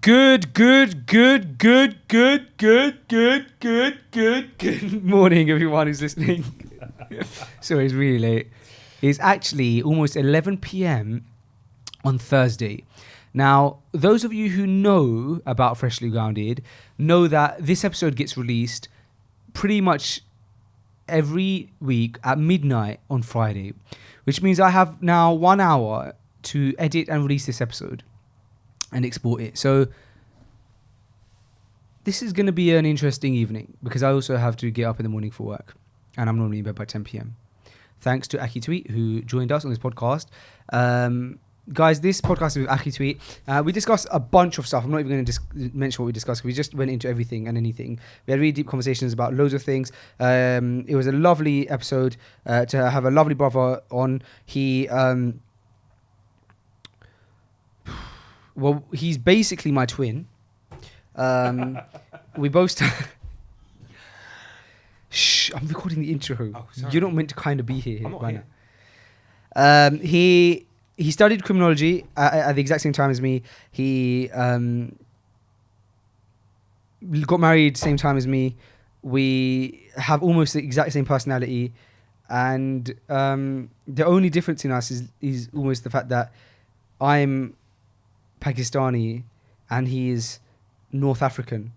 Good morning, everyone who's listening. Sorry, it's really late. It's actually almost 11 p.m. on Thursday. Now, those of you who know about Freshly Grounded know that this episode gets released pretty much every week at midnight on Friday, which means I have now 1 hour to edit and release this episode and export it. So this is going to be an interesting evening because I also have to get up in the morning for work, and I'm normally in bed by 10 p.m. Thanks to Akhi Tweet, who joined us on this podcast. Guys, this podcast is with Akhi Tweet. We discussed a bunch of stuff. I'm not even going to mention what we discussed. We just went into everything and anything. We had really deep conversations about loads of things. It was a lovely episode to have a lovely brother on. Well, he's basically my twin. We both... Shh, I'm recording the intro. Oh, you're not meant to kind of be here. I'm not here. He studied criminology at the exact same time as me. He got married same time as me. We have almost the exact same personality. And the only difference in us is almost the fact that I'm Pakistani and he is North African.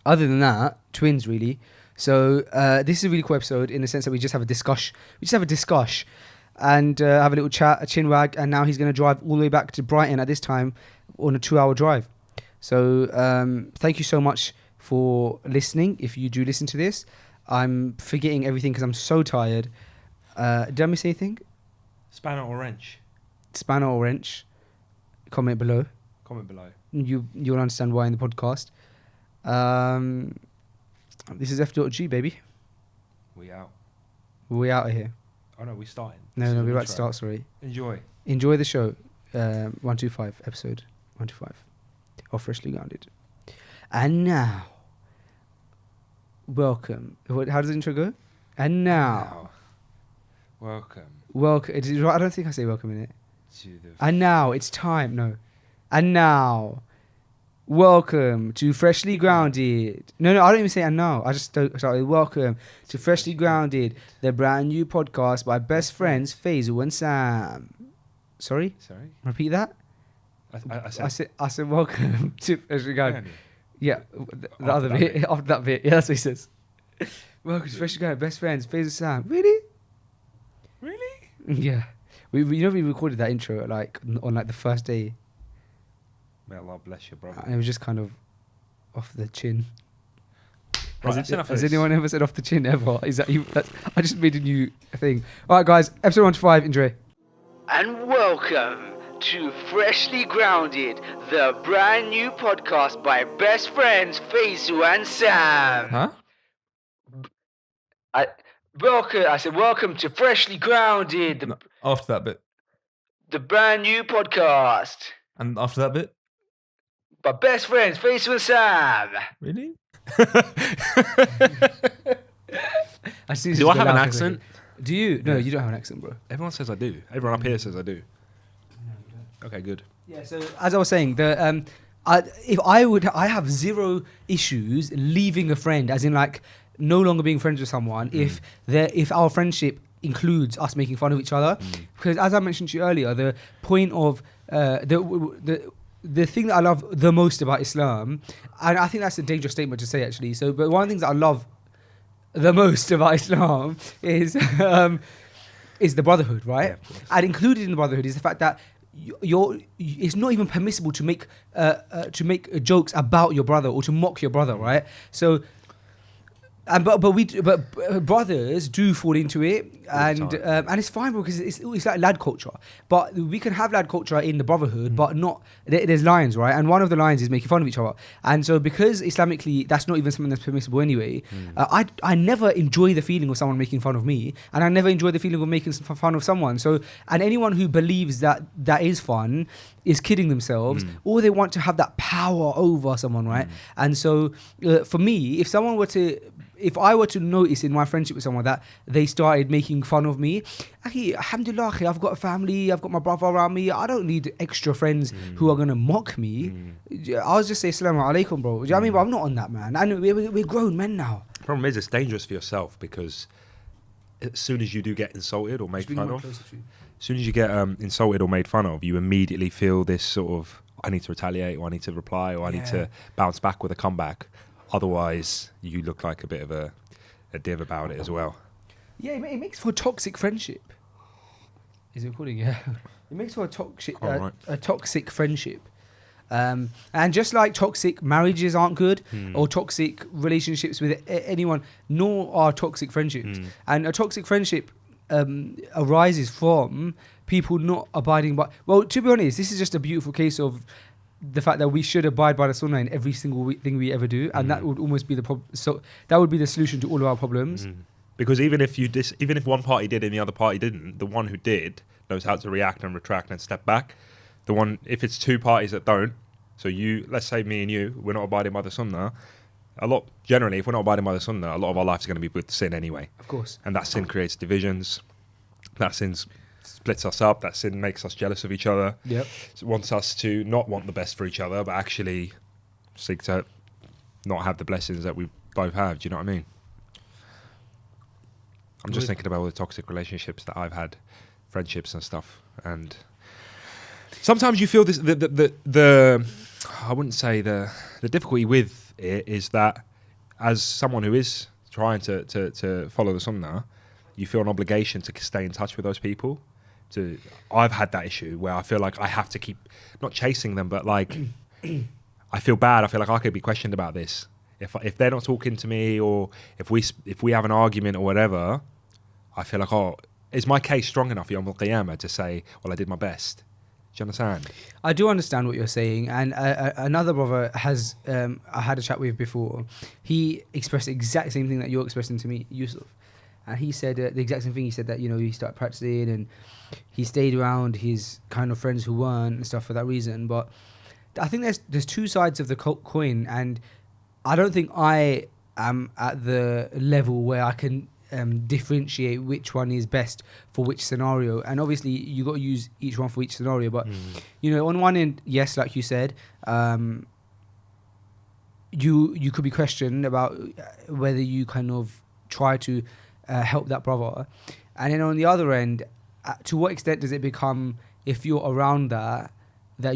Other than that, twins really. So this is a really cool episode in the sense that we just have a discussion. And have a little chat, a chin wag, and now he's going to drive all the way back to Brighton at this time on a 2-hour drive. So thank you so much for listening. If you do listen to this, I'm forgetting everything because I'm so tired. Did I miss anything? Spanner or wrench? Spanner or wrench? Comment below. You'll understand why in the podcast. This is F.G, baby. We out of here. Oh no, we starting. No, we're about to start, sorry. Enjoy the show. 125, episode 125 of Freshly Grounded. And now, welcome. How does the intro go? And now. Welcome. I don't think I say welcome in it. And now, it's time. No. And now, welcome to Freshly Grounded. No, I don't even say and now. I just started. Welcome to Freshly Grounded, the brand new podcast by best friends Faisal and Sam. Sorry? Repeat that? I said welcome to Freshly Grounded. Yeah, the other bit. After that bit. Yeah, that's what he says. Welcome to Freshly Grounded, best friends Faisal and Sam. Really? Yeah. We recorded that intro on the first day. May Allah bless you, brother. And it was just kind of off the chin. Right, has anyone ever said off the chin ever? Is that you? I just made a new thing. All right, guys, episode 125, enjoy. And welcome to Freshly Grounded, the brand new podcast by best friends Faisal and Sam. Huh? I said welcome to Freshly Grounded. After that bit. The brand new podcast. And after that bit? But best friends, Faisal and Sam. Really? Do I have an accent? Do you? No, you don't have an accent, bro. Everyone says I do. Everyone up here says I do. Okay, good. Yeah, so as I was saying, I have zero issues leaving a friend, as in no longer being friends with someone if our friendship includes us making fun of each other. Because as I mentioned to you earlier, the point of the thing that I love the most about Islam, and I think that's a dangerous statement to say actually. But one of the things that I love the most about Islam is the brotherhood, right? Yeah, and included in the brotherhood is the fact that it's not even permissible to make jokes about your brother or to mock your brother, right? So. But brothers do fall into it, and it's fine because it's like lad culture. But we can have lad culture in the brotherhood, but not. There's lines, right? And one of the lines is making fun of each other. And so because Islamically that's not even something that's permissible anyway, I never enjoy the feeling of someone making fun of me, and I never enjoy the feeling of making fun of someone. So, and anyone who believes that is fun is kidding themselves, or they want to have that power over someone, right? And so for me, if I were to notice in my friendship with someone that they started making making fun of me. Akhi, alhamdulillah, akhi, I've got a family, I've got my brother around me. I don't need extra friends who are going to mock me. I'll just say assalamu alaikum, bro. Do you know what I mean? But I'm not on that, man. And we're grown men now. Problem is, it's dangerous for yourself because as soon as you do get insulted or made fun of, as soon as you get insulted or made fun of, you immediately feel this sort of, I need to retaliate, or I need to reply, or I need to bounce back with a comeback. Otherwise, you look like a bit of a div about it as well. Yeah, it makes for a toxic friendship. Is it recording? Yeah. It makes for a toxic friendship. And just like toxic marriages aren't good, or toxic relationships with anyone, nor are toxic friendships. And a toxic friendship arises from people not abiding by... Well, to be honest, this is just a beautiful case of the fact that we should abide by the sunnah in every single thing we ever do, and that would almost be the problem. So that would be the solution to all of our problems. Because even if one party did and the other party didn't, the one who did knows how to react and retract and step back. The one, if it's two parties that don't, so you, let's say me and you, we're not abiding by the sunnah. Generally, if we're not abiding by the sunnah, a lot of our life is going to be with sin anyway. Of course. And that sin creates divisions. That sin splits us up. That sin makes us jealous of each other. Yep. It wants us to not want the best for each other, but actually seek to not have the blessings that we both have. Do you know what I mean? I'm just thinking about all the toxic relationships that I've had, friendships and stuff, and sometimes you feel this. I wouldn't say the difficulty with it is that as someone who is trying to follow the sunnah, you feel an obligation to stay in touch with those people. I've had that issue where I feel like I have to keep not chasing them, but like I feel bad. I feel like I could be questioned about this if they're not talking to me, or if we have an argument or whatever. I feel like, is my case strong enough Yawm al-Qiyamah to say, well, I did my best? Do you understand? I do understand what you're saying. And another brother has, I had a chat with before. He expressed the exact same thing that you're expressing to me, Yusuf. And he said the exact same thing. He said that, he started practicing and he stayed around his kind of friends who weren't and stuff for that reason. But I think there's two sides of the coin. And I don't think I am at the level where I can differentiate which one is best for which scenario. And obviously you got to use each one for each scenario, but on one end, yes, like you said, you could be questioned about whether you kind of try to help that brother, and then on the other end, to what extent does it become, if you're around that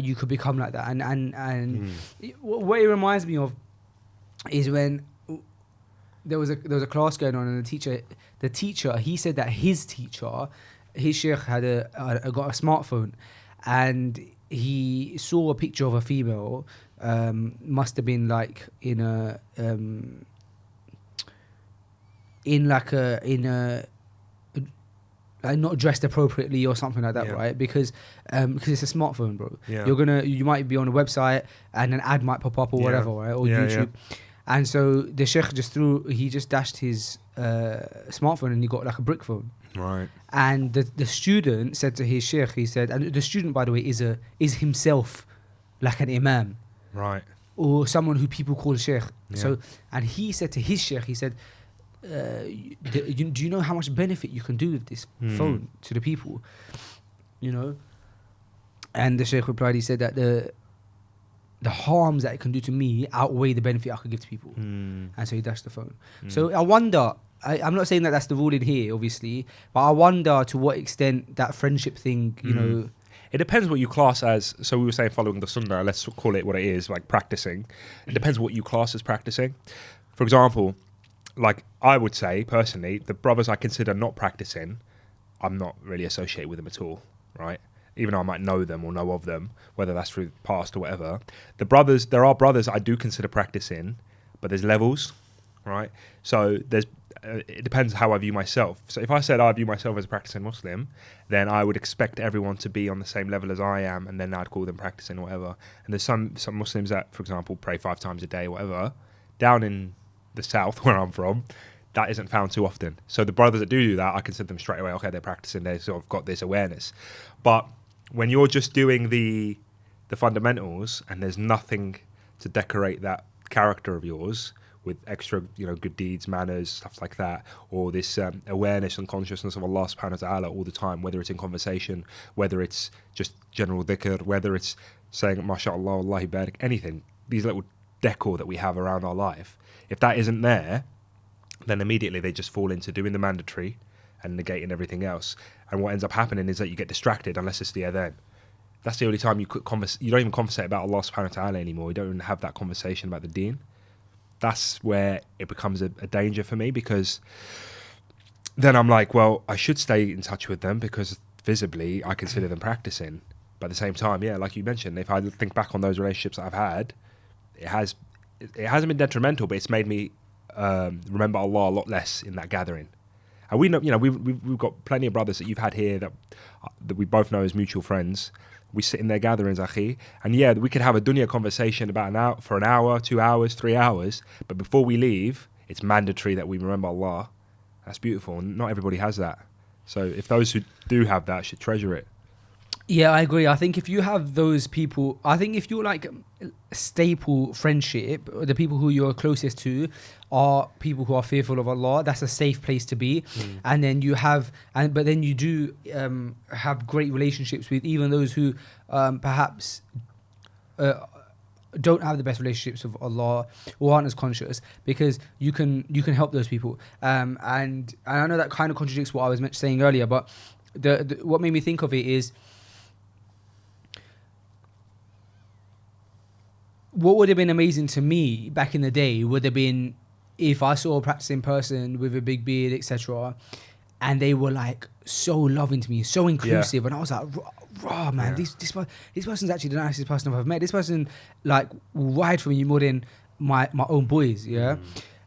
you could become like that. And what it reminds me of is when there was a class going on, and the teacher, he said that his sheikh had got a smartphone, and he saw a picture of a female, must have been like not dressed appropriately or something like that, right? Because it's a smartphone, bro. Yeah. You might be on a website and an ad might pop up or whatever, right? Or YouTube. Yeah. And so the sheikh just dashed his smartphone and he got like a brick phone. Right. And the student said to his sheikh, he said, and the student, by the way, is himself like an imam. Right. Or someone who people call sheikh. Yeah. So, and he said to his sheikh, he said, do you know how much benefit you can do with this phone to the people? And the sheikh replied, he said that the harms that it can do to me outweigh the benefit I could give to people. And so he dashed the phone. So I wonder, I'm not saying that that's the rule in here, obviously, but I wonder to what extent that friendship thing, It depends what you class as. So we were saying following the sunnah, let's call it what it is, like practicing. It depends what you class as practicing. For example, like I would say, personally, the brothers I consider not practicing, I'm not really associated with them at all, right? Even though I might know them or know of them, whether that's through the past or whatever. There are brothers I do consider practicing, but there's levels, right? So it depends how I view myself. So if I said I view myself as a practicing Muslim, then I would expect everyone to be on the same level as I am, and then I'd call them practicing or whatever. And there's some Muslims that, for example, pray 5 times a day or whatever. Down in the south, where I'm from, that isn't found too often. So the brothers that do that, I consider them straight away, okay, they're practicing, they've sort of got this awareness. But when you're just doing the fundamentals and there's nothing to decorate that character of yours, with extra, good deeds, manners, stuff like that, or this awareness and consciousness of Allah subhanahu wa ta'ala all the time, whether it's in conversation, whether it's just general dhikr, whether it's saying mashallah, Allahi barik, anything, these little decor that we have around our life, if that isn't there, then immediately they just fall into doing the mandatory and negating everything else. And what ends up happening is that you get distracted unless it's the adhan. That's the only time you don't even conversate about Allah subhanahu wa ta'ala anymore. You don't even have that conversation about the deen. That's where it becomes a danger for me, because then I'm like, well, I should stay in touch with them because visibly I consider them practicing. But at the same time, yeah, like you mentioned, if I think back on those relationships that I've had, it hasn't been detrimental, but it's made me remember Allah a lot less in that gathering. And we know, we've got plenty of brothers that you've had here that we both know as mutual friends. We sit in their gatherings, Akhi, and yeah, we could have a dunya conversation for an hour, 2 hours, 3 hours, but before we leave, it's mandatory that we remember Allah. That's beautiful, and not everybody has that. So if those who do have that should treasure it. Yeah, I agree. I think if you have those people, I think if you're like staple friendship, the people who you're closest to are people who are fearful of Allah, that's a safe place to be. And then you have, but then you do have great relationships with even those who perhaps don't have the best relationships with Allah or aren't as conscious, because you can help those people. And I know that kind of contradicts what I was saying earlier, but what made me think of it is, what would have been amazing to me back in the day would have been if I saw a practicing person with a big beard, etc., and they were like so loving to me, so inclusive, and I was like, "Raw, man, this person's actually the nicest person I've ever met. This person like will ride for me more than my own boys." Yeah,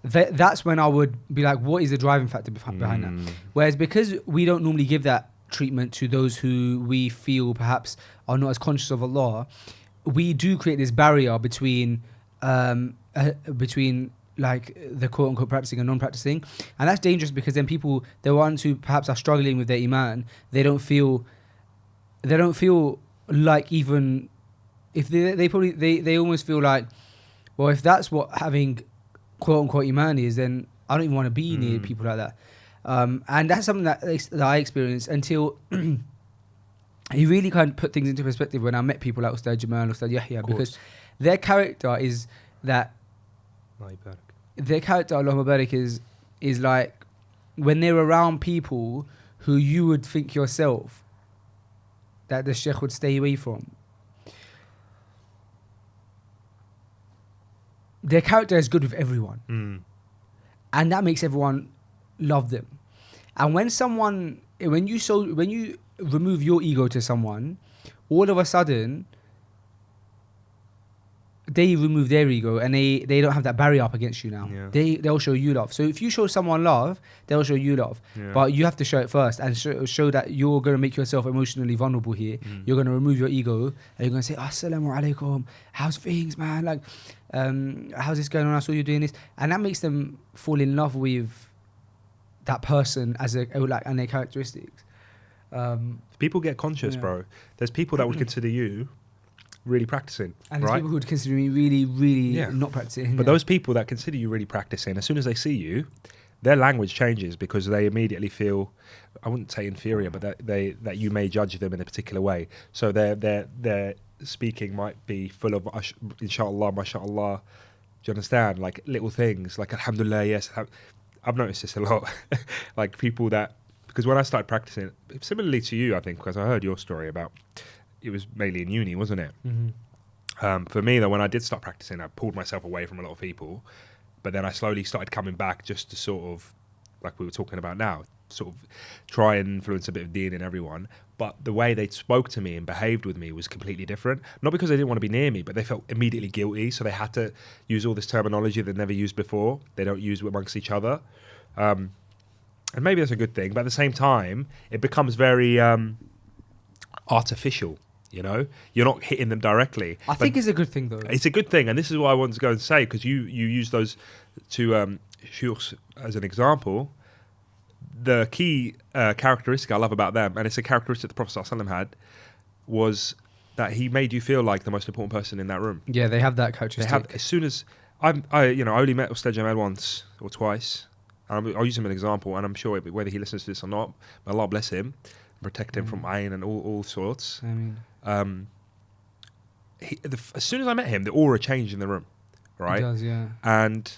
that's when I would be like, "What is the driving factor behind that?" Whereas because we don't normally give that treatment to those who we feel perhaps are not as conscious of Allah, we do create this barrier between like the quote unquote practicing and non-practicing, and that's dangerous, because then people, the ones who perhaps are struggling with their iman, they don't feel like, even if they almost feel like, well, if that's what having quote unquote iman is, then I don't even want to be near people like that. And that's something that I experienced until he really kind of put things into perspective when I met people like Ustad Jamal, Ustad Yahya, because their character is that Allahumma barik, is like when they're around people who you would think yourself that the sheikh would stay away from. Their character is good with everyone. And that makes everyone love them. And when you remove your ego to someone, all of a sudden they remove their ego, and they don't have that barrier up against you now. They'll show you love. So if you show someone love, they'll show you love. But you have to show it first, and show that you're going to make yourself emotionally vulnerable here. You're going to remove your ego, and you're going to say, "Assalamu alaikum, how's things, man? Like, how's this going on? I saw you doing this." And that makes them fall in love with that person and their characteristics. People get conscious, bro. There's people that would consider you really practicing, and there's people who would consider me really, really not practicing. But those people that consider you really practicing, as soon as they see you, their language changes, because they immediately feel, I wouldn't say inferior, but that you may judge them in a particular way. So their speaking might be full of inshallah, mashallah. Do you understand? Like little things, like alhamdulillah, yes. I've noticed this a lot. Like people that, because when I started practicing, similarly to you, I think, because I heard your story about, it was mainly in uni, wasn't it? For me, though, when I did start practicing, I pulled myself away from a lot of people, but then I slowly started coming back just to sort of, like we were talking about now, sort of try and influence a bit of deen in everyone. But the way they spoke to me and behaved with me was completely different. Not because they didn't want to be near me, but they felt immediately guilty, so they had to use all this terminology they'd never used before. They don't use it amongst each other. And maybe that's a good thing, but at the same time, it becomes very artificial. You're not hitting them directly. I think it's a good thing, though. It's a good thing, and this is what I wanted to go and say, because you use those two shuyukhs as an example. The key characteristic I love about them, and it's a characteristic the Prophet ﷺ had, was that he made you feel like the most important person in that room. Yeah, they have that characteristic. As soon as I only met Ustad Jamal once or twice. I'll use him as an example, and I'm sure whether he listens to this or not, Allah bless him, protect him from ayn and all sorts. I mean, As soon as I met him, the aura changed in the room, right? it does, yeah. And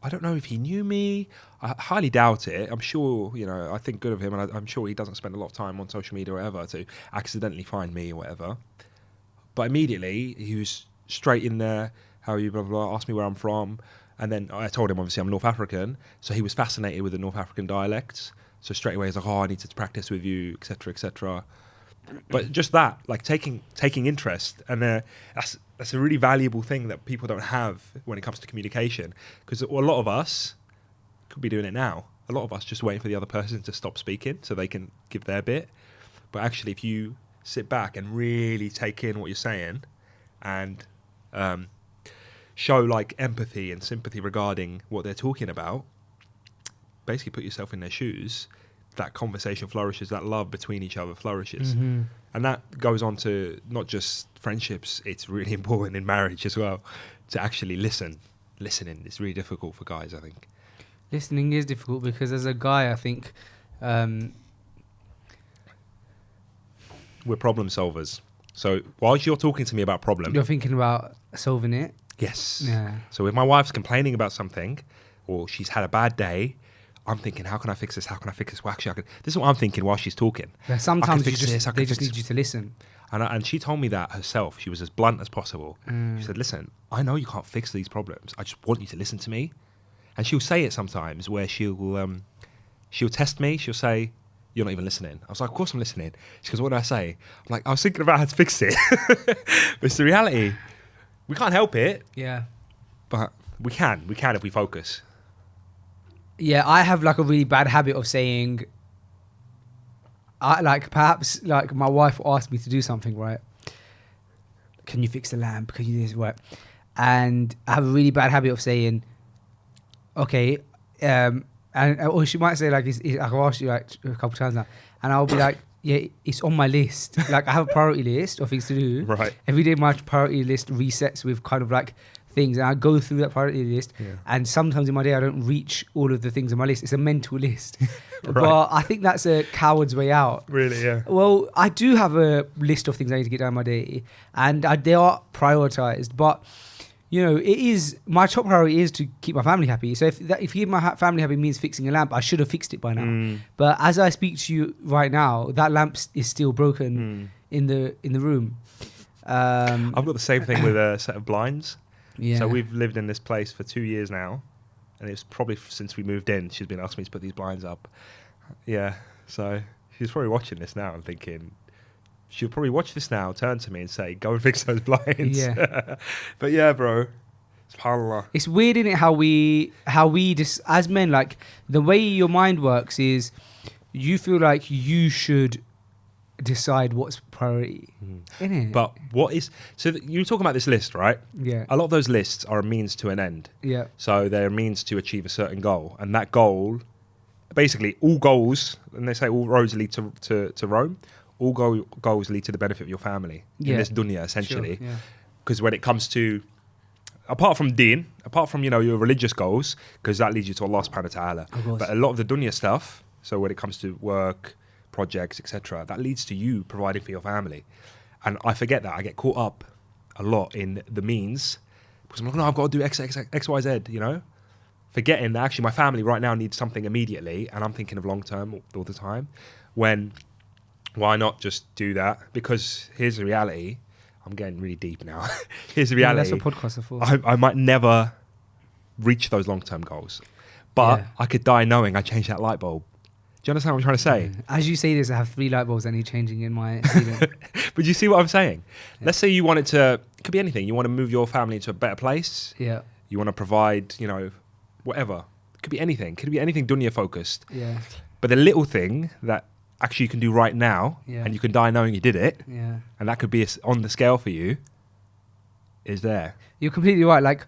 I don't know if he knew me. I highly doubt it. I'm sure, I think good of him, and I'm sure he doesn't spend a lot of time on social media or whatever to accidentally find me or whatever. But immediately, he was straight in there, how are you, blah, blah, blah, asked me where I'm from. And then I told him, obviously, I'm North African. So he was fascinated with the North African dialects. So straight away, he's like, I need to practice with you, etc., etc. But just that, like taking interest, and that's a really valuable thing that people don't have when it comes to communication. Because a lot of us could be doing it now. A lot of us just waiting for the other person to stop speaking so they can give their bit. But actually, if you sit back and really take in what you're saying, and show like empathy and sympathy regarding what they're talking about, basically put yourself in their shoes, that conversation flourishes, that love between each other flourishes. Mm-hmm. And that goes on to not just friendships, it's really important in marriage as well, to actually listen. Listening is really difficult for guys, I think. Listening is difficult because as a guy, I think... we're problem solvers. So whilst you're talking to me about problem... You're thinking about solving it? Yes. Yeah. So if my wife's complaining about something, or she's had a bad day, I'm thinking, how can I fix this? How can I fix this? Well, actually, this is what I'm thinking while she's talking. Yeah, sometimes they just fix need you to listen. And she told me that herself. She was as blunt as possible. Mm. She said, listen, I know you can't fix these problems. I just want you to listen to me. And she'll say it sometimes where she'll test me. She'll say, you're not even listening. I was like, of course I'm listening. She goes, what did I say? I'm like, I was thinking about how to fix it. But it's the reality. We can't help it. Yeah. But we can. We can if we focus. Yeah, I have like a really bad habit of saying, perhaps like my wife will ask me to do something, right? Can you fix the lamp? Can you do this, right? And I have a really bad habit of saying, okay, or she might say like, I've asked you like a couple of times now, and I'll be like, yeah, it's on my list. Like I have a priority list of things to do. Right. Every day my priority list resets with kind of like things, and I go through that priority list, and sometimes in my day I don't reach all of the things on my list. It's a mental list. Right. But I think that's a coward's way out. Really, yeah. Well, I do have a list of things I need to get done in my day, and they are prioritized, but it is my top priority is to keep my family happy. So if keep my family happy means fixing a lamp, I should have fixed it by now. But as I speak to you right now, that lamp is still broken in the room. I've got the same thing with a set of blinds. Yeah. So we've lived in this place for 2 years now, and it's probably since we moved in she's been asking me to put these blinds up. Yeah. So she's probably watching this now and thinking, she'll probably watch this now, turn to me and say, go and fix those blinds. Yeah. But yeah, bro. SubhanAllah. It's weird, isn't it, how we just, as men, like, the way your mind works is you feel like you should decide what's priority, innit? But what is... So you're talking about this list, right? Yeah. A lot of those lists are a means to an end. Yeah. So they're a means to achieve a certain goal. And that goal... Basically, all goals, and they say all roads lead to Rome, all goals lead to the benefit of your family in this dunya, essentially. Because when it comes to, apart from deen, apart from, your religious goals, because that leads you to Allah subhanahu wa ta'ala. But a lot of the dunya stuff, so when it comes to work, projects, etc., that leads to you providing for your family. And I forget that. I get caught up a lot in the means, because I'm like, no, I've got to do X, Y, Z, forgetting that actually my family right now needs something immediately, and I'm thinking of long term all the time, when why not just do that? Because here's the reality. I'm getting really deep now. Here's the reality. That's what podcasts are for. I might never reach those long term goals, but I could die knowing I changed that light bulb. Do you understand what I'm trying to say? As you say this, I have 3 light bulbs that need changing in my ceiling. But you see what I'm saying? Yeah. Let's say you wanted to, it could be anything. You want to move your family to a better place. Yeah. You want to provide, whatever. It could be anything. It could be anything dunya focused. Yeah. But the little thing that actually you can do right now, and you can die knowing you did it, and that could be on the scale for you, is there. You're completely right. Like,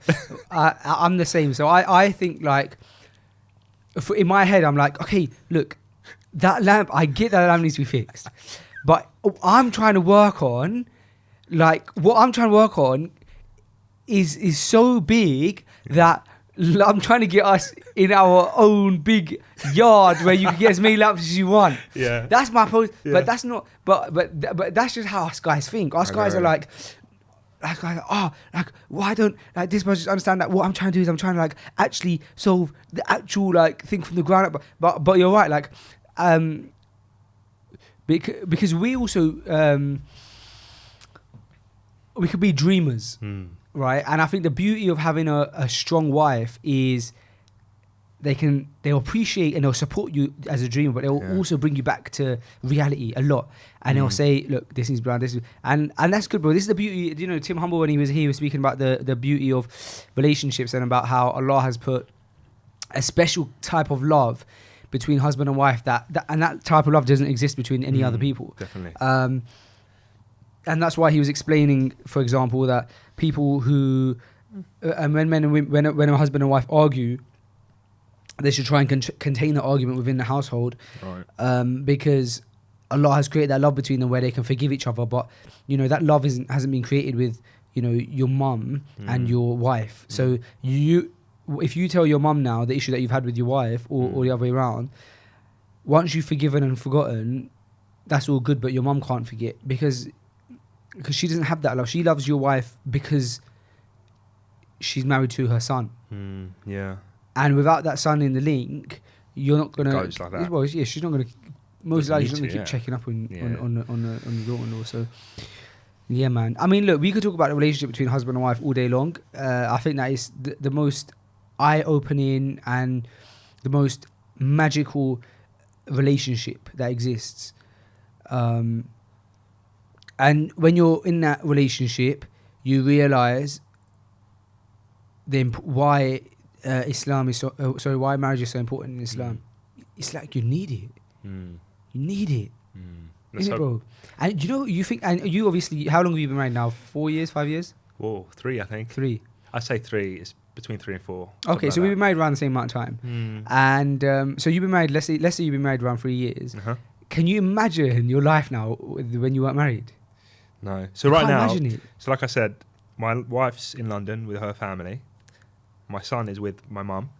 I'm the same. So I think, like, in my head, I'm like, okay, look, that lamp, I get that lamp needs to be fixed. But I'm trying to work on, like, what I'm trying to work on is so big that I'm trying to get us in our own big yard where you can get as many laps as you want. Yeah. That's my point. Yeah. But that's not. But that's just how us guys think. Us guys are like. Like why don't like this person understand that what I'm trying to do is I'm trying to like actually solve the actual like thing from the ground up. But you're right. Like because we also we could be dreamers. Right, and I think the beauty of having a strong wife is they'll appreciate and they'll support you as a dreamer, but they'll also bring you back to reality a lot, and they'll say, "Look, this is bad, this is," and that's good, bro. This is the beauty. You know, Tim Humble when he was here was speaking about the beauty of relationships and about how Allah has put a special type of love between husband and wife that type of love doesn't exist between any other people. Definitely. And that's why he was explaining, for example, that people who, and when a husband and wife argue, they should try and contain the argument within the household, Right. Because Allah has created that love between them where they can forgive each other. But you know that love hasn't been created with your mum and your wife. So if you tell your mum now the issue that you've had with your wife, or the other way around, once you've forgiven and forgotten, that's all good. But your mum can't forget because she doesn't have that love. She loves your wife because she's married to her son. Yeah. And without that son in the link, you're not gonna. Goes like that. Well, yeah, she's not gonna. Most likely, she's not Need gonna to, keep checking up on the daughter-in-law. So, yeah, man. I mean, look, we could talk about the relationship between husband and wife all day long. I think that is the most eye-opening and the most magical relationship that exists. And when you're in that relationship, you realize why Islam is why marriage is so important in Islam. It's like you need it. You need it. Isn't it, bro? And you obviously, how long have you been married now? 4 years, 5 years? Whoa, 3, I think. 3. I say 3. It's between 3 and 4. Okay, so we've been married around the same amount of time. And so you've been married, let's say you've been married around 3 years. Can you imagine your life now when you weren't married? No. So right now, imagine it. so like I said, my wife's in London with her family. My son is with my mum,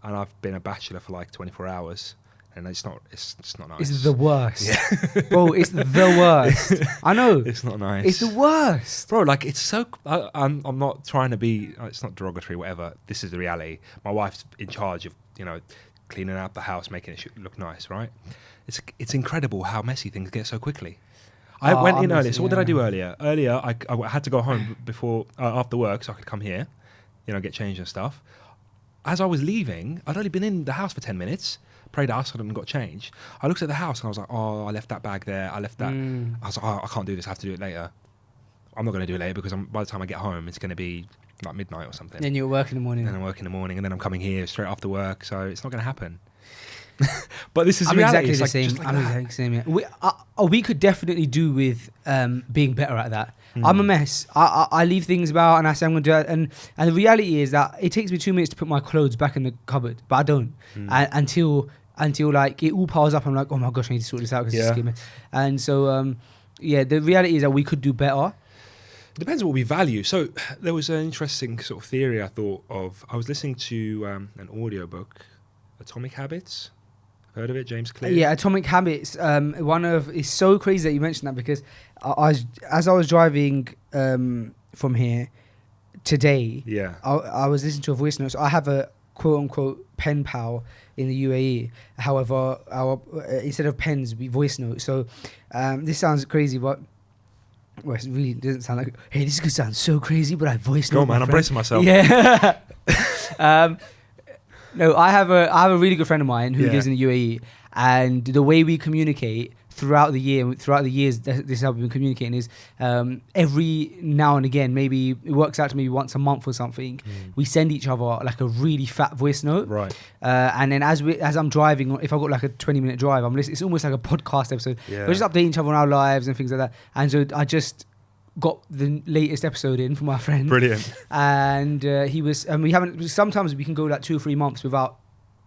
and I've been a bachelor for like 24 hours, and it's not nice. It's the worst. Yeah. Bro, it's the worst. I know. It's not nice. It's the worst. Bro, like it's so. I'm not trying to be. It's not derogatory, whatever. This is the reality. My wife's in charge of cleaning out the house, making it look nice, right? It's incredible how messy things get so quickly. I went in earlier. So what did I do earlier? Earlier, I had to go home before after work so I could come here, get changed and stuff. As I was leaving, I'd only been in the house for 10 minutes, prayed out and got changed. I looked at the house and I was like, oh, I left that bag there. I left that. I was like, oh, I can't do this. I have to do it later. I'm not going to do it later because by the time I get home, it's going to be like midnight or something. Then you're working in the morning. And I'm working in the morning, and then I'm coming here straight after work, so it's not going to happen. But this is I'm reality. exactly the It's same. like I'm exactly the same. Yeah. We could definitely do with being better at that. I'm a mess. I leave things about and I say I'm going to do it. And the reality is that it takes me 2 minutes to put my clothes back in the cupboard, but I don't until like it all piles up. I'm like, oh my gosh, I need to sort this out because it's a mess. And so the reality is that we could do better. It depends on what we value. So there was an interesting sort of theory I thought of. I was listening to an audiobook, Atomic Habits. Heard of it, James Clear? Yeah, Atomic Habits. It's so crazy that you mentioned that because as I was driving from here today, I was listening to a voice note. So I have a quote unquote pen pal in the UAE. However, instead of pens, we voice notes. So this sounds crazy, but it really doesn't sound like. Hey, this could sound so crazy, but I voice note. Go on, man! I'm bracing myself. Yeah. No, I have a really good friend of mine who lives in the UAE, and the way we communicate throughout the years, this is how we've been communicating is every now and again, maybe it works out to maybe once a month or something, we send each other like a really fat voice note. Right. And then as I'm driving, if I've got like a 20-minute drive, I'm listening. It's almost like a podcast episode. Yeah. We're just updating each other on our lives and things like that. And so I just got the latest episode in from my friend. Brilliant. And he was, and sometimes we can go like 2 or 3 months without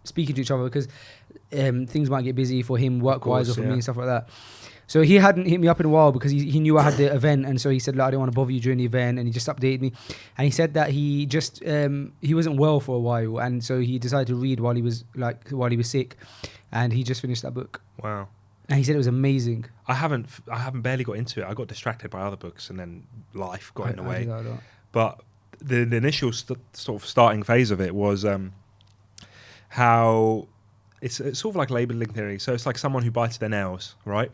speaking to each other because things might get busy for him work-wise or for me and stuff like that. So he hadn't hit me up in a while because he knew I had the event, and so he said, "Look, I don't want to bother you during the event," and he just updated me, and he said that he just he wasn't well for a while, and so he decided to read while he was sick, and he just finished that book, Wow. and he said it was amazing. I haven't barely got into it. I got distracted by other books, and then life got in the I way. do that a lot. But the initial sort of starting phase of it was how it's sort of like labeling theory. So it's like someone who bites their nails, right?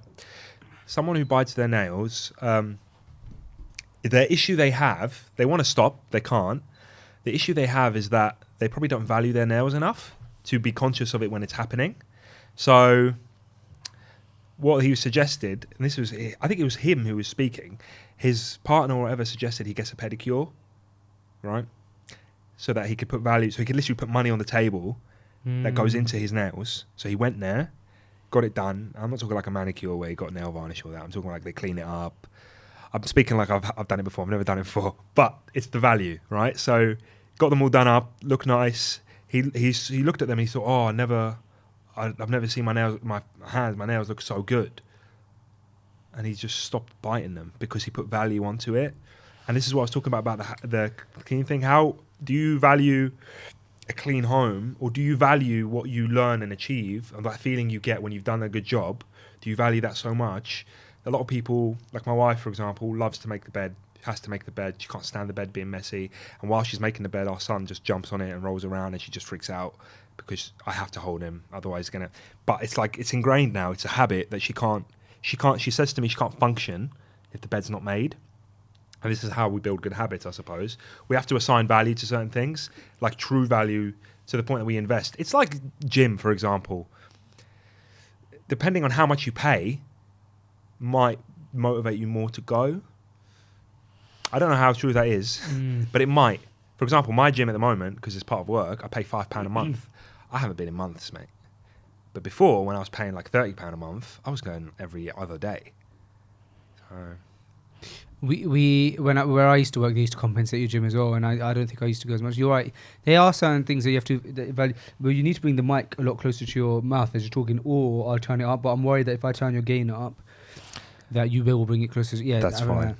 Someone who bites their nails, their issue they have, they want to stop, they can't. The issue they have is that they probably don't value their nails enough to be conscious of it when it's happening. So what he suggested, and this was, I think it was him who was speaking, his partner or whatever suggested he gets a pedicure, right? So that he could put value, so he could literally put money on the table that goes into his nails. So he went there, got it done. I'm not talking like a manicure where he got nail varnish or that. I'm talking like they clean it up. I'm speaking like I've done it before. I've never done it before, but it's the value, right? So got them all done up, look nice. He looked at them and he thought, oh, I've never seen my nails look so good. And he just stopped biting them because he put value onto it. And this is what I was talking about the clean thing. How do you value a clean home, or do you value what you learn and achieve and that feeling you get when you've done a good job? Do you value that so much? A lot of people, like my wife, for example, loves to make the bed, has to make the bed. She can't stand the bed being messy. And while she's making the bed, our son just jumps on it and rolls around, and she just freaks out because I have to hold him. Otherwise, but it's like, it's ingrained now. It's a habit that she says to me she can't function if the bed's not made. And this is how we build good habits, I suppose. We have to assign value to certain things, like true value, to the point that we invest. It's like gym, for example. Depending on how much you pay, might motivate you more to go. I don't know how true that is, but it might. For example, my gym at the moment, because it's part of work, I pay £5 a month. I haven't been in months, mate. But before, when I was paying like £30 a month, I was going every other day. So where I used to work, they used to compensate your gym as well, and I don't think I used to go as much. You're right. There are certain things that you have to value, but you need to bring the mic a lot closer to your mouth as you're talking, or I'll turn it up. But I'm worried that if I turn your gain up, that you will bring it closer. Yeah, that's fine.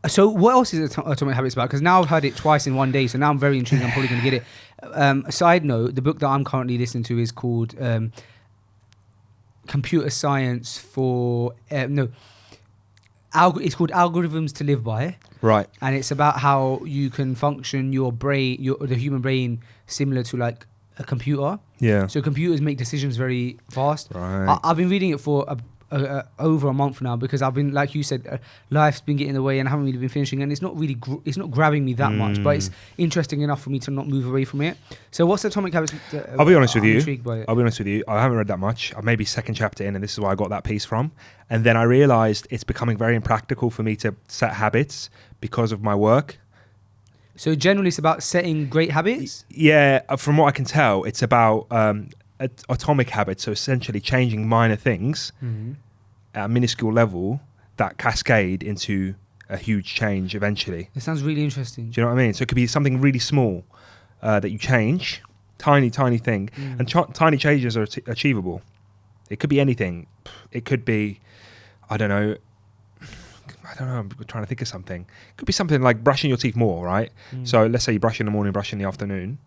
So what else is Atomic Habits about? Because now I've heard it twice in one day, so now I'm very intrigued. I'm probably going to get it. A side note, the book that I'm currently listening to is called Computer Science for... it's called Algorithms to Live By. Right. And it's about how you can function your brain, the human brain, similar to like a computer. Yeah. So computers make decisions very fast. Right. I've been reading it for over a month now because I've been, like you said, life's been getting in the way and I haven't really been finishing, and it's not really it's not grabbing me that much, but it's interesting enough for me to not move away from it. So what's Atomic Habits? I'll be honest with you. Intrigued by it. I'll be honest with you. I haven't read that much. I'm maybe second chapter in, and this is where I got that piece from. And then I realised it's becoming very impractical for me to set habits because of my work. So generally, it's about setting great habits. Yeah, from what I can tell, it's about atomic habits. So essentially, changing minor things at a minuscule level that cascade into a huge change eventually. It sounds really interesting. Do you know what I mean? So it could be something really small that you change, tiny thing, and tiny changes are achievable. It could be anything. It could be, I don't know, I'm trying to think of something. It could be something like brushing your teeth more, right? So let's say you brush in the morning, brush in the afternoon,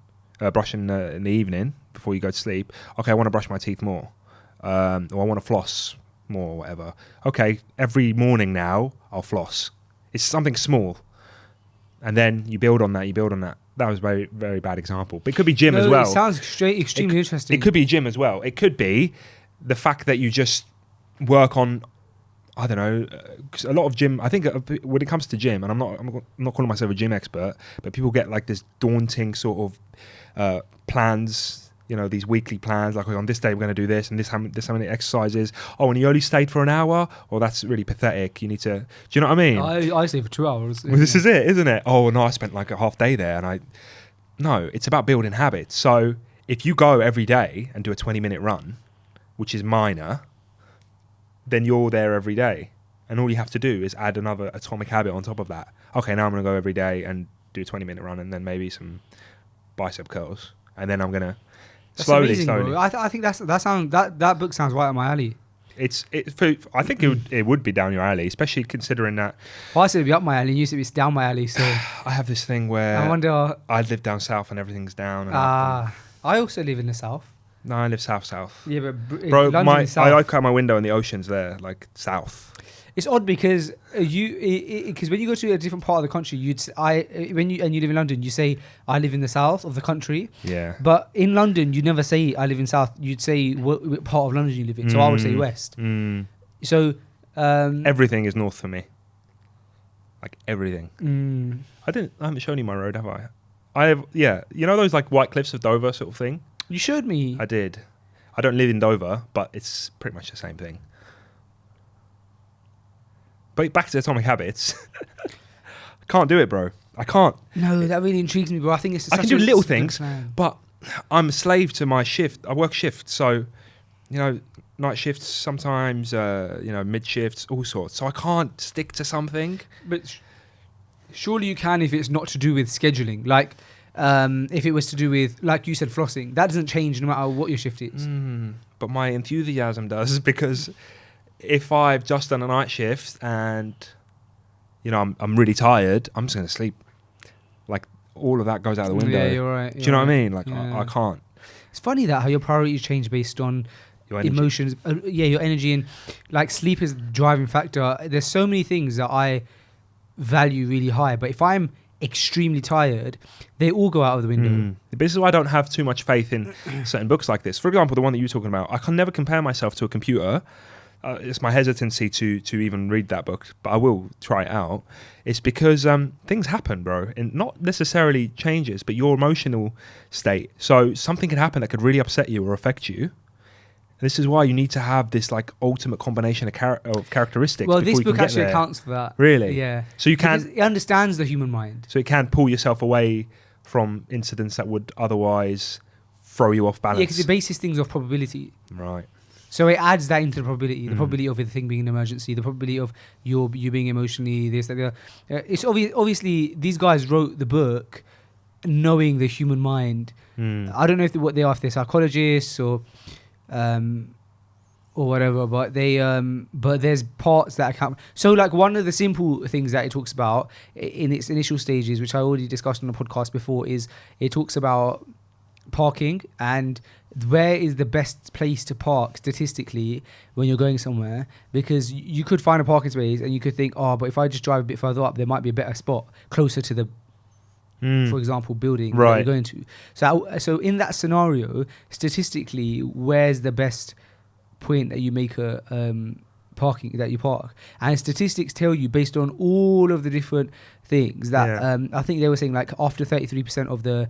brush in the evening before you go to sleep. Okay, I want to brush my teeth more, or I want to floss more or whatever. Okay, every morning now I'll floss. It's something small, and then you build on that. That was a very, very bad example, but it could be gym as well. It sounds extremely interesting. It could be gym as well. It could be the fact that you just work on, I don't know, 'cause a lot of gym, I think when it comes to gym, and I'm not calling myself a gym expert, but people get like this daunting sort of plans, you know, these weekly plans, like on this day we're going to do this, and this how many exercises. Oh, and you only stayed for an hour? Oh, that's really pathetic. You need to, do you know what I mean? I stayed for 2 hours. Well, this is it, isn't it? Oh, no, I spent like a half day there, and no, it's about building habits. So if you go every day and do a 20-minute run, which is minor, then you're there every day. And all you have to do is add another atomic habit on top of that. Okay, now I'm going to go every day and do a 20-minute run and then maybe some bicep curls. And then I'm going to That's slowly, amazing, slowly. bro. I think that book sounds right up my alley. I think it would be down your alley, especially considering that Well, I said it'd be up my alley, and you said it's down my alley. So I have this thing where I wonder. I live down south and everything's down. And I also live in the south. no, I live south. Yeah, but Bro, London is south. I look out my window and the ocean's there, like south. It's odd because because when you go to a different part of the country, you live in London, you say I live in the south of the country. Yeah. But in London, you never say I live in south. You'd say what part of London you live in. So I would say west. So everything is north for me. Like everything. I haven't shown you my road, have I? I have. Yeah. You know those like White Cliffs of Dover sort of thing. You showed me. I did. I don't live in Dover, but it's pretty much the same thing. But back to Atomic Habits. I can't do it, bro. I can't. No, that really intrigues me, bro. I think it's. I can do little things, but I'm a slave to my shift. I work shifts, so night shifts sometimes. Mid shifts, all sorts. So I can't stick to something. But surely you can if it's not to do with scheduling. Like, if it was to do with, like you said, flossing, that doesn't change no matter what your shift is. But my enthusiasm does, because if I've just done a night shift and I'm really tired, I'm just gonna sleep. Like all of that goes out the window. Yeah, you're right. Do you know what I mean? Like yeah. I can't. It's funny that how your priorities change based on Your energy. emotions. Your energy, and like sleep is the driving factor. There's so many things that I value really high, but if I'm extremely tired, they all go out of the window. This is why I don't have too much faith in certain books like this. For example, the one that you're talking about, I can never compare myself to a computer. It's my hesitancy to even read that book, but I will try it out. It's because things happen, bro, and not necessarily changes, but your emotional state. So something can happen that could really upset you or affect you. This is why you need to have this like ultimate combination of characteristics. Well, this before you book can get actually there. accounts for that. Really? Yeah. So you Because can. it understands the human mind. So it can pull yourself away from incidents that would otherwise throw you off balance. Yeah, because it bases things off probability. Right. So it adds that into the probability. The probability of the thing being an emergency. The probability of you being emotionally this, that, the other. It's obviously these guys wrote the book knowing the human mind. I don't know what they are, if they're psychologists or whatever, but they but there's parts that account. So like one of the simple things that it talks about in its initial stages, which I already discussed on the podcast before, is it talks about parking and where is the best place to park statistically when you're going somewhere, because you could find a parking space and you could think, but if I just drive a bit further up, there might be a better spot closer to the for example, building that you're going to. So in that scenario, statistically, where's the best point that you make a parking that you park? And statistics tell you based on all of the different things that I think they were saying like after 33% of the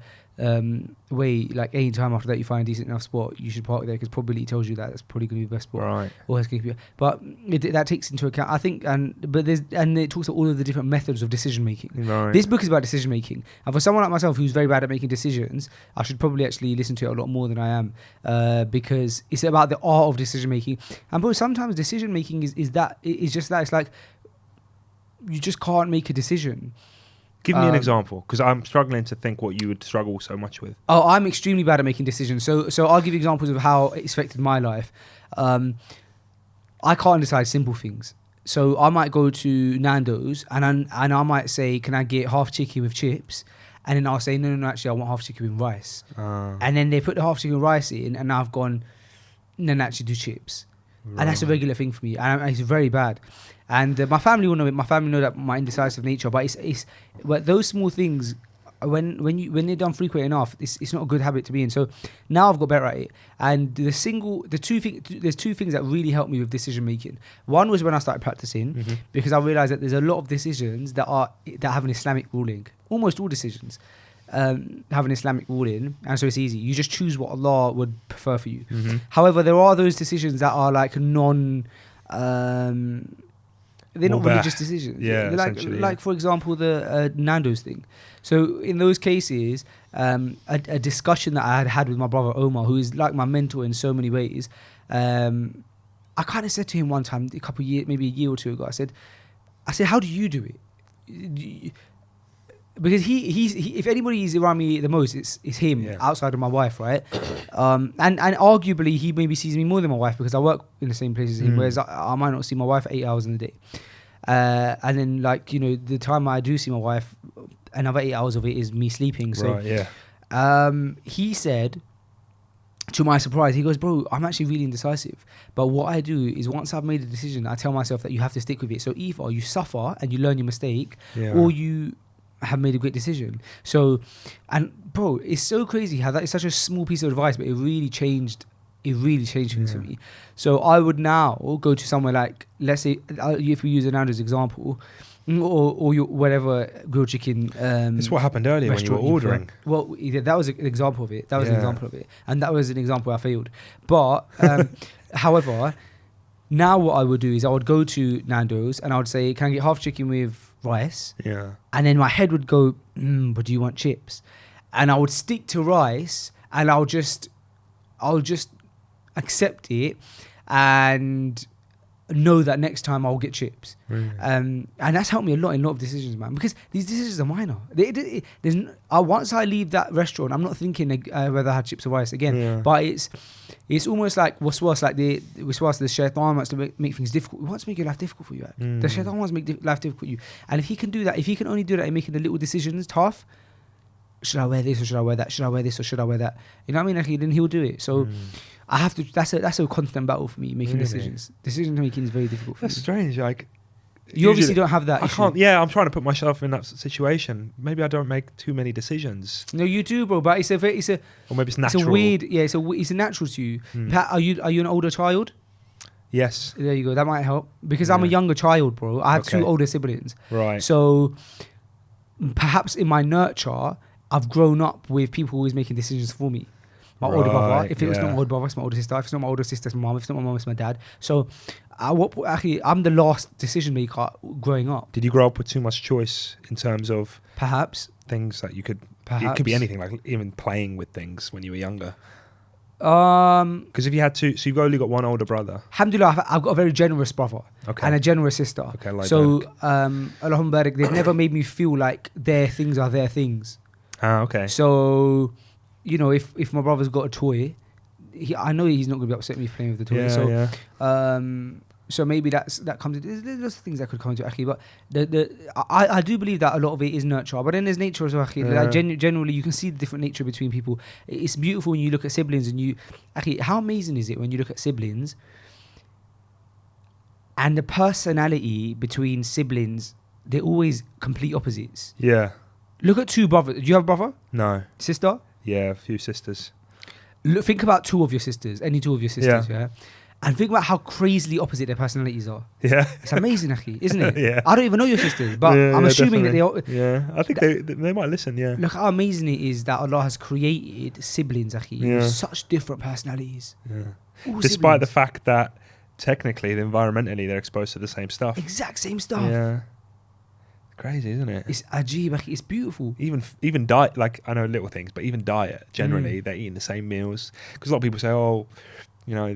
way, like any time after that you find a decent enough spot, you should park there, because probability tells you that that's probably going to be the best spot. Right. Or that's going to be, but that takes into account, I think, and it talks about all of the different methods of decision making. Right. This book is about decision making, and for someone like myself who's very bad at making decisions, I should probably actually listen to it a lot more than I am, because it's about the art of decision making. And but sometimes decision making is just that. It's like you just can't make a decision. Give me an example, because I'm struggling to think what you would struggle so much with. Oh, I'm extremely bad at making decisions. So I'll give you examples of how it's affected my life. I can't decide simple things. So I might go to Nando's and I might say, can I get half chicken with chips? And then I'll say, no, actually, I want half chicken with rice. And then they put the half chicken with rice in, and now I've gone, then actually do chips. Right. And that's a regular thing for me. And it's very bad. And my family will know it. My family know that my indecisive nature. But but those small things, when they're done frequently enough, it's not a good habit to be in. So now I've got better at it. And there's two things that really helped me with decision making. One was when I started practicing, because I realized that there's a lot of decisions that have an Islamic ruling. Almost all decisions have an Islamic ruling, and so it's easy. You just choose what Allah would prefer for you. However, there are those decisions that are like they're not religious decisions. Yeah, like for example, the Nando's thing. So in those cases, a discussion that I had with my brother Omar, who is like my mentor in so many ways, I kind of said to him one time, maybe a year or two ago, I said, how do you do it? because he if anybody is around me the most, it's him outside of my wife, right? And arguably he maybe sees me more than my wife because I work in the same place as him, whereas I might not see my wife 8 hours in a day. And then like, you know, the time I do see my wife, another 8 hours of it is me sleeping. So he said, to my surprise, he goes, bro, I'm actually really indecisive. But what I do is once I've made a decision, I tell myself that you have to stick with it. So either you suffer and you learn your mistake, or you have made a great decision. So, and bro, it's so crazy how that is such a small piece of advice, but it really changed things for me. So I would now go to somewhere like, let's say, if we use Ananda's example, or your whatever grilled chicken. It's what happened earlier when you were ordering. Well, that was an example of it. That was an example of it, and that was an example I failed. But however, now what I would do is I would go to Nando's and I would say, "Can I get half chicken with rice?" Yeah. And then my head would go, "But do you want chips?" And I would stick to rice, and I'll just accept it and know that next time I'll get chips. And that's helped me a lot in a lot of decisions, man, because these decisions are minor. Once I leave that restaurant, I'm not thinking whether I had chips or rice again. But it's almost like the shaitan wants to make things difficult. He wants to make your life difficult for you. The shaitan wants to make life difficult for you. And if he can do that, if he can only do that in making the little decisions tough, should I wear this or should I wear that? Should I wear this or should I wear that? You know what I mean? Like, then he'll do it. So I have to. That's a constant battle for me, making decisions. Decision making is very difficult for me. That's strange. Like, you obviously don't have that. I can't. Yeah, I'm trying to put myself in that situation. Maybe I don't make too many decisions. No, you do, bro. But or maybe it's natural. It's a weird. Yeah, it's a natural to you. Are you an older child? Yes. There you go. That might help because I'm a younger child, bro. I have 2 older siblings. Right. So perhaps in my nurture, I've grown up with people always making decisions for me. My older brother. If it was not my older brother, it's my older sister. If it's not my older sister, it's my mum. If it's not my mum, it's my dad. So I'm the last decision maker growing up. Did you grow up with too much choice in terms of perhaps things that you could? It could be anything, like even playing with things when you were younger. Because if you had to, so you've only got one older brother. Alhamdulillah, I've got a very generous brother and a generous sister. Okay, like so Allahumma barik, they've never made me feel like their things are their things. Ah, okay. So, you know, if my brother's got a toy, I know he's not going to be upset with me playing with the toy. So maybe that comes. There's lots of things that could come into Akhi, but I do believe that a lot of it is nurture. But then there's nature as well, Akhi. Like generally, you can see the different nature between people. It's beautiful when you look at siblings and Akhi, how amazing is it when you look at siblings and the personality between siblings? They're always complete opposites. Yeah. Look at 2 brothers. Do you have a brother? No. Sister? Yeah, a few sisters. Think about 2 of your sisters. Any 2 of your sisters, yeah? And think about how crazily opposite their personalities are. Yeah. It's amazing, Akhi, isn't it? Yeah. I don't even know your sisters, but I'm assuming definitely. that they are. Yeah, I think they might listen, yeah. Look how amazing it is that Allah has created siblings, Akhi, with such different personalities. Yeah. Despite the fact that technically, environmentally, they're exposed to the same stuff. Exact same stuff. Yeah. Crazy, isn't it? It's ajib, Akhi. It's beautiful. Even diet, like I know little things, but even diet generally, they're eating the same meals. Because a lot of people say, oh, you know,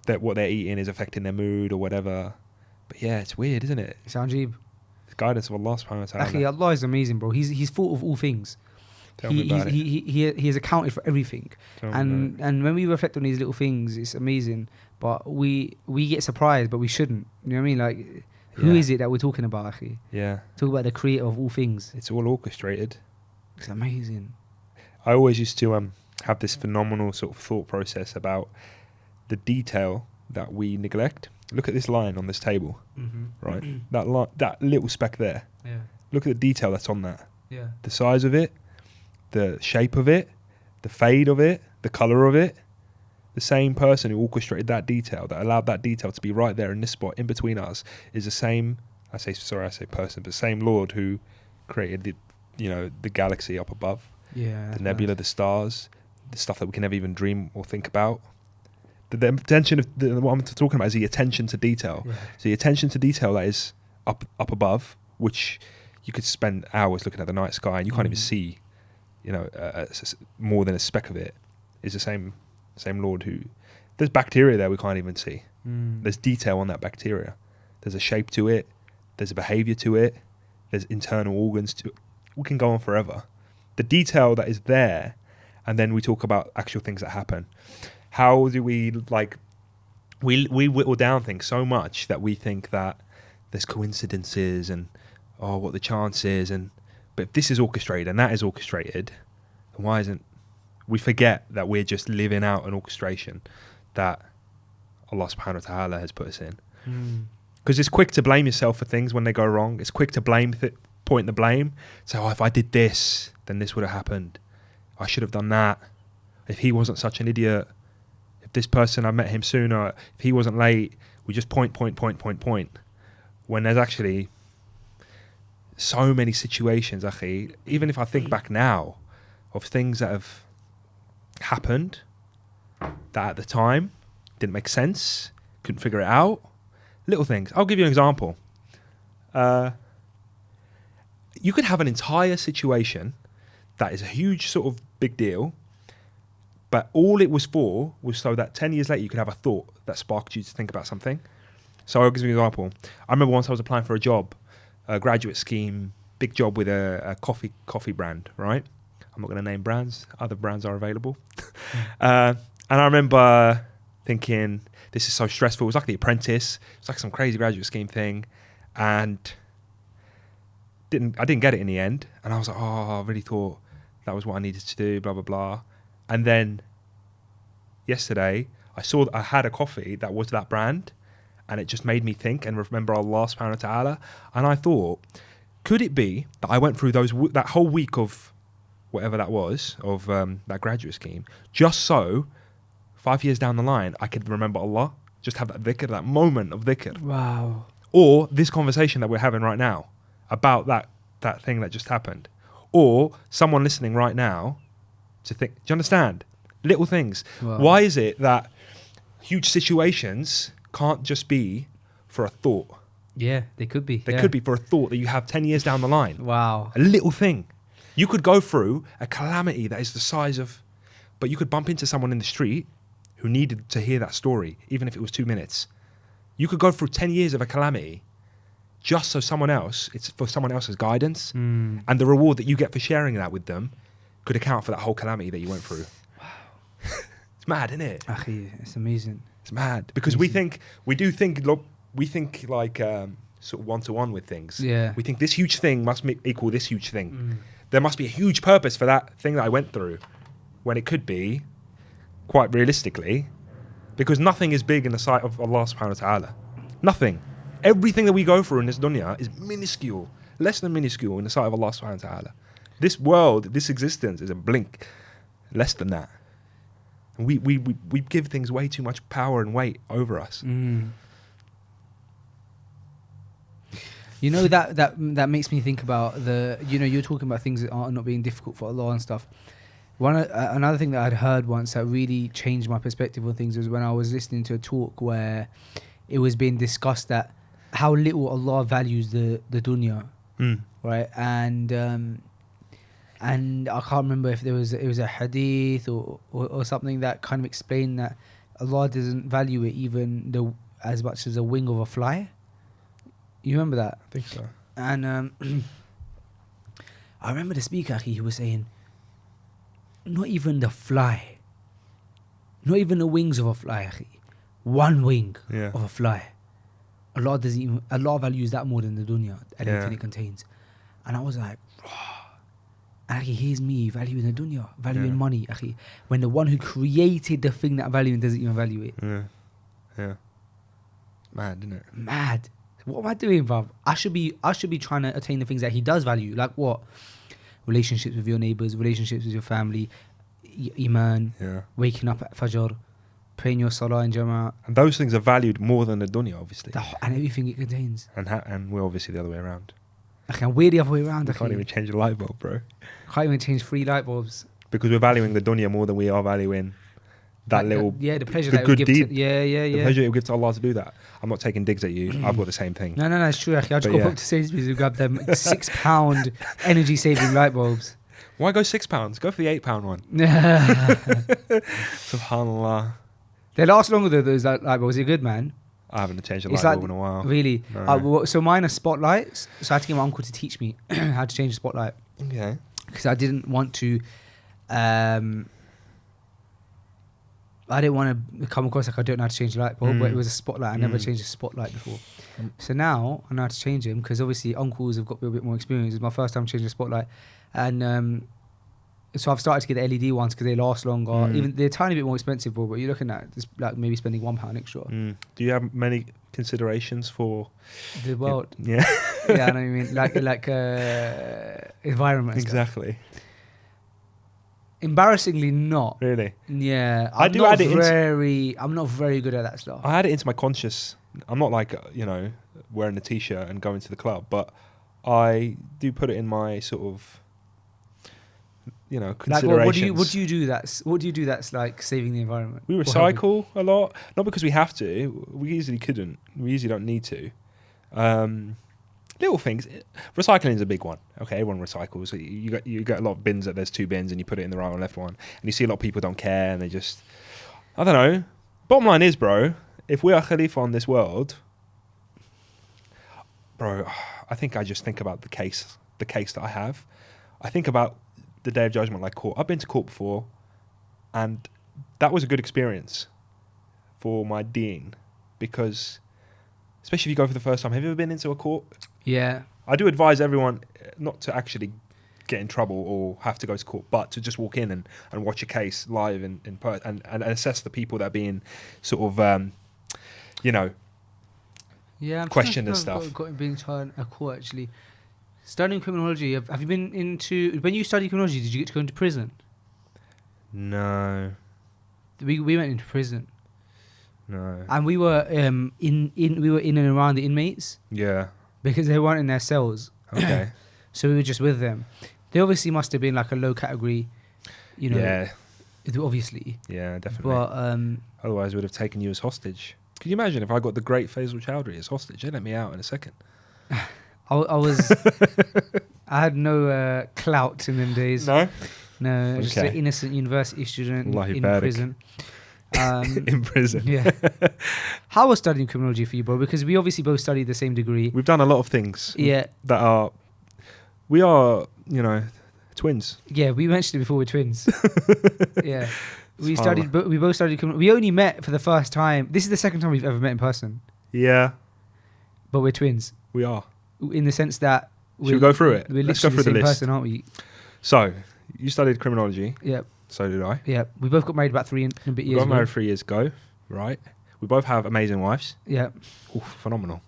that what they're eating is affecting their mood or whatever. But yeah, it's weird, isn't it? It's ajib. The guidance of Allah subhanahu wa ta'ala. Akhi, Allah is amazing, bro. He's thought of all things. Tell me about it. He has accounted for everything. And when we reflect on these little things, it's amazing. But we get surprised, but we shouldn't. You know what I mean? Like, who is it that we're talking about, Akhi? Yeah. Talk about the creator of all things. It's all orchestrated. It's amazing. I always used to have this phenomenal sort of thought process about the detail that we neglect. Look at this line on this table, right? That little speck there. Yeah. Look at the detail that's on that. Yeah. The size of it, the shape of it, the fade of it, the color of it. The same person who orchestrated that detail, that allowed that detail to be right there in this spot in between us, is the same. I say person, but same Lord who created the galaxy up above, the nebula, the stars, the stuff that we can never even dream or think about. The attention of what I'm talking about is the attention to detail. Yeah. So the attention to detail that is up above, which you could spend hours looking at the night sky and you can't even see, more than a speck of it. Is the same Lord who... There's bacteria there we can't even see. There's detail on that bacteria. There's a shape to it. There's a behavior to it. There's internal organs to we can go on forever. The detail that is there, and then we talk about actual things that happen. How do we like? We whittle down things so much that we think that there's coincidences and what the chances but if this is orchestrated and that is orchestrated, then why isn't we forget that we're just living out an orchestration that Allah subhanahu wa ta'ala has put us in. Because it's quick to blame yourself for things when they go wrong. It's quick to point the blame. So if I did this, then this would have happened. I should have done that. If he wasn't such an idiot, if this person, I met him sooner, if he wasn't late, we just point. When there's actually so many situations, Akhi, even if I think back now of things that have happened that at the time didn't make sense, couldn't figure it out, little things. I'll give you an example. You could have an entire situation that is a huge sort of big deal, but all it was for was so that 10 years later you could have a thought that sparked you to think about something. So I'll give you an example. I remember once I was applying for a job, a graduate scheme, big job with a coffee brand, right? I'm not going to name brands. Other brands are available. And I remember thinking, this is so stressful. It was like The Apprentice. It's like some crazy graduate scheme thing. And I didn't get it in the end. And I was like, I really thought that was what I needed to do, blah, blah, blah. And then yesterday, I saw that I had a coffee that was that brand. And it just made me think and remember Allah subhanahu wa ta'ala. And I thought, could it be that I went through that whole week of whatever that was, of that graduate scheme, just so 5 years down the line, I could remember Allah, just have that dhikr, that moment of dhikr. Wow. Or this conversation that we're having right now about that thing that just happened. Or someone listening right now to think, do you understand? Little things. Wow. Why is it that huge situations can't just be for a thought? Yeah, they could be. They could be for a thought that you have 10 years down the line. Wow. A little thing. You could go through a calamity that is the size of... But you could bump into someone in the street who needed to hear that story, even if it was 2 minutes. You could go through 10 years of a calamity just so it's for someone else's guidance. And the reward that you get for sharing that with them could account for that whole calamity that you went through. Wow. It's mad, isn't it? Akhi, it's amazing. It's mad. Because we think like sort of one-to-one with things. Yeah. We think this huge thing must equal this huge thing. There must be a huge purpose for that thing that I went through, when it could be, quite realistically, because nothing is big in the sight of Allah subhanahu wa ta'ala. Nothing. Everything that we go through in this dunya is minuscule, less than minuscule in the sight of Allah subhanahu wa ta'ala. This world, this existence is a blink, less than that. And we give things way too much power and weight over us. You know, that makes me think about you're talking about things that are not being difficult for Allah and stuff. Another thing that I'd heard once that really changed my perspective on things was when I was listening to a talk where it was being discussed that how little Allah values the dunya, right? And I can't remember if it was a hadith or something that kind of explained that Allah doesn't value it even as much as a wing of a fly. You remember that? I think so. And I remember the speaker, he was saying, not even the fly, not even the wings of a fly, one wing of a fly. Allah values that more than the dunya and everything it contains. And I was like, Akhi, here's me valuing the dunya, valuing money, Akhi, when the one who created the thing that valuing doesn't even value it. Yeah. Mad, isn't it? Mad. What am I doing, bruv? I should be trying to attain the things that he does value. Like what? Relationships with your neighbours, relationships with your family, iman, waking up at fajr, praying your salah in jama'ah. And those things are valued more than the dunya, obviously. And everything it contains. And we're obviously the other way around. Okay, we're the other way around. We can't even change a light bulb, bro. Can't even change 3 light bulbs. Because we're valuing the dunya more than we are valuing that little... the pleasure the that good it would give deed. The pleasure it would give to Allah to do that. I'm not taking digs at you. I've got the same thing. No, it's true, Akhi. I just got up to Sainsbury's and grab them £6 energy-saving light bulbs. Why go £6? Go for the £8 one. Subhanallah. They last longer though, those light bulbs. They're good, man. I haven't changed a It's light like bulb in a while. really. No. So mine are spotlights. So I had to get my uncle to teach me how to change a spotlight Okay. because I didn't want to. I didn't want to come across like I don't know how to change a light bulb, but it was a spotlight. I never changed a spotlight before. So now I know how to change them because obviously uncles have got a bit more experience. It's my first time changing a spotlight, and so I've started to get the LED ones because they last longer. Even they're a tiny bit more expensive, bro, but you're looking at just like maybe spending £1 extra. Do you have many considerations for The world? Yeah. Yeah, I know what you mean. Like environment. And Exactly. Stuff. Embarrassingly, not. Really? Yeah, I do add it I'm not very good at that stuff. I add it into my conscious. I'm not like wearing a t-shirt and going to the club, but I do put it in my sort of considerations. Like, what do you do that's like saving the environment? We recycle a lot, not because we have to. We easily couldn't. We usually don't need to. Little things. Recycling is a big one. Okay, everyone recycles. You got a lot of bins that there's 2 bins and you put it in the right and left one, and you see a lot of people don't care and they just, I don't know. Bottom line is, bro, if we are Khalifa on this world, bro, I think I just think about the case that I have. I think about the day of judgment, like court. I've been to court before, and that was a good experience for my dean, because especially if you go for the first time. Have you ever been into a court? Yeah. I do advise everyone not to actually get in trouble or have to go to court, but to just walk in and watch a case live and assess the people that are being sort of, Yeah, questioned and stuff. Got being tried in a court actually. Studying criminology, have you been into... When you studied criminology, did you get to go into prison? No. We went into prison. No. And we were we were in and around the inmates. Yeah. Because they weren't in their cells. Okay. So we were just with them. They obviously must have been like a low category, Yeah. Obviously. Yeah, definitely. But otherwise, we'd have taken you as hostage. Can you imagine if I got the great Faisal Chowdhury as hostage? They'd let me out in a second. I was... I had no clout in them days. No? No, just an innocent university student in prison. In prison. Yeah. How was studying criminology for you, bro? Because we obviously both studied the same degree. We've done a lot of things. Yeah. We are, twins. Yeah, we mentioned it before, we're twins. Yeah. We both studied criminology. We only met for the first time. This is the second time we've ever met in person. Yeah. But we're twins. We are. In the sense that... Should we go through it? We're Let's go literally through the the same list. person, aren't we? So, you studied criminology. Yeah. So did I. Yeah. We both got married about 3 and a bit years ago. We got married 3 years ago, right? We both have amazing wives. Yeah. Oof, phenomenal.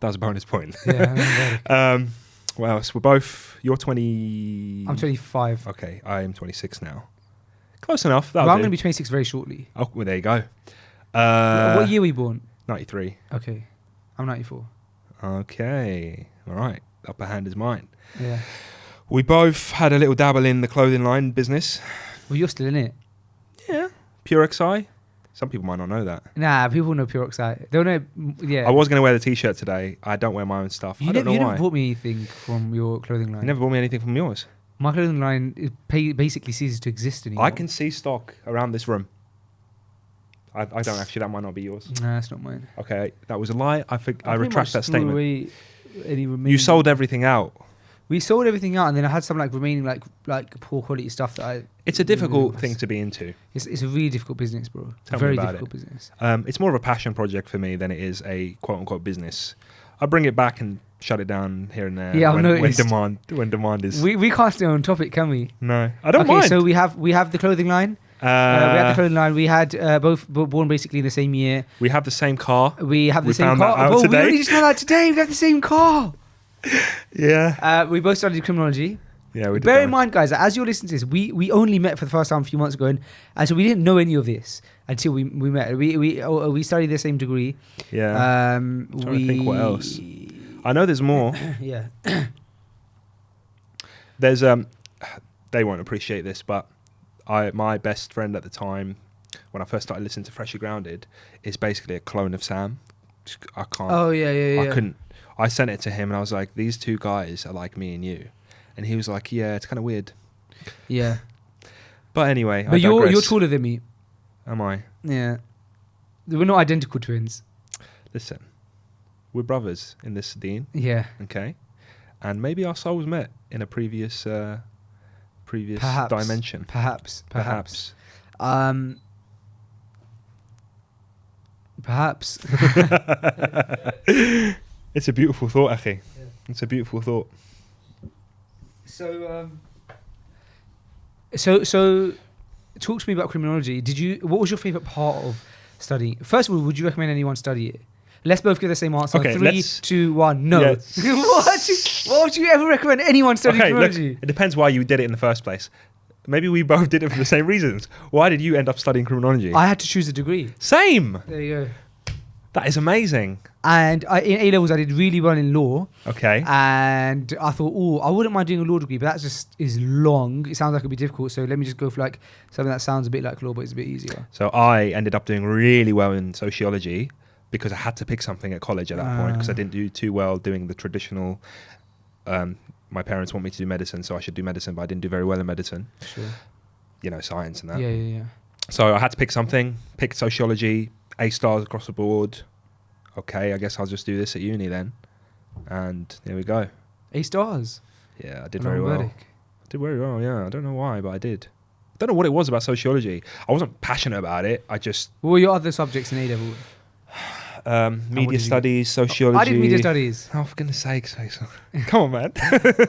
That was a bonus point. Yeah. What else? We're both... You're 20... I'm 25. Okay, I am 26 now. Close enough. Well, I'm going to be 26 very shortly. Oh, well, there you go. What year were you born? 93. Okay. I'm 94. Okay. All right. Upper hand is mine. Yeah. We both had a little dabble in the clothing line business. Well, you're still in it. Yeah. Pure XI. Some people might not know that. Nah, people know Pure Oxide. They don't know. Yeah. I was going to wear the t-shirt today. I don't wear my own stuff. I don't know why. You never bought me anything from your clothing line. You never bought me anything from yours. My clothing line basically ceases to exist anymore. I can see stock around this room. I don't actually. That might not be yours. Nah, that's not mine. Okay, that was a lie. I retract that statement. Away any remaining. You sold everything out. We sold everything out, and then I had some like remaining like poor quality stuff that I. It's a difficult thing to be into. It's a really difficult business, bro. Tell Very me about difficult it. business. It's more of a passion project for me than it is a quote unquote business. I bring it back and shut it down here and there. Yeah, I've noticed. When demand is. We can't stay on topic, can we? No, I don't mind. Okay, so we have the clothing line. We had the clothing line. We had both born basically in the same year. We have the same car. We have the same found car. that out Bro, today. we only just found out today. We have the same car. Yeah. We both studied criminology. Yeah, we did. Bear in mind, guys, that as you're listening to this, we only met for the first time a few months ago, and so we didn't know any of this until we met. We studied the same degree. Yeah. I'm trying to think what else. I know there's more. Yeah. There's they won't appreciate this, but my best friend at the time, when I first started listening to Freshly Grounded, is basically a clone of Sam. I can't. Oh yeah. I couldn't. I sent it to him and I was like, these two guys are like me and you, and he was like, yeah, it's kind of weird. Yeah. But anyway, but you're taller than me. Am I? Yeah. We're not identical twins. listen, we're brothers in this deen, Yeah. okay? And maybe our souls met in a previous dimension. Perhaps. Perhaps. Perhaps. It's a beautiful thought, Akhi. Yeah. It's a beautiful thought. So talk to me about criminology. What was your favourite part of studying? First of all, would you recommend anyone study it? Let's both give the same answer. Okay, 3, 2, 1, no. Yes. Why would you ever recommend anyone study criminology? Look, it depends why you did it in the first place. Maybe we both did it for the same reasons. Why did you end up studying criminology? I had to choose a degree. Same. There you go. That is amazing. And in A-levels, I did really well in law. Okay. And I thought, I wouldn't mind doing a law degree, but that just is long. It sounds like it'd be difficult. So let me just go for like something that sounds a bit like law, but it's a bit easier. So I ended up doing really well in sociology because I had to pick something at college at that point because I didn't do too well doing the traditional. My parents want me to do medicine, so I should do medicine, but I didn't do very well in medicine. Sure. You know, science and that. Yeah. So I had to pick something. Picked sociology, A stars across the board. Okay, I guess I'll just do this at uni then. And there we go. A stars. Yeah, I did very well. I did very well, yeah. I don't know why, but I did. I don't know what it was about sociology. I wasn't passionate about it. I just... What were your other subjects in A-level? Media studies, sociology. I did media studies. Oh, for goodness sakes, Faisal. Come on, man.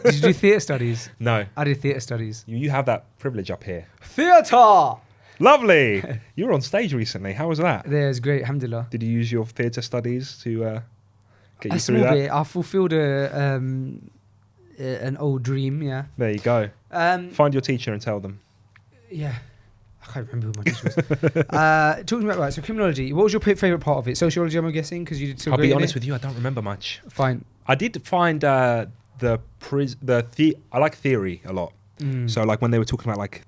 Did you do theatre studies? No. I did theatre studies. You have that privilege up here. Theatre! Lovely. You were on stage recently. How was that? There's great, alhamdulillah. Did you use your theatre studies to get you A through small that? bit. I fulfilled an old dream, yeah. There you go. Find your teacher and tell them. Yeah. I can't remember who my teacher was. Talking about, so criminology, what was your favourite part of it? Sociology, I'm guessing, because you did so I'll great be in honest it? with you, I don't remember much. Fine. I did find I like theory a lot. So like when they were talking about like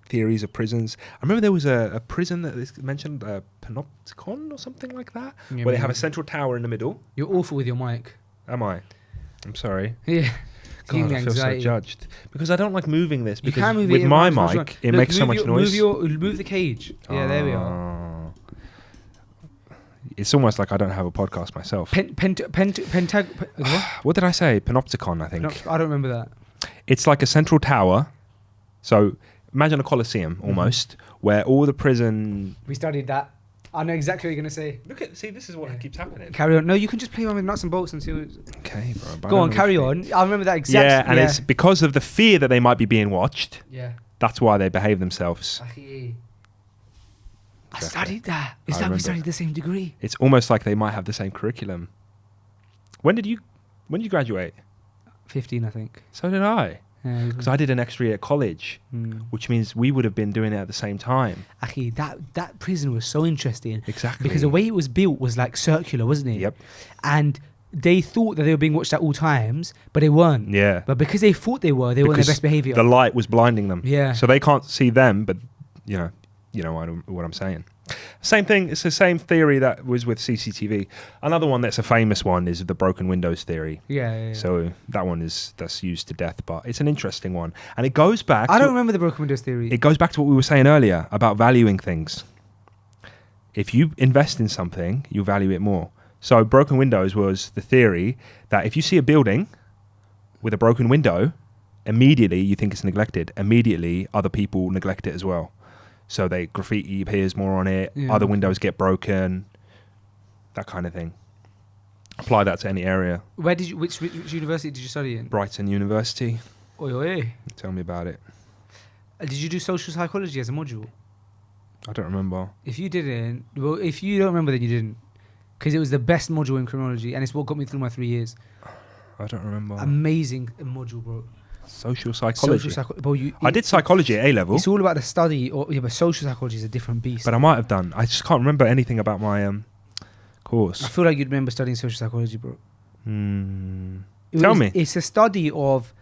theories of prisons, I remember there was a prison that is mentioned, Panopticon or something like that, Yeah, where they have a central tower in the middle. You're awful with your mic. Am I? I'm sorry. Yeah. God, I feel so judged because I don't like moving this You because can move with it my much mic it makes so much noise. Move the cage. Yeah, there we are. It's almost like I don't have a podcast myself. What did I say? Panopticon, I think. I don't remember that. It's like a central tower. So imagine a coliseum almost, where all the prison. We studied that. I know exactly what you're going to say. See, this is what keeps happening. Carry on. No, you can just play on with nuts and bolts and see what... Okay, bro. Go on, carry on. I remember that exactly. Yeah, and it's because of the fear that they might be being watched. Yeah. That's why they behave themselves. I studied that. Is that we studied the same degree? It's almost like they might have the same curriculum. When did you graduate? 15, I think. So did I. Because I did an extra year at college, which means we would have been doing it at the same time. Akhi, that prison was so interesting. Exactly. Because the way it was built was like circular, wasn't it? Yep. And they thought that they were being watched at all times, but they weren't. Yeah. But because they thought they were in their best behaviour. The light was blinding them. Yeah. So they can't see them, but you know what I'm saying. Same thing. It's the same theory that was with CCTV. Another one that's a famous one is the broken windows theory. Yeah. So that one that's used to death, but it's an interesting one, and it goes back. I don't remember the broken windows theory. It goes back to what we were saying earlier about valuing things. If you invest in something, you value it more. So broken windows was the theory that if you see a building with a broken window, immediately you think it's neglected. Immediately other people neglect it as well. So graffiti appears more on it, other windows get broken, that kind of thing. Apply that to any area. Where did you? Which university did you study in? Brighton University. Oi. Tell me about it. Did you do social psychology as a module? I don't remember. If you didn't, well, if you don't remember, then you didn't, because it was the best module in criminology, and it's what got me through my 3 years. I don't remember. Amazing module, bro. Social psychology. I did psychology at A level. It's all about the study, but social psychology is a different beast. But I might have done. I just can't remember anything about my course. I feel like you'd remember studying social psychology, bro. Tell me. It's a study of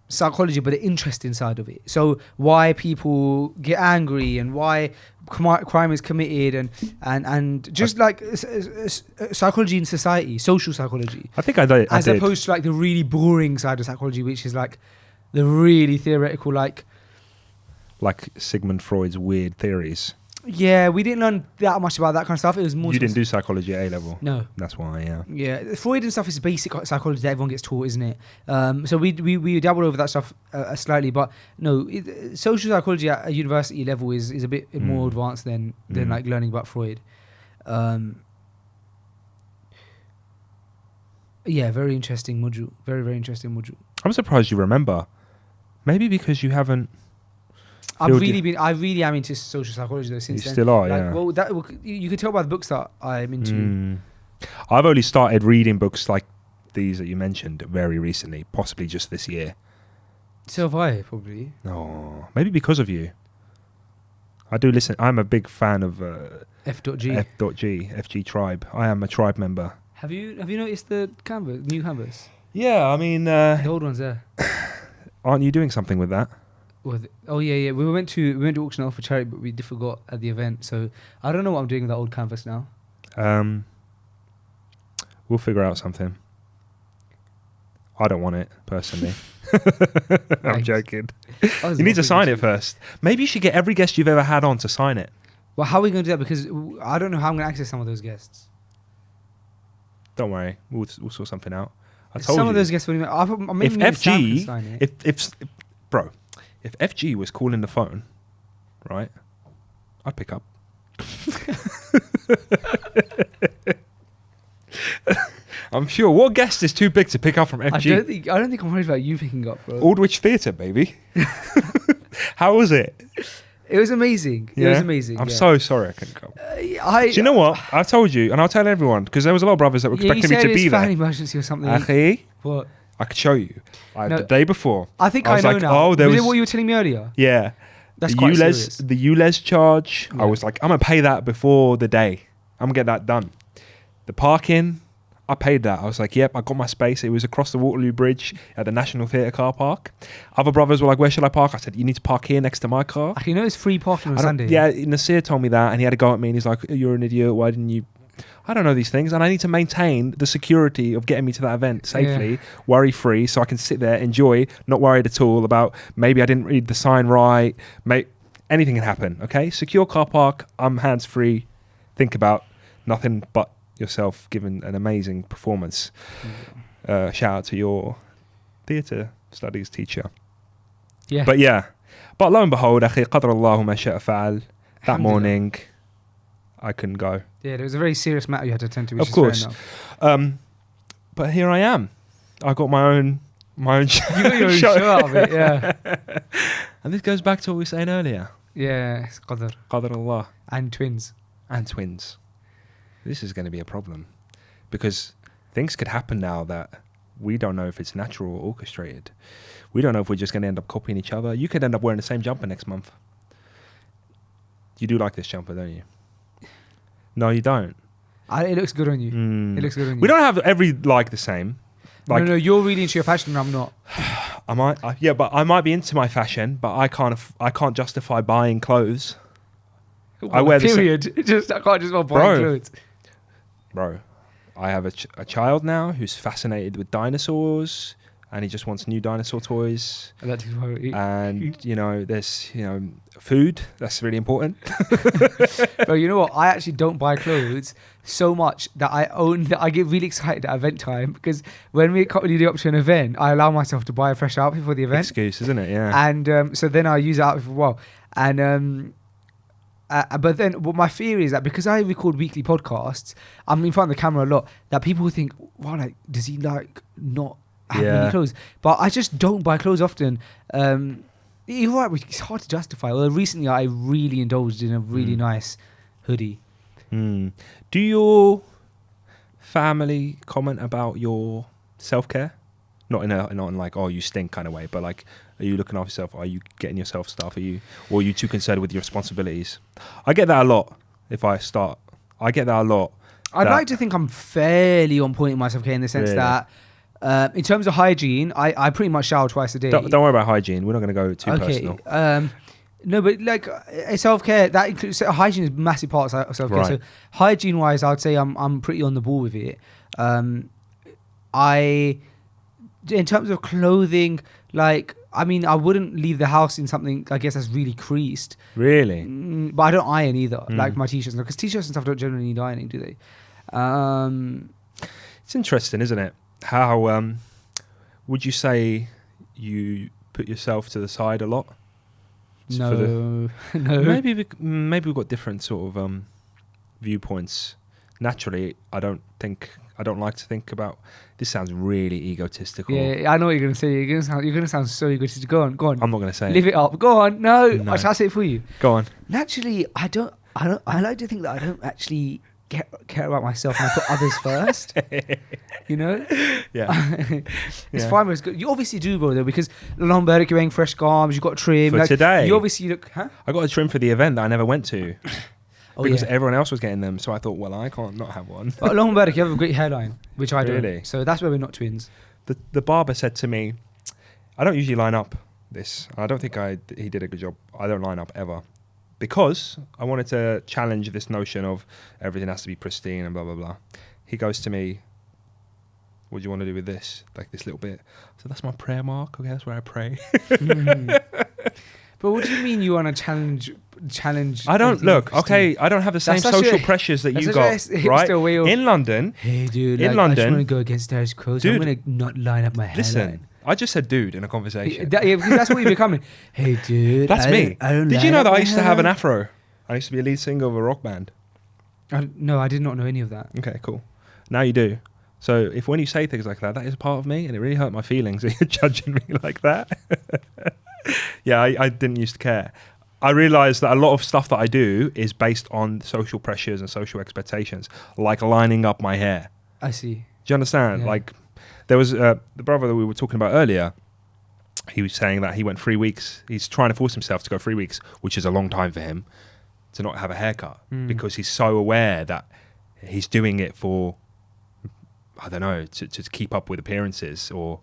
psychology, but the interesting side of it. So why people get angry and why crime is committed and just like psychology in society, social psychology. I think I did. As opposed to like the really boring side of psychology, which is like the really theoretical, like Sigmund Freud's weird theories. Yeah, we didn't learn that much about that kind of stuff. It was more. You didn't do psychology at A level. No. That's why. Yeah. Yeah, Freud and stuff is basic psychology that everyone gets taught, isn't it? So we dabbled over that stuff slightly, but no, social psychology at a university level is a bit more advanced than like learning about Freud. Yeah, very interesting module. Very, very interesting module. I'm surprised you remember. Maybe because you haven't. I really am into social psychology though. Since You then, still are, like, yeah. Well, you could tell by the books that I'm into. I've only started reading books like these that you mentioned very recently, possibly just this year. So have I, probably. Oh, maybe because of you. I do listen. I'm a big fan of F.G. FG Tribe. I am a tribe member. Have you noticed the new canvas? Yeah, I mean, The old one's there. aren't you doing something with that? Oh yeah. We went to auction off for charity, but we forgot at the event. So I don't know what I'm doing with that old canvas now. We'll figure out something. I don't want it personally. I'm joking. You need to sign it first. Maybe you should get every guest you've ever had on to sign it. Well, how are we going to do that? Because I don't know how I'm going to access some of those guests. Don't worry, we'll sort something out. I told Some you. of those guests. If FG, if FG was calling the phone, right, I'd pick up. I'm sure. What guest is too big to pick up from FG? I don't think I'm worried about you picking up, bro. Aldwych Theatre, baby. How was it? It was amazing. Yeah? It was amazing. I'm so sorry I couldn't come. Do you know what? I told you, and I'll tell everyone, because there was a lot of brothers that were expecting me to be there. Family emergency or something. Akhi, What? I could show you. The day before. I think I I was know like, now. oh, there was was it what you were telling me earlier? Yeah. That's quite serious. The ULEZ charge, Yeah. I was like, I'm going to pay that before the day. I'm going to get that done. The parking, I paid that. I was like, yep, I got my space. It was across the Waterloo Bridge at the National Theatre car park. Other brothers were like, where should I park? I said, you need to park here next to my car. Actually, you know it's free parking on Sunday. Yeah, Nasir told me that, and he had to go at me, and he's like, you're an idiot. Why didn't you? I don't know these things, and I need to maintain the security of getting me to that event safely, worry-free, so I can sit there, enjoy, not worried at all about maybe I didn't read the sign right. Anything can happen, okay? Secure car park, I'm hands-free. Think about nothing but yourself, giving an amazing performance. Shout out to your theatre studies teacher. Yeah. But lo and behold, أخي قدر الله ما شاء فعل. That morning, I couldn't go. Yeah, there was a very serious matter you had to attend to, which Of course. is fair enough. But here I am. I got my own show. You got your own show out of it, yeah. And this goes back to what we were saying earlier. Yeah, it's qadr. Qadr Allah. And twins. And twins. This is going to be a problem. Because things could happen now that we don't know if it's natural or orchestrated. We don't know if we're just going to end up copying each other. You could end up wearing the same jumper next month. You do like this jumper, don't you? No, you don't. It looks good on you. It looks good on you. We don't have every the same. Like, no, you're really into your fashion and I'm not. But I might be into my fashion, but I can't justify buying clothes. I wear the period. I can't just buy clothes. Bro, I have a child now who's fascinated with dinosaurs, and he just wants new dinosaur toys. That's his priority. And there's food. That's really important. But you know what? I actually don't buy clothes so much that I get really excited at event time, because when we lead up to an event, I allow myself to buy a fresh outfit for the event. Excuse, isn't it? Yeah. And so then I use that outfit for a while. And but then my fear is that because I record weekly podcasts, I'm in front of the camera a lot, that people will think, wow, does he not have many clothes? But I just don't buy clothes often. You're right, it's hard to justify. Well, recently I really indulged in a really nice hoodie. Do your family comment about your self-care? Not in like, oh, you stink kind of way, but like, are you looking after yourself? Are you getting yourself stuff? Or are you too concerned with your responsibilities? I get that a lot. I get that a lot. I'd like to think I'm fairly on point in my self-care in the sense that in terms of hygiene, I pretty much shower twice a day. Don't worry about hygiene. We're not going to go too personal. No, but like self-care, that includes hygiene is a massive part of self-care. Right. So hygiene-wise, I'd say I'm pretty on the ball with it. In terms of clothing, like I mean, I wouldn't leave the house in something, I guess, that's really creased. Really? But I don't iron either, like my t-shirts. Because t-shirts and stuff don't generally need ironing, do they? It's interesting, isn't it? How would you say you put yourself to the side a lot? No. No. Maybe we've got different sort of viewpoints. Naturally, I don't like to think about. This sounds really egotistical. Yeah, I know what you're gonna say. You're gonna sound so egotistical. Go on. I'm not gonna say Live it. it up. Go on. No. No. I'll say it for you. Go on. Naturally, I don't. I like to think that I don't actually care about myself and I put others first. You know? Yeah. It's fine, but it's good. You obviously do, bro, though, because long Berwick, you're wearing fresh garms, you've got trim. For today. You obviously look, huh? I got a trim for the event that I never went to. Because yeah. everyone else was getting them, so I thought, well, I can't not have one. But long Berwick, you have a great hairline, which I don't. Really? So that's where we're not twins. The barber said to me, I don't usually line up this. I don't think he did a good job. I don't line up ever. Because I wanted to challenge this notion of everything has to be pristine and blah, blah, blah. He goes to me, what do you want to do with this? Like this little bit. So that's my prayer mark. Okay, that's where I pray. But what do you mean you want to challenge? I don't look. Okay, I don't have the same social pressures that you got, right? In London. Hey, dude. In London. I just want to go against status quo. So I'm going to not line up my hairline. Listen, I just said dude in a conversation. That's what you're becoming. Hey, dude. That's me. Did you know that I used to have an app? afro? I used to be a lead singer of a rock band. No, I did not know any of that. Okay, cool. Now you do. So if when you say things like that, that is a part of me, and it really hurt my feelings that you're judging me like that. Yeah, I didn't used to care. I realised that a lot of stuff that I do is based on social pressures and social expectations, like lining up my hair. I see. Do you understand? Yeah. Like, there was the brother that we were talking about earlier. He was saying that he went 3 weeks. He's trying to force himself to go 3 weeks, which is a long time for him, to not have a haircut because he's so aware that he's doing it for, I don't know, to keep up with appearances, or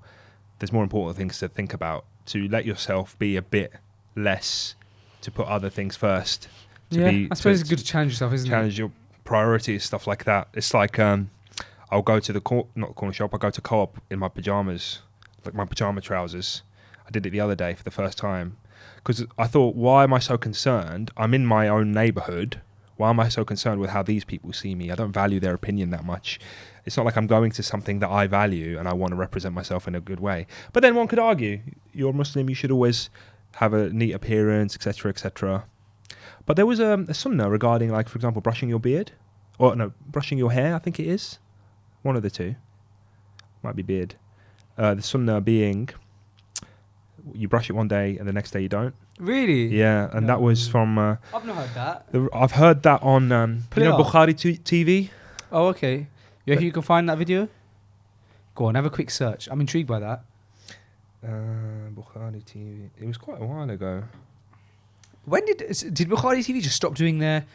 there's more important things to think about, to let yourself be a bit less, to put other things first. I suppose it's good to challenge yourself, isn't it? Challenge your priorities, stuff like that. It's like I'll go to the corner shop. I'll go to Co-op in my pajamas, like my pajama trousers. I did it the other day for the first time because I thought, why am I so concerned? I'm in my own neighborhood. Why am I so concerned with how these people see me? I don't value their opinion that much. It's not like I'm going to something that I value and I want to represent myself in a good way. But then one could argue, you're a Muslim, you should always have a neat appearance, etc., etc. But there was a sunnah regarding, like, for example, brushing your beard. Or, no, brushing your hair, I think it is. One of the two. Might be beard. The sunnah being, you brush it one day and the next day you don't. Really? Yeah, and that was from... I've not heard that. I've heard that on, Bukhari TV. Oh, okay. You reckon you can find that video? Go on, have a quick search. I'm intrigued by that. Bukhari TV. It was quite a while ago. When did Bukhari TV just stop doing their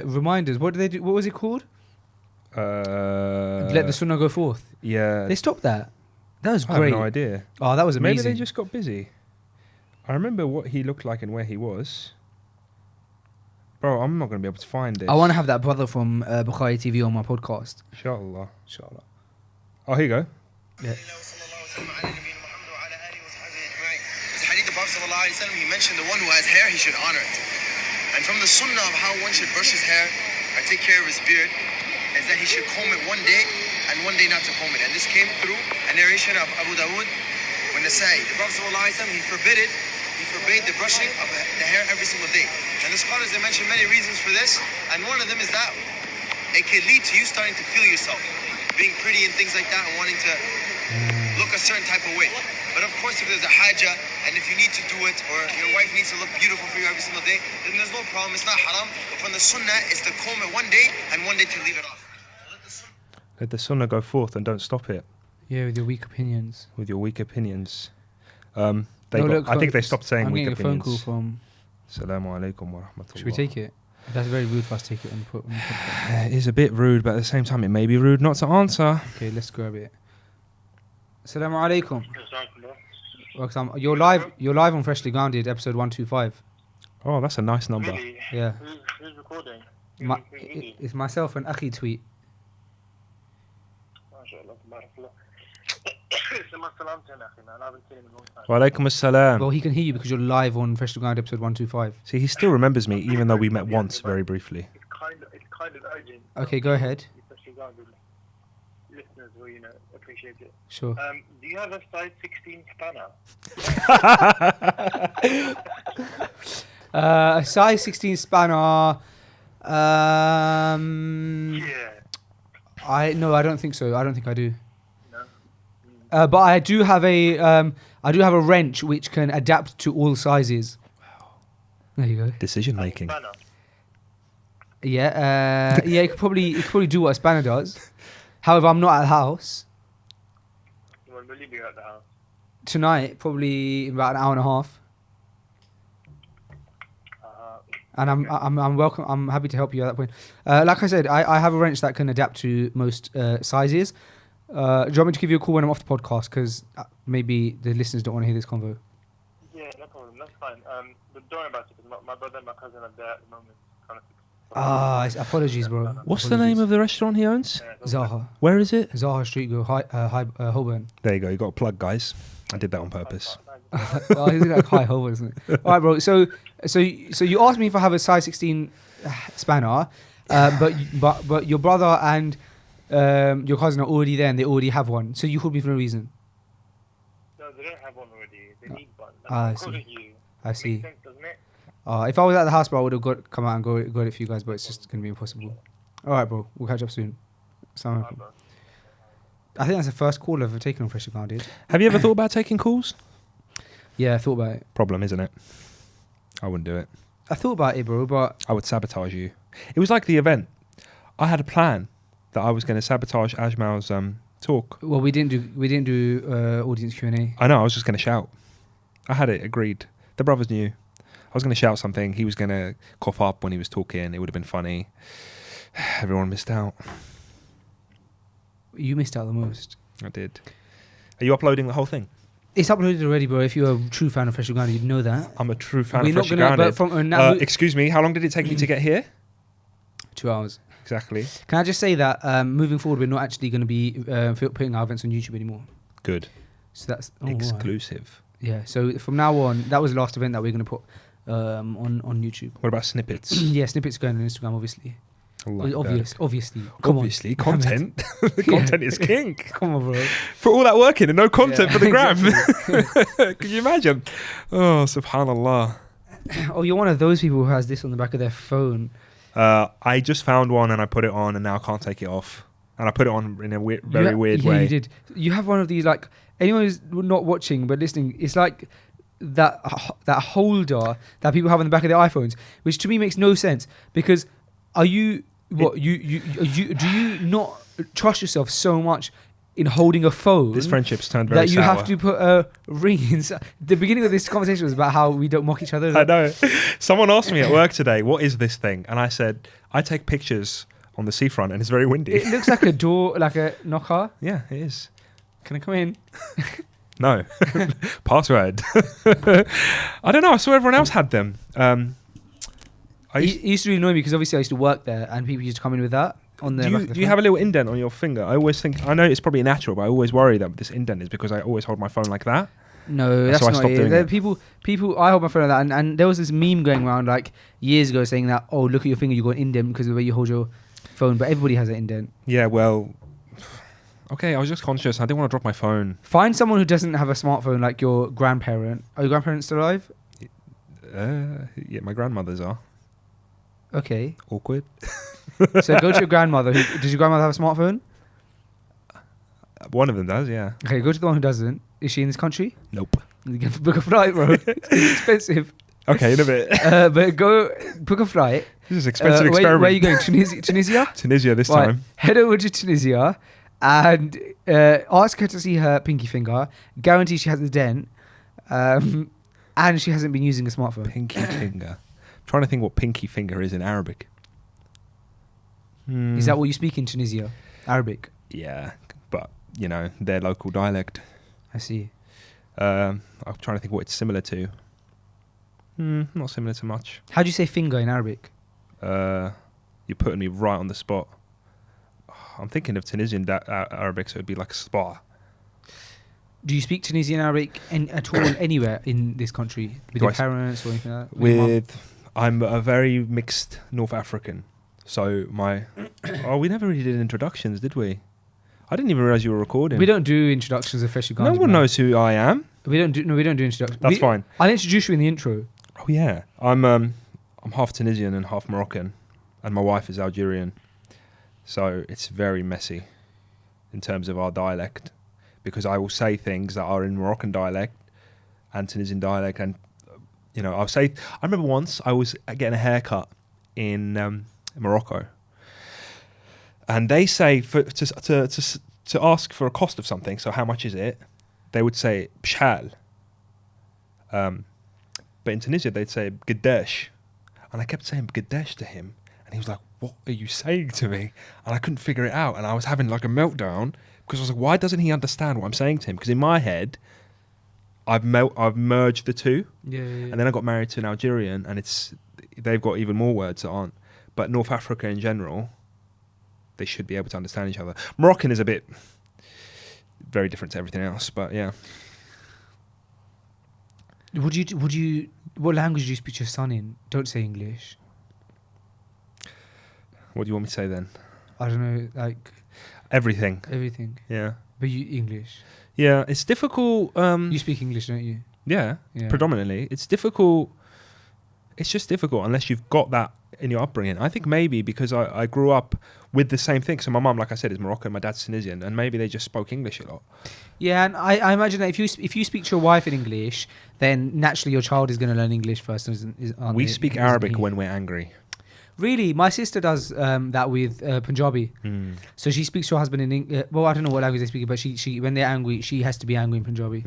reminders? What did they do? What was it called? Let the sunnah go forth. Yeah. They stopped that. That was I great. have no idea. Oh, that was amazing. Maybe they just got busy. I remember what he looked like and where he was. Bro, I'm not going to be able to find this. I want to have that brother from Bukhari TV on my podcast. Inshallah. Inshallah. Oh, here you go. Yeah. He mentioned the one who has hair, he should honor it. And from the sunnah of how one should brush his hair or take care of his beard is that he should comb it one day and one day not to comb it. And this came through a narration of Abu Dawood when Nasai, the Prophet ﷺ, he forbade the brushing of the hair every single day. And the scholars, they mentioned many reasons for this, and one of them is that it can lead to you starting to feel yourself being pretty and things like that and wanting to look a certain type of way. But of course, if there's a hajjah and if you need to do it or your wife needs to look beautiful for you every single day, then there's no problem. It's not haram. But from the sunnah is to comb it one day and one day to leave it off. Let the sunnah go forth and don't stop it. Yeah, with your weak opinions. With your weak opinions. I think they stopped saying I'm weak getting opinions. a phone call from... Assalamu alaikum wa rahmatullah. Should we take it? That's very rude for us to take it on the podcast. It is a bit rude, but at the same time, it may be rude not to answer. Okay, let's grab it. Assalamu alaikum. Well, you're live on Freshly Grounded, episode 125. Oh, that's a nice number. Really? Yeah. Who's recording? It's myself and Akhi Tweet. MashaAllah, tabarakallah. Wa alaikum assalam. Well, he can hear you because you're live on Fresh to Ground episode 125. See, he still remembers me, even though we met once very briefly. It's kind of urgent. Okay, go ahead. Especially regarding listeners will, appreciate it. Sure. Do you have a size 16 spanner? A size 16 spanner. Yeah. I don't think so. I don't think I do. No. But I do have a wrench which can adapt to all sizes. There you go. Decision making. Spanner. Yeah, it could probably do what a spanner does. However, I'm not at the house When will you be at the house? tonight. Probably in about an hour and a half. And I'm welcome. I'm happy to help you at that point. Like I said, I have a wrench that can adapt to most sizes. Do you want me to give you a call when I'm off the podcast? Because maybe the listeners don't want to hear this convo. Yeah, no problem. That's fine. But don't worry about it. Because my brother and my cousin are there at the moment. Kind of Apologies, bro. What's the name of the restaurant he owns? Zaha? Where is it? Zaha Street, go Holborn. There you go. You got a plug, guys. I did that on purpose. Oh, he's like high Holborn, isn't it? All right, bro. So you asked me if I have a size 16 spanner, but your brother and your cousin are already there and they already have one. So you called me for no reason. No, they don't have one already. They need one. I Calling see. you. I see. Makes sense, doesn't it? If I was at the house, bro, I would have come out and got it for you guys, but it's just gonna be impossible. All right, bro. We'll catch up soon. Assalamu alaikum. Bro. I think that's the first call I've ever taken on Fresh Grounded. Have you ever thought about taking calls? Yeah, I thought about it. Problem, isn't it? I wouldn't do it. I thought about it, bro, but I would sabotage you. It was like the event. I had a plan that I was going to sabotage Ajmal's talk. well, we didn't do audience Q&A. I know, I was just going to shout. I had it agreed. The brothers knew. I was going to shout something. He was going to cough up when he was talking. It would have been funny. Everyone missed out. You missed out the most. I did. Are you uploading the whole thing? It's uploaded already, bro. If you're a true fan of Fresh Grounded, you'd know that. I'm a true fan We're of not Fresh gonna- Grounded. but from now- Excuse me, how long did it take you to get here? 2 hours. Exactly. Can I just say that moving forward, we're not actually going to be putting our events on YouTube anymore. Good. So that's all right. Exclusive. Yeah. So from now on, that was the last event that we're going to put on YouTube. What about snippets? Yeah, snippets going on Instagram, obviously. I like Obviously. that. Come Obviously, on. content. The content is king. Come on, bro. Put all that work in and no content Yeah, for the gram. exactly. Can you imagine? Oh, subhanallah. Oh, you're one of those people who has this on the back of their phone. I just found one and I put it on and now I can't take it off. And I put it on in a very weird way. Yeah, you did. You have one of these, like, anyone who's not watching but listening, it's like that holder that people have on the back of their iPhones, which to me makes no sense. Because are you... What do you not trust yourself so much in holding a phone? This friendship's turned very that you sour. have to put a ring inside. The beginning of this conversation was about how we don't mock each other. I know. Someone asked me at work today, what is this thing? And I said, I take pictures on the seafront and it's very windy. It looks like a door, like a knocker. Yeah, it is. Can I come in? No. Password. I don't know. I saw everyone else had them. It used to really annoy me because obviously I used to work there and people used to come in with that on their. Do you have a little indent on your finger? I always think, I know it's probably natural, but I always worry that this indent is because I always hold my phone like that. No, that's So I not stopped it. doing There it. are people. I hold my phone like that, and there was this meme going around like years ago saying that, oh, look at your finger, you got an indent because of the way you hold your phone. But everybody has an indent. Yeah, well, okay, I was just conscious. I didn't want to drop my phone. Find someone who doesn't have a smartphone, like your grandparent. Are your grandparents still alive? Yeah, my grandmothers are. Okay. Awkward. So go to your grandmother. Does your grandmother have a smartphone? One of them does, yeah. Okay, go to the one who doesn't. Is she in this country? Nope. You can book a flight, bro. It's expensive. Okay, in a bit. But go book a flight. This is an expensive experiment. Where are you going? Tunisia? Tunisia this Right. time. Head over to Tunisia and ask her to see her pinky finger. Guarantee she has a dent. And she hasn't been using a smartphone. Pinky finger. I'm trying to think what pinky finger is in Arabic. Is that what you speak in Tunisia? Arabic? Yeah, but, you know, their local dialect. I see. I'm trying to think what it's similar to. Not similar to much. How do you say finger in Arabic? You're putting me right on the spot. I'm thinking of Tunisian Arabic, so it'd be like spa. Do you speak Tunisian Arabic at all anywhere in this country with Do your I s- parents or anything like that? With your mum? I'm a very mixed North African. So we never really did introductions, did we? I didn't even realize you were recording. We don't do introductions, especially No one knows who I am. We don't do introductions. That's fine. I'll introduce you in the intro. Oh yeah, I'm half Tunisian and half Moroccan, and my wife is Algerian. So it's very messy in terms of our dialect, because I will say things that are in Moroccan dialect and Tunisian dialect, and I'll say. I remember once I was getting a haircut in Morocco, and they say to ask for a cost of something. So how much is it? They would say bshal. But in Tunisia they'd say Gadesh, and I kept saying Gadesh to him, and he was like, "What are you saying to me?" And I couldn't figure it out, and I was having like a meltdown because I was like, "Why doesn't he understand what I'm saying to him?" Because in my head, I've merged the two, and then I got married to an Algerian, and they've got even more words that aren't. But North Africa in general, they should be able to understand each other. Moroccan is a bit very different to everything else, but yeah. Would you? What language do you speak to your son in? Don't say English. What do you want me to say then? I don't know, like Everything. everything. Yeah. But you English. Yeah, it's difficult. You speak English, don't you? Yeah, Yeah. predominantly. It's difficult. It's just difficult unless you've got that in your upbringing. I think maybe because I grew up with the same thing. So my mum, like I said, is Moroccan, my dad's Tunisian, and maybe they just spoke English a lot. Yeah, and I imagine that if you speak to your wife in English, then naturally your child is going to learn English first. Aren't We they? speak Isn't Arabic he? when we're angry. Really, my sister does that with Punjabi. So she speaks to her husband in English. Well, I don't know what language they speak, but she when they're angry, she has to be angry in Punjabi.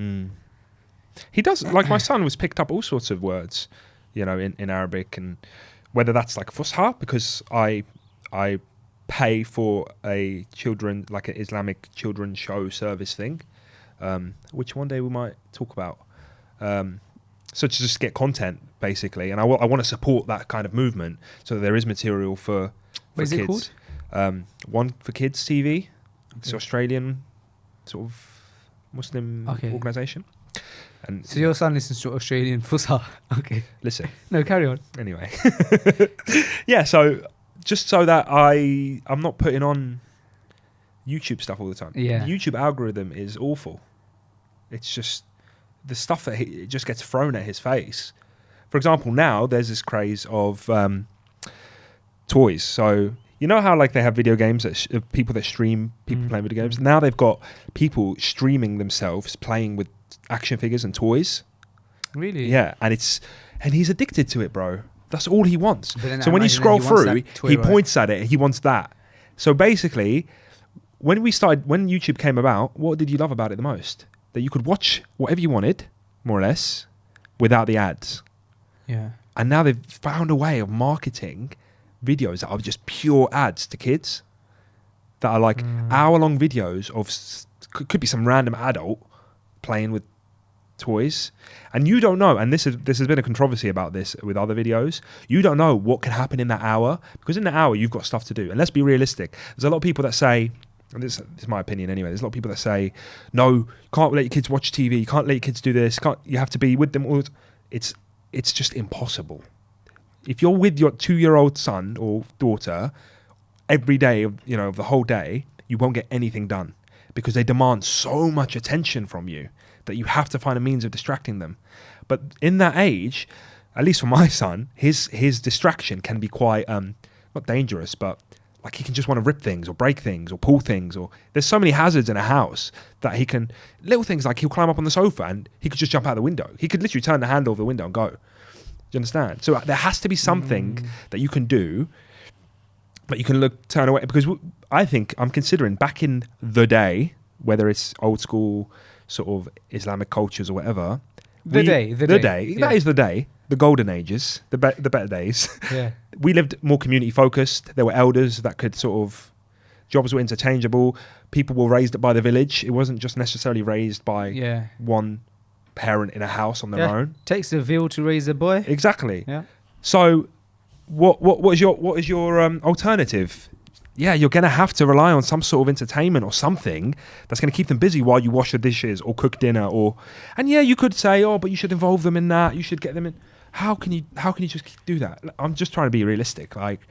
He does, like my son was picked up all sorts of words, in Arabic, and whether that's like Fusha, because I pay for a children, like an Islamic children's show service thing, which one day we might talk about. So to just get content, basically, and I want to support that kind of movement, so that there is material for What is kids. it called? One for Kids TV. It's Australian sort of Muslim organisation. And So your son listens to Australian Fusha. Okay. listen, No, carry on. anyway. Yeah, so just so that I'm not putting on YouTube stuff all the time. Yeah. The YouTube algorithm is awful. It's just the stuff that it just gets thrown at his face. For example, now there's this craze of toys. So you know how like they have video games that people that stream people playing video games. Now they've got people streaming themselves playing with action figures and toys. Really? Yeah, and he's addicted to it, bro. That's all he wants. But then So I when you imagine scroll he wants through, that toy, he right? points at it. He wants that. So basically, when YouTube came about, what did you love about it the most? That you could watch whatever you wanted, more or less, without the ads. Yeah. And now they've found a way of marketing videos that are just pure ads to kids, that are like hour-long videos of could be some random adult playing with toys, and you don't know. And this has been a controversy about this with other videos. You don't know what can happen in that hour, because in that hour you've got stuff to do. And let's be realistic. There's a lot of people that say, and this is my opinion anyway, there's a lot of people that say, no, you can't let your kids watch TV, you can't let your kids do this, you have to be with them all. It's just impossible. If you're with your 2-year-old son or daughter every day of the whole day, you won't get anything done, because they demand so much attention from you that you have to find a means of distracting them. But in that age, at least for my son, his distraction can be quite not dangerous, but like he can just want to rip things or break things or pull things, or there's so many hazards in a house that he can, little things like he'll climb up on the sofa and he could just jump out the window. He could literally turn the handle of the window and go. Do you understand? So there has to be something that you can do, that you can turn away, because I think I'm considering back in the day, whether it's old school sort of Islamic cultures or whatever. The day. Yeah. That is the day. The golden ages, the better days. Yeah. We lived more community focused. There were elders that could jobs were interchangeable. People were raised by the village. It wasn't just necessarily raised by one parent in a house on their own. Takes a veil to raise a boy. Exactly. Yeah. So what is your alternative yeah, you're going to have to rely on some sort of entertainment or something that's going to keep them busy while you wash the dishes or cook dinner and yeah, you could say, oh, but you should involve them in that. You should get them in. How can you just do that? I'm just trying to be realistic. Like,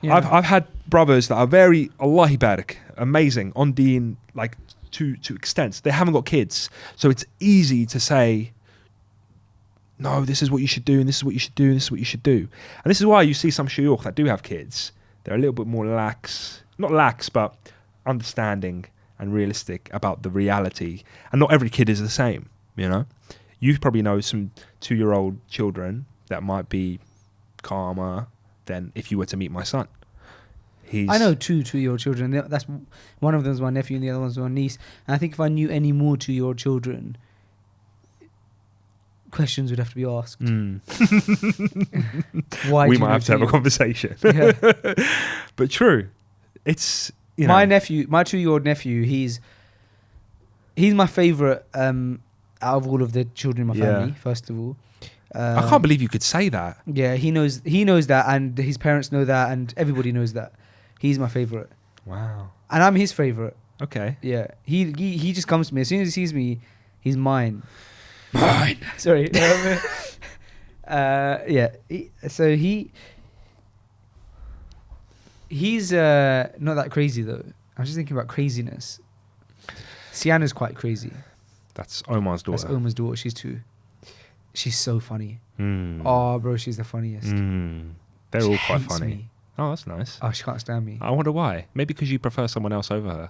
yeah. I've had brothers that are very, Allahi barak, amazing on deen, like to extents. They haven't got kids. So it's easy to say, no, this is what you should do, and this is what you should do, and this is what you should do. And this is why you see some shuyukh that do have kids. They're a little bit more not lax, but understanding and realistic about the reality. And not every kid is the same, you know? You probably know some 2-year-old children that might be calmer than if you were to meet my son. I know 2-year-old children. That's one of them is my nephew and the other one's my niece. And I think if I knew any more 2-year-old children, questions would have to be asked. Why we might have to have a conversation. Yeah. But true, it's my nephew, my 2-year-old nephew. He's my favorite out of all of the children in my family. First of all, I can't believe you could say that. Yeah, he knows that, and his parents know that, and everybody knows that. He's my favorite. Wow. And I'm his favorite. Okay. Yeah. He just comes to me as soon as he sees me. He's mine. Mine. Sorry. Yeah. He's not that crazy though. I'm just thinking about craziness. Sienna's quite crazy. That's Omar's daughter. That's Omar's daughter. She's 2. She's so funny. Mm. Oh, bro, she's the funniest. They're all quite hates funny. me. Oh, that's nice. Oh, she can't stand me. I wonder why. Maybe because you prefer someone else over her.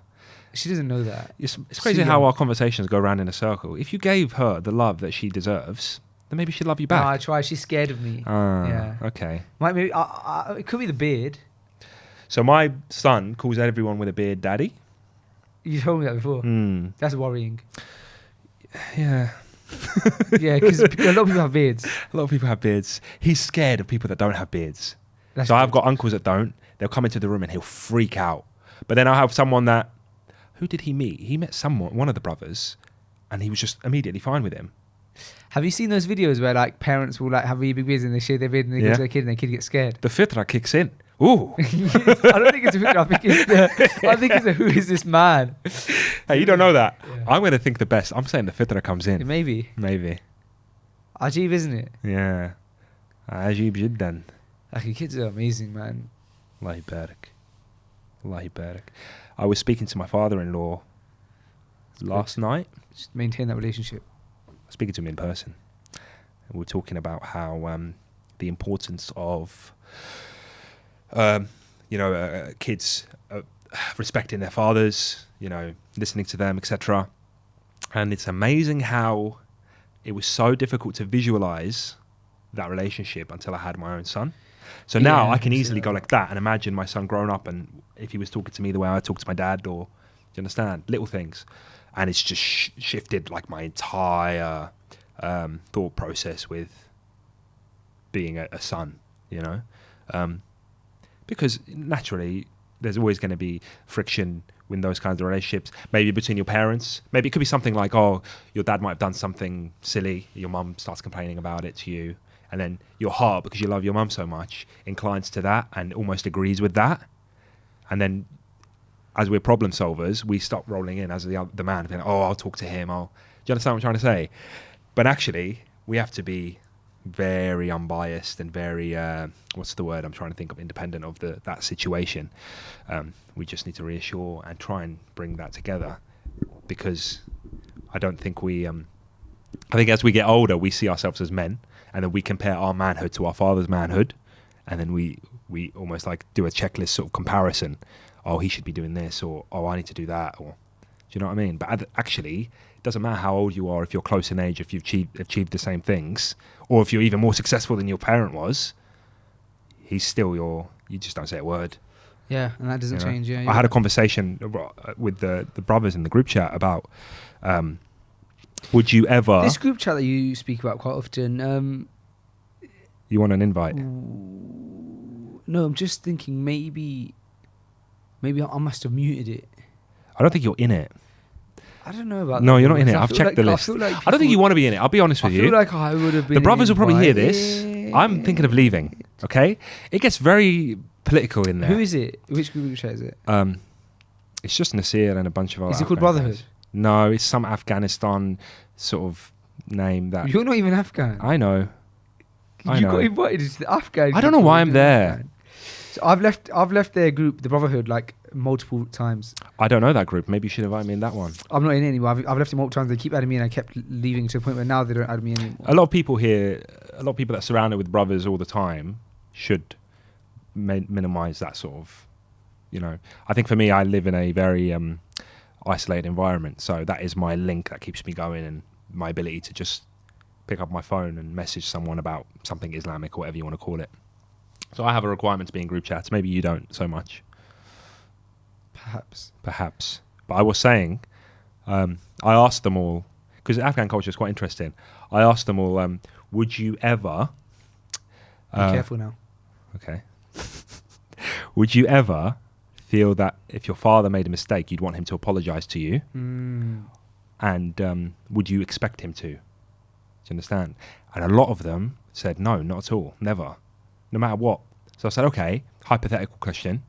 She doesn't know that. It's crazy how our conversations go around in a circle. If you gave her the love that she deserves, then maybe she'd love you back. No, I try. She's scared of me. Yeah. Okay. Maybe it could be the beard. So my son calls everyone with a beard daddy. You told me that before. That's worrying. Yeah. Yeah, because a lot of people have beards. A lot of people have beards. He's scared of people that don't have beards. That's I've got uncles that don't. They'll come into the room and he'll freak out. But then I'll have someone that... Who did he meet? He met one of the brothers, and he was just immediately fine with him. Have you seen those videos where like parents will like have really big beards and they shave their beard and they go to their kid and their kid gets scared? The fitra kicks in. Ooh. I don't think it's a fitra. I think it's a who is this man? Hey, you don't know that. Yeah. I'm going to think the best. I'm saying the fitra comes in. Maybe. Ajib, isn't it? Yeah. Ajib jiddan. Akhi, kids are amazing, man. Allahi barak. Allahi barak. I was speaking to my father-in-law last night. Just maintain that relationship. Speaking to him in person. And we were talking about how the importance of, kids respecting their fathers, listening to them, etc. And it's amazing how it was so difficult to visualize that relationship until I had my own son. So now I can easily go like that and imagine my son growing up, and if he was talking to me the way I talk to my dad, or, do you understand? Little things. And it's just shifted like my entire thought process with being a son, because naturally there's always going to be friction with those kinds of relationships, maybe between your parents. Maybe it could be something like, oh, your dad might have done something silly, your mum starts complaining about it to you, and then your heart, because you love your mum so much, inclines to that and almost agrees with that. And then as we're problem solvers, we stop rolling in as the man, being like, oh, I'll talk to him. Do you understand what I'm trying to say? But actually, we have to be very unbiased and very, what's the word I'm trying to think of, independent of that situation. We just need to reassure and try and bring that together, because I don't think I think as we get older, we see ourselves as men, and then we compare our manhood to our father's manhood, and then we almost like do a checklist sort of comparison. Oh, he should be doing this, or oh, I need to do that, or do you know what I mean? But actually, it doesn't matter how old you are, if you're close in age, if you've achieved the same things, or if you're even more successful than your parent was, he's still you just don't say a word. Yeah, and that doesn't change. Yeah, I had a conversation with the brothers in the group chat about would you ever... This group chat that you speak about quite often... you want an invite? No, I'm just thinking maybe I must have muted it. I don't think you're in it. I don't know about that. No, you're not in it. I've checked the list. I don't think you want to be in it. I'll be honest with you. I feel like I would have been. The brothers will probably hear this. I'm thinking of leaving. Okay? It gets very political in there. Who is it? Which group chat is it? It's just Nasir and a bunch of other. Is it called Afghan Brotherhood? guys. No, it's some Afghanistan sort of name that. You're not even Afghan. I know. You got invited to the Afghan. I don't know why I'm there. So I've left their group, the Brotherhood, like multiple times. I don't know that group. Maybe you should invite me in that one. I'm not in it anymore. I've left it multiple times. They keep adding me, and I kept leaving to a point where now they don't add me anymore. A lot of people here, a lot of people that are surrounded with brothers all the time should minimize that sort of, I think for me, I live in a very isolated environment. So that is my link that keeps me going, and my ability to just pick up my phone and message someone about something Islamic or whatever you want to call it. So I have a requirement to be in group chats. Maybe you don't so much. Perhaps. But I was saying, I asked them all, because Afghan culture is quite interesting. I asked them all, would you ever... Be careful now. Okay. Would you ever feel that if your father made a mistake, you'd want him to apologise to you? And would you expect him to? Do you understand? And a lot of them said, no, not at all. Never. No matter what. So I said, okay, hypothetical question.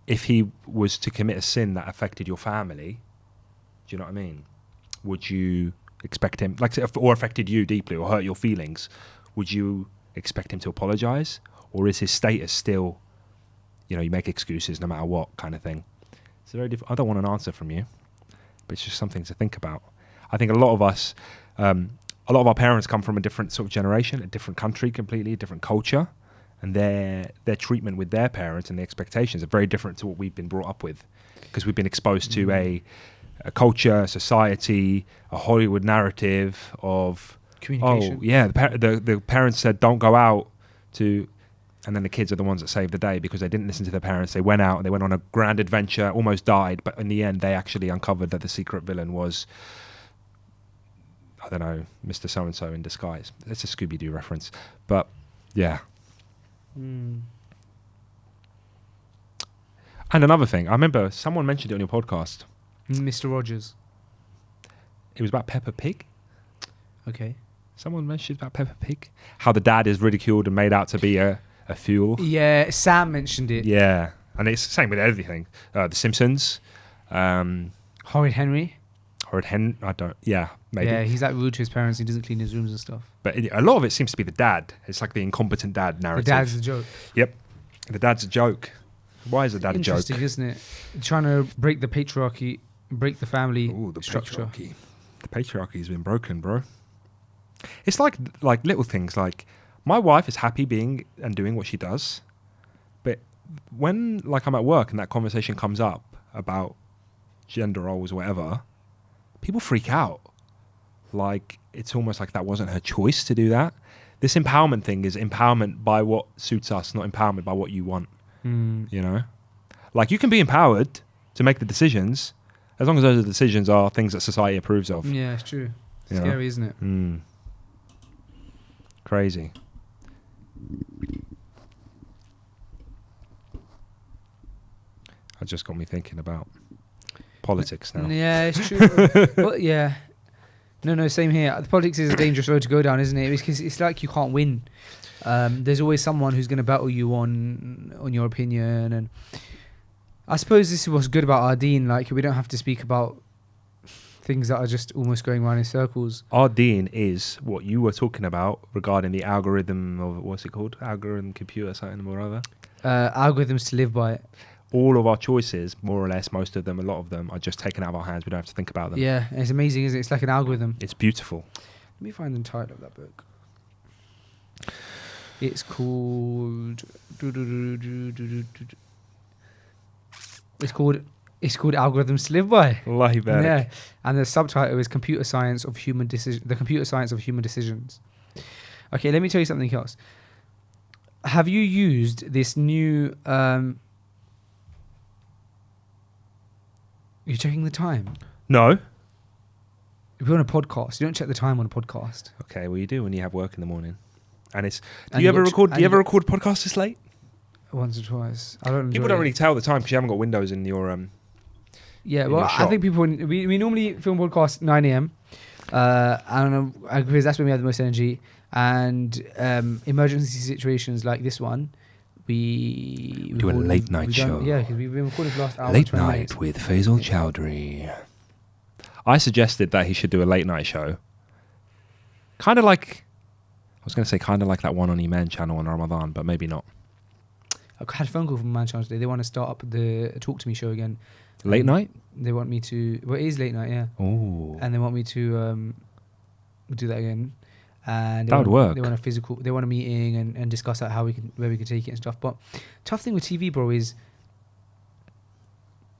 If he was to commit a sin that affected your family, do you know what I mean? Would you expect him, or affected you deeply or hurt your feelings, would you expect him to apologise? Or is his status still, you make excuses no matter what kind of thing? It's very I don't want an answer from you, but it's just something to think about. I think a lot of us, a lot of our parents come from a different sort of generation, a different country completely, a different culture. And their treatment with their parents and the expectations are very different to what we've been brought up with, because we've been exposed to a culture, a society, a Hollywood narrative of communication. Oh yeah, the parents said don't go out to, and then the kids are the ones that saved the day because they didn't listen to their parents. They went out and they went on a grand adventure, almost died, but in the end they actually uncovered that the secret villain was, I don't know, Mr. So-and-so in disguise. It's a Scooby-Doo reference, but yeah. And another thing, I remember someone mentioned it on your podcast. Mr. Rogers. It was about Peppa Pig. Okay. Someone mentioned about Peppa Pig. How the dad is ridiculed and made out to be a fool. Yeah, Sam mentioned it. Yeah. And it's the same with everything. The Simpsons. Horrid Henry. Yeah, maybe. Yeah, he's like rude to his parents. He doesn't clean his rooms and stuff. But a lot of it seems to be the dad. It's like the incompetent dad narrative. The dad's a joke. Yep. The dad's a joke. Why is the dad a joke? Interesting, isn't it? Trying to break the patriarchy, break the family structure. Patriarchy. The patriarchy's been broken, bro. It's like little things. Like, my wife is happy being and doing what she does. But when I'm at work and that conversation comes up about gender roles or whatever, people freak out. Like, it's almost like that wasn't her choice to do that. This empowerment thing is empowerment by what suits us, not empowerment by what you want. Like, you can be empowered to make the decisions as long as those decisions are things that society approves of. Yeah, it's true. Scary, isn't it? Crazy. That just got me thinking about politics now. Yeah, it's true. Well, yeah. No, same here. The politics is a dangerous road to go down, isn't it? Because it's like you can't win. There's always someone who's going to battle you on your opinion, and I suppose this is what's good about our deen. Like, we don't have to speak about things that are just almost going around in circles. Our deen is what you were talking about regarding the algorithm of, what's it called? Algorithm, computer, something or other. Algorithms to live by. All of our choices, more or less, most of them, a lot of them, are just taken out of our hands. We don't have to think about them. Yeah, it's amazing, isn't it? It's like an algorithm. It's beautiful. Let me find the title of that book. It's called... It's called Algorithms to Live By. Wallahi barik. Yeah, and the subtitle is Computer Science of Human Decision. The Computer Science of Human Decisions. Okay, let me tell you something else. Have you used this new... You're checking the time? No. If you're on a podcast, you don't check the time on a podcast. Okay, well, you do when you have work in the morning. And it's... Do you ever record podcasts this late? Once or twice. I don't. People don't really tell the time because you haven't got windows in your Yeah, well, I think people we normally film podcasts 9 a.m. I don't know, because that's when we have the most energy, and emergency situations like this one, Do a late night show. Yeah, because we've been recording for the last hour. Late 20 night minutes. with Faisal Chowdhury. I suggested that he should do a late night show. Kind of like, I was going to say kind of like that one on Iman channel on Ramadan, but maybe not. I had a phone call from Manchester today. They want to start up the Talk to Me show again. Late night? They want me to. Well, it is late night, yeah. Oh. And they want me to do that again. And That would work. They want a physical. They want a meeting and discuss out where we can take it and stuff. But tough thing with TV, bro, is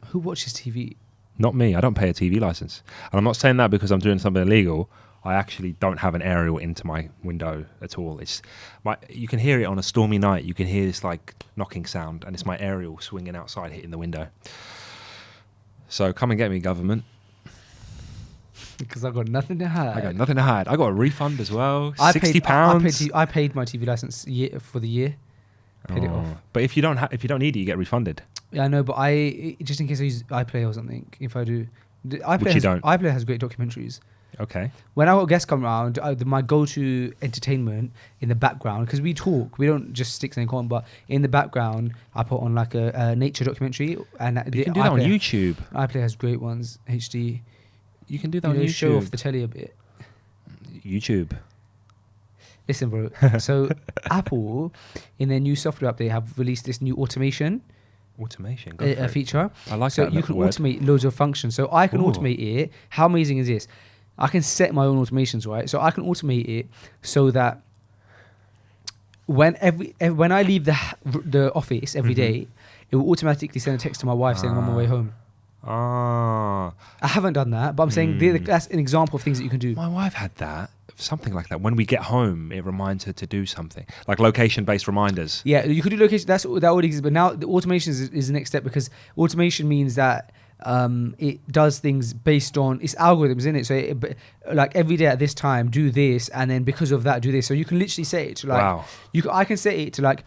who watches TV? Not me. I don't pay a TV license. And I'm not saying that because I'm doing something illegal. I actually don't have an aerial into my window at all. You can hear it on a stormy night. You can hear this like knocking sound, and it's my aerial swinging outside, hitting the window. So come and get me, government. Because I've got nothing to hide. I got nothing to hide. I got a refund as well. £60. I paid my TV license for the year. Paid it off. But if you don't need it, you get refunded. Yeah, I know, but just in case I use iPlayer or something, if I do, iPlayer has great documentaries. Okay. When our guests come around, my go-to entertainment in the background, because we talk, we don't just stick something on, but in the background, I put on like a nature documentary, and you can do that on YouTube. iPlayer has great ones, HD. You can do that on YouTube. Show off the telly a bit. YouTube. Listen, bro. So Apple, in their new software update, have released this new automation feature. I like so that. So you can automate loads of functions. So I can automate it. How amazing is this? I can set my own automations, right? So I can automate it so that when I leave the office every day, it will automatically send a text to my wife saying I'm on my way home. I haven't done that, but I'm saying that's an example of things that you can do. My wife had that. Something like that. When we get home, it reminds her to do something. Like location-based reminders. Yeah, you could do location. That already exists. But now the automation is the next step, because automation means that it does things based on its algorithms, isn't it? So like every day at this time, do this, and then because of that, do this. So you can literally set it to like... Wow. I can set it to like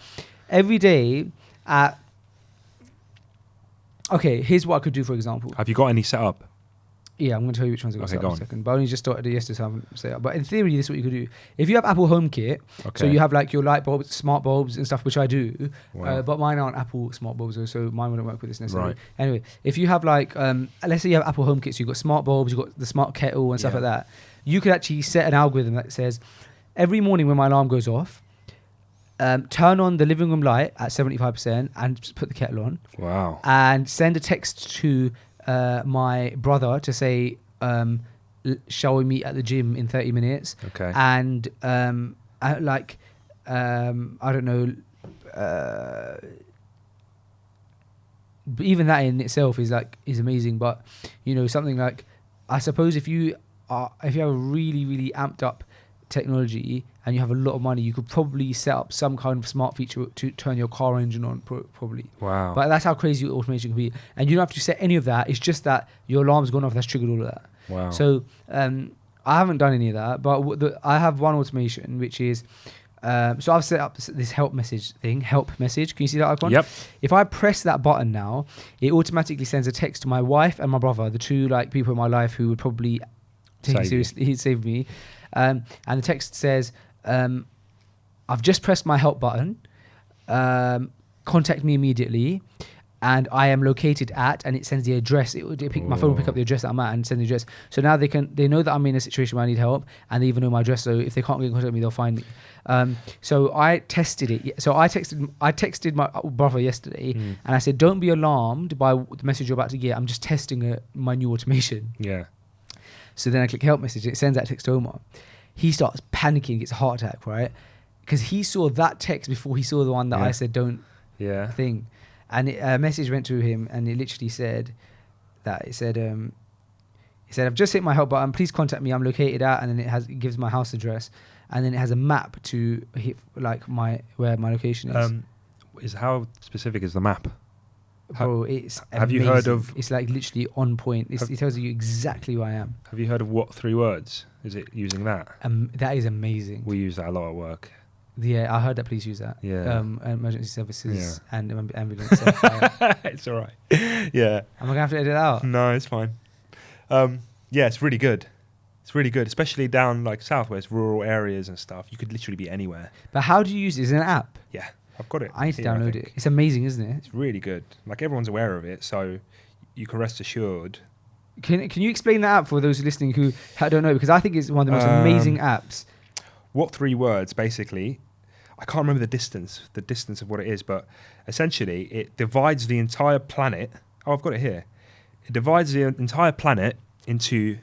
every day at... Okay, here's what I could do, for example. Have you got any set up? Yeah, I'm going to tell you which ones I got Okay, set up go in on. a second. But I only just started it yesterday, so I haven't set up. But in theory, this is what you could do. If you have Apple HomeKit, so you have like your light bulbs, smart bulbs and stuff, which I do, but mine aren't Apple smart bulbs, so mine wouldn't work with this necessarily. Right. Anyway, if you have like, let's say you have Apple HomeKit, so you've got smart bulbs, you've got the smart kettle and stuff like that, you could actually set an algorithm that says, every morning when my alarm goes off, turn on the living room light at 75% and put the kettle on. Wow. And send a text to my brother to say, shall we meet at the gym in 30 minutes? Okay. And I don't know, but even that in itself is amazing. But something like, I suppose if you have a really, really amped up technology and you have a lot of money, you could probably set up some kind of smart feature to turn your car engine on, probably. Wow. But that's how crazy automation can be. And you don't have to set any of that. It's just that your alarm's gone off. That's triggered all of that. Wow. So I haven't done any of that. But I have one automation, which is... so I've set up this help message. Can you see that icon? Yep. If I press that button now, it automatically sends a text to my wife and my brother, the two people in my life who would probably take it seriously, save me. And the text says, I've just pressed my help button. Contact me immediately. And I am located at, and it sends the address. My phone will pick up the address that I'm at and send the address. So now they know that I'm in a situation where I need help, and they even know my address. So if they can't get in contact with me, they'll find me. So I tested it. So I texted my brother yesterday, and I said, "Don't be alarmed by the message you're about to get. I'm just testing my new automation." Yeah. So then I click help message. It sends that text to Omar. He starts panicking, gets a heart attack, right? Because he saw that text before he saw the one that I said don't thing. And a message went to him, and it literally said that it said, "I've just hit my help button. Please contact me. I'm located at," and then it gives my house address, and then it has a map to hit where my location is. How specific is the map? Bro, it's have amazing. you heard of? It's like literally on point. It tells you exactly where I am. Have you heard of what 3 words? Is it using that? That is amazing. We use that a lot at work. Yeah, I heard that. Please use that. Yeah. Emergency services and ambulance. It's all right. Yeah. Am I gonna have to edit it out? No, it's fine. Yeah, it's really good. It's really good, especially down like south where it's rural areas and stuff. You could literally be anywhere. But how do you use it? Is it an app? Yeah. I've got it. I need to here, I download think. it. It's amazing, isn't it? It's really good. Like everyone's aware of it, so you can rest assured. Can you explain that app for those listening who don't know? Because I think it's one of the most amazing apps. What 3 words, basically? I can't remember the distance of what it is, but essentially it divides the entire planet. Oh, I've got it here. It divides the entire planet into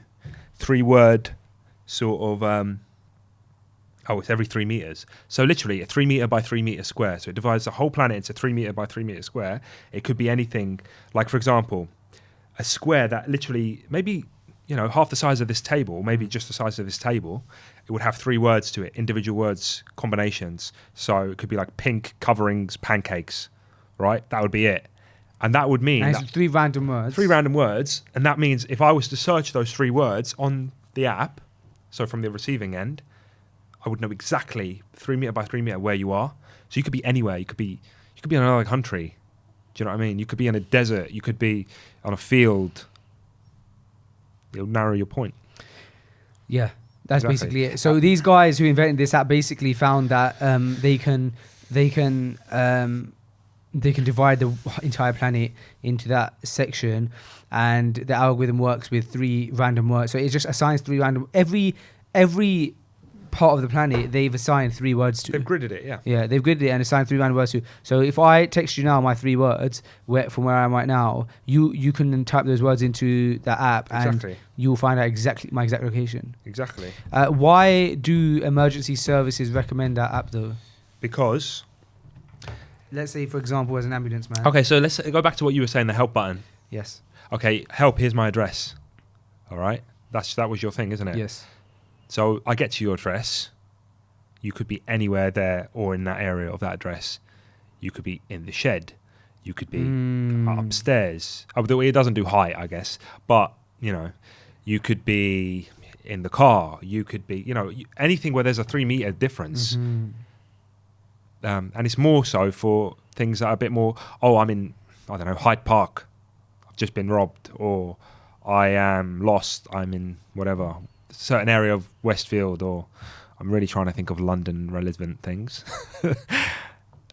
3-word sort of. It's every 3 meters. So literally a 3 meter by 3 meter square. So it divides the whole planet into 3 meter by 3 meter square. It could be anything, like for example, a square that literally maybe half the size of this table, maybe just the size of this table. It would have 3 words to it, individual words combinations. So it could be like pink coverings, pancakes, right? That would be it. And that would mean And it's 3 random words. 3 random words. And that means if I was to search those 3 words on the app, so from the receiving end, I would know exactly 3 meter by 3 meter where you are. So you could be anywhere. You could be in another country. Do you know what I mean? You could be in a desert. You could be on a field. It'll narrow your point. Yeah, that's Exactly. basically it. So these guys who invented this app basically found that they can divide the entire planet into that section, and the algorithm works with 3 random words. So it just assigns 3 random. Every part of the planet they've assigned 3 words to. They've gridded it, yeah. Yeah, they've gridded it and assigned 3 random words to. So if I text you now my 3 words from where I am right now, you can then type those words into the app Exactly. and you'll find out exactly my exact location. Exactly. Why do emergency services recommend that app though? Because Let's say, for example, as an ambulance man. okay, so let's go back to what you were saying, the help button. Yes. Okay, help, here's my address. All right? That was your thing, isn't it? Yes. So I get to your address. You could be anywhere there or in that area of that address. You could be in the shed. You could be upstairs. Although it doesn't do height, I guess. But, you could be in the car. You could be, anything where there's a 3 meter difference. Mhm. And it's more so for things that are a bit more, I'm in, I don't know, Hyde Park. I've just been robbed. Or I am lost. I'm in whatever, certain area of Westfield. Or I'm really trying to think of London relevant things.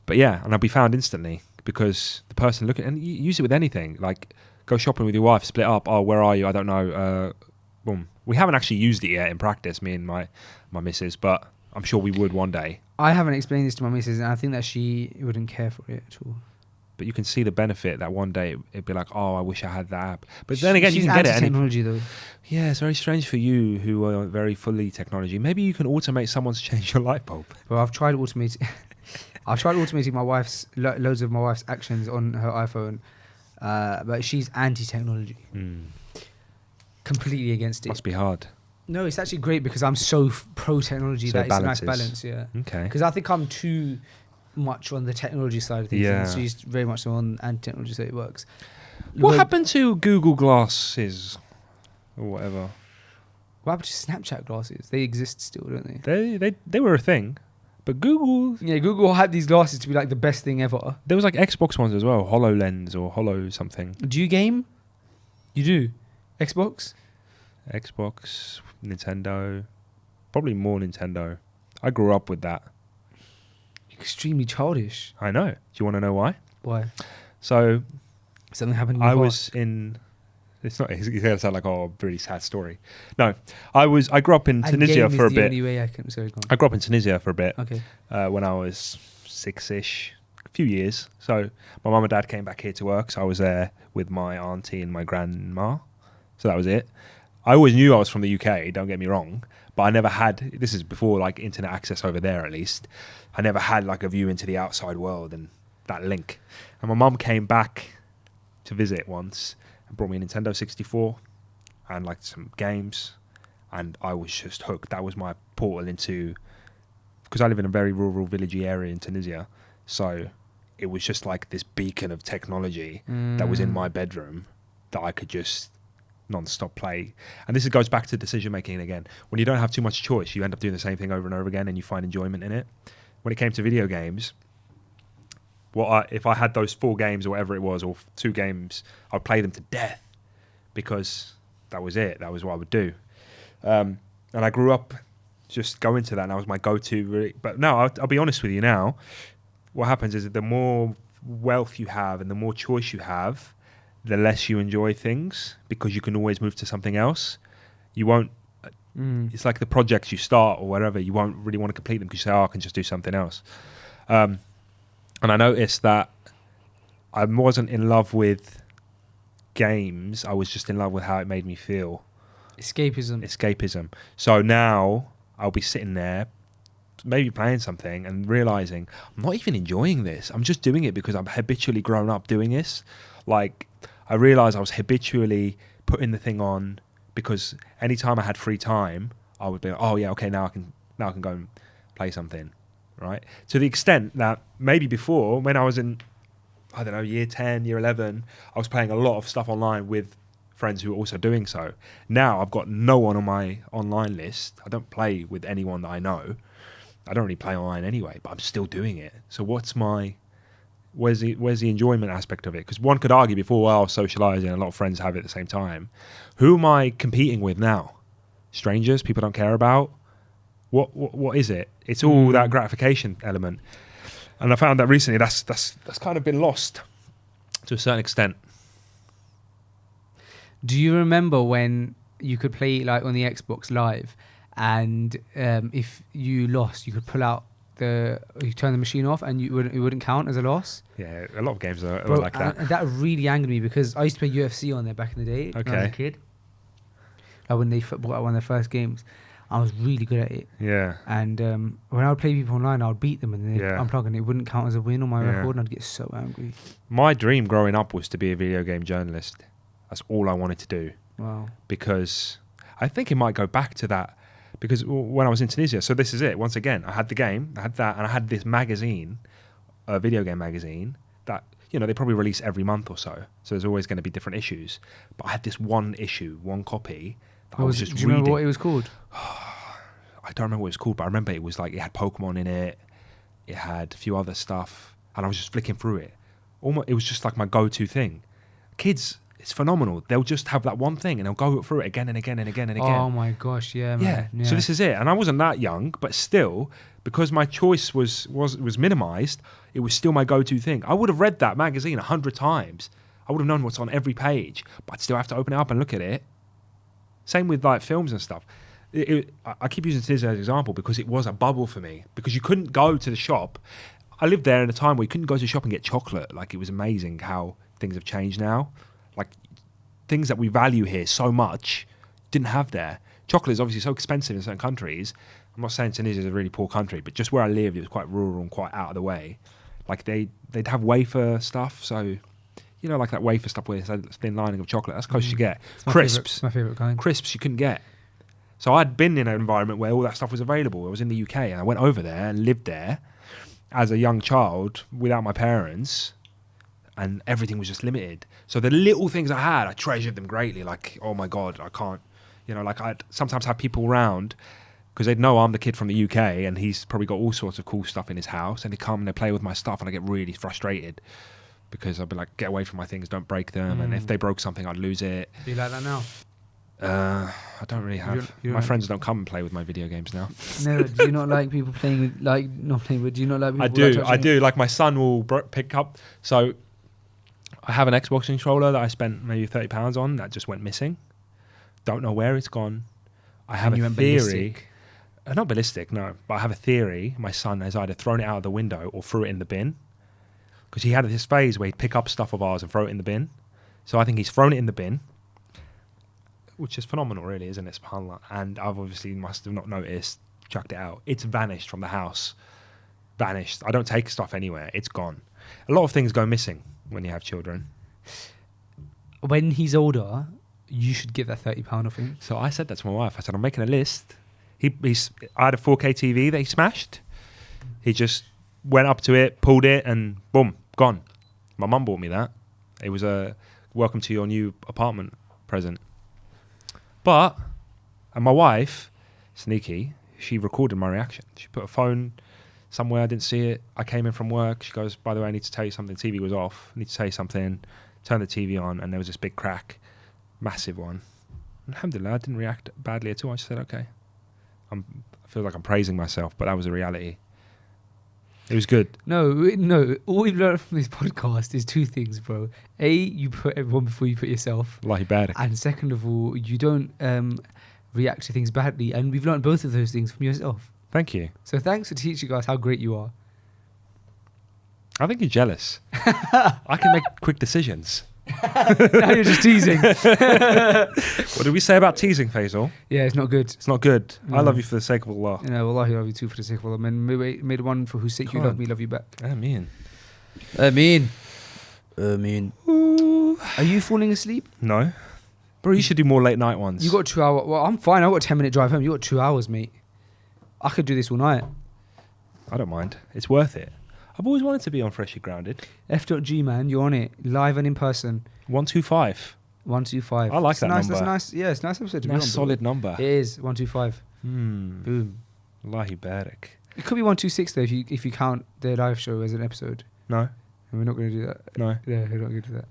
But yeah, and I'll be found instantly because the person looking, and you use it with anything. Like go shopping with your wife, split up. Oh, where are you? I don't know. Boom. We haven't actually used it yet in practice, me and my missus, but I'm sure we would one day. I haven't explained this to my missus, and I think that she wouldn't care for it at all. But you can see the benefit that one day it'd be like, I wish I had that app. But then again, you She's can get it. anti-technology though. Yeah, it's very strange for you who are very fully technology. Maybe you can automate someone's change your light bulb. Well, I've tried automating. I've tried automating my wife's loads of my wife's actions on her iPhone, but she's anti-technology, completely against it. Must be hard. No, it's actually great because I'm so pro-technology So that it it's a nice balances. balance. Yeah. Okay. Because I think I'm too much on the technology side of things. Yeah. And she's very much so on anti-technology, so it works. What Well, happened to Google Glasses or whatever? What happened to Snapchat glasses? They exist still, don't they? They were a thing, but Google. Yeah, Google had these glasses to be like the best thing ever. There was like Xbox ones as well, HoloLens or Holo something. Do you game? You do? Xbox? Xbox, Nintendo, probably more Nintendo. I grew up with that. Extremely childish. I know. Do you want to know why? Why? So Something happened in I the was in. It's not. It's gonna sound like a really sad story. No, I grew up in past. Tunisia And game for a is the bit. only way I can. Sorry, go on. I grew up in Tunisia for a bit Okay. when I was 6-ish, a few years. So my mum and dad came back here to work. So I was there with my auntie and my grandma. So that was it. I always knew I was from the UK. Don't get me wrong, but I never had. This is before like internet access over there, at least. I never had like a view into the outside world and that link. And my mum came back to visit once and brought me a Nintendo 64 and like some games, and I was just hooked. That was my portal into, because I live in a very rural villagey area in Tunisia, so it was just like this beacon of technology that was in my bedroom that I could just non-stop play. And this goes back to decision making again. When you don't have too much choice, you end up doing the same thing over and over again and you find enjoyment in it. When it came to video games, if I had those 4 games or whatever it was, or 2 games, I'd play them to death because that was it. That was what I would do. And I grew up just going to that, and that was my go-to. Really. But no, I'll be honest with you now. what happens is that the more wealth you have and the more choice you have, the less you enjoy things because you can always move to something else. You won't. It's like the projects you start or whatever. You won't really want to complete them because you say, "Oh, I can just do something else." And I noticed that I wasn't in love with games. I was just in love with how it made me feel. Escapism. So now I'll be sitting there, maybe playing something and realizing I'm not even enjoying this. I'm just doing it because I'm habitually grown up doing this. Like, I realized I was habitually putting the thing on because anytime I had free time, I would be like, oh yeah, okay, now I can go and play something, right? To the extent that maybe before, when I was in, I don't know, year 10, year 11, I was playing a lot of stuff online with friends who are also doing so. Now I've got no one on my online list. I don't play with anyone that I know. I don't really play online anyway, but I'm still doing it. So where's the enjoyment aspect of it? Because one could argue before, well, I was socialising, a lot of friends have it at the same time. Who am I competing with now? Strangers, people I don't care about? What is it? It's all that gratification element. And I found that recently that's kind of been lost to a certain extent. Do you remember when you could play like on the Xbox Live, and if you lost, you could pull out you turn the machine off, and it wouldn't count as a loss? Yeah, a lot of games are Bro, like that. And that really angered me because I used to play UFC on there back in the day when I was a kid. Like when they brought out one of their first games, I was really good at it. Yeah. And when I would play people online, I would beat them and then they'd unplug and it wouldn't count as a win on my record, and I'd get so angry. My dream growing up was to be a video game journalist. That's all I wanted to do. Wow. Because I think it might go back to that. Because when I was in Tunisia, so this is it. Once again, I had the game, I had that, and I had this magazine, a video game magazine, that, you know, they probably release every month or so. So there's always going to be different issues. But I had this one issue, one copy, that I was just reading. Do you remember what it was called? I don't remember what it was called, but I remember it was like, it had Pokemon in it, it had a few other stuff, and I was just flicking through it. It was just like my go-to thing. Kids, it's phenomenal. They'll just have that one thing and they'll go through it again and again and again and again. Oh my gosh, yeah, man. Yeah. So this is it. And I wasn't that young, but still, because my choice was minimized, it was still my go-to thing. I would have read that magazine 100 times. I would have known what's on every page, but I'd still have to open it up and look at it. Same with like films and stuff. I keep using this as an example because it was a bubble for me, because you couldn't go to the shop. I lived there in a time where you couldn't go to the shop and get chocolate. Like, it was amazing how things have changed now. Like, things that we value here so much didn't have there. Chocolate is obviously so expensive in certain countries. I'm not saying Tunisia is a really poor country, but just where I lived, it was quite rural and quite out of the way. Like, they'd have wafer stuff, so, you know, like that wafer stuff where it's a thin lining of chocolate. That's close you get. Crisps. It's my favourite kind. Crisps you couldn't get. So I'd been in an environment where all that stuff was available. I was in the UK and I went over there and lived there as a young child without my parents, and everything was just limited. So the little things I had, I treasured them greatly. Like, oh my God, I can't, you know, like I'd sometimes have people around because they'd know I'm the kid from the UK and he's probably got all sorts of cool stuff in his house, and they come and they play with my stuff and I get really frustrated because I'd be like, get away from my things, don't break them. And if they broke something, I'd lose it. Do you like that now? I don't really have. My friends don't come and play with my video games now. No, do you not like people playing with, like, not playing with, do you not like people? I do. Like, my son will pick up. So I have an Xbox controller that I spent maybe £30 on that just went missing. Don't know where it's gone. I have a theory. Not ballistic, no. But I have a theory. My son has either thrown it out of the window or threw it in the bin. Because he had this phase where he'd pick up stuff of ours and throw it in the bin. So I think he's thrown it in the bin, which is phenomenal, really, isn't it? SubhanAllah. And I've obviously must have not noticed, chucked it out. It's vanished from the house. Vanished. I don't take stuff anywhere. It's gone. A lot of things go missing when you have children. When he's older, you should give that £30 off him. So I said that to my wife. I said, I'm making a list. I had a 4K TV that he smashed. He just went up to it, pulled it, and boom, gone. My mum bought me that. It was a welcome to your new apartment present. But, and my wife, sneaky, she recorded my reaction. She put a phone somewhere, I didn't see it. I came in from work. She goes, by the way, I need to tell you something. The TV was off. I need to tell you something. Turn the TV on, and there was this big crack. Massive one. Alhamdulillah, I didn't react badly at all. I just said, okay. I feel like I'm praising myself, but that was a reality. It was good. No. All we've learned from this podcast is two things, bro. A, you put everyone before you put yourself. Wallahi barik. And second of all, you don't react to things badly. And we've learned both of those things from yourself. Thank you. So thanks for teaching us how great you are. I think you're jealous. I can make quick decisions. Now you're just teasing. What did we say about teasing, Faisal? Yeah, it's not good. It's not good. No. I love you for the sake of Allah. You know, wallahi, I love you too for the sake of Allah. Man, made one for whose sake you love me, love you back. Ameen. Ameen. Are you falling asleep? No. Bro, you should do more late night ones. You got 2 hours. Well, I'm fine. I've got a 10-minute drive home. You got 2 hours, mate. I could do this all night. I don't mind. It's worth it. I've always wanted to be on Freshly Grounded. F.G, man. You're on it. Live and in person. 125. 125. I like It's that nice, number. That's nice. Yeah, it's a nice episode to be on. Nice solid number. It is 125. Boom. Wallahi barik. It could be 126 though if you count the live show as an episode. No. And we're not going to do that. No. Yeah, we're not going to do that.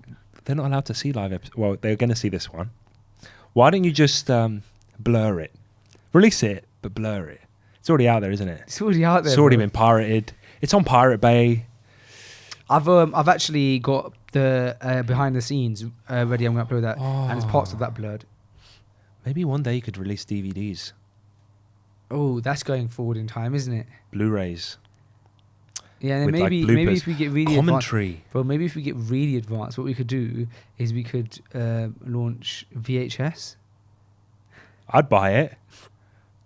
They're not allowed to see live episodes. Well, they're going to see this one. Why don't you just blur it? Release it, but blur it. It's already out there, isn't it? It's already out there. It's already bro. been pirated. It's on Pirate Bay. I've actually got the behind the scenes ready. I'm going to upload that, and there's parts of that blurred. Maybe one day you could release DVDs, Oh, that's going forward in time, isn't it? Blu-rays, Yeah, and then with, like, maybe bloopers. if we get really commentary. advanced, bro, maybe if we get really advanced, what we could do is we could launch VHS. I'd buy it.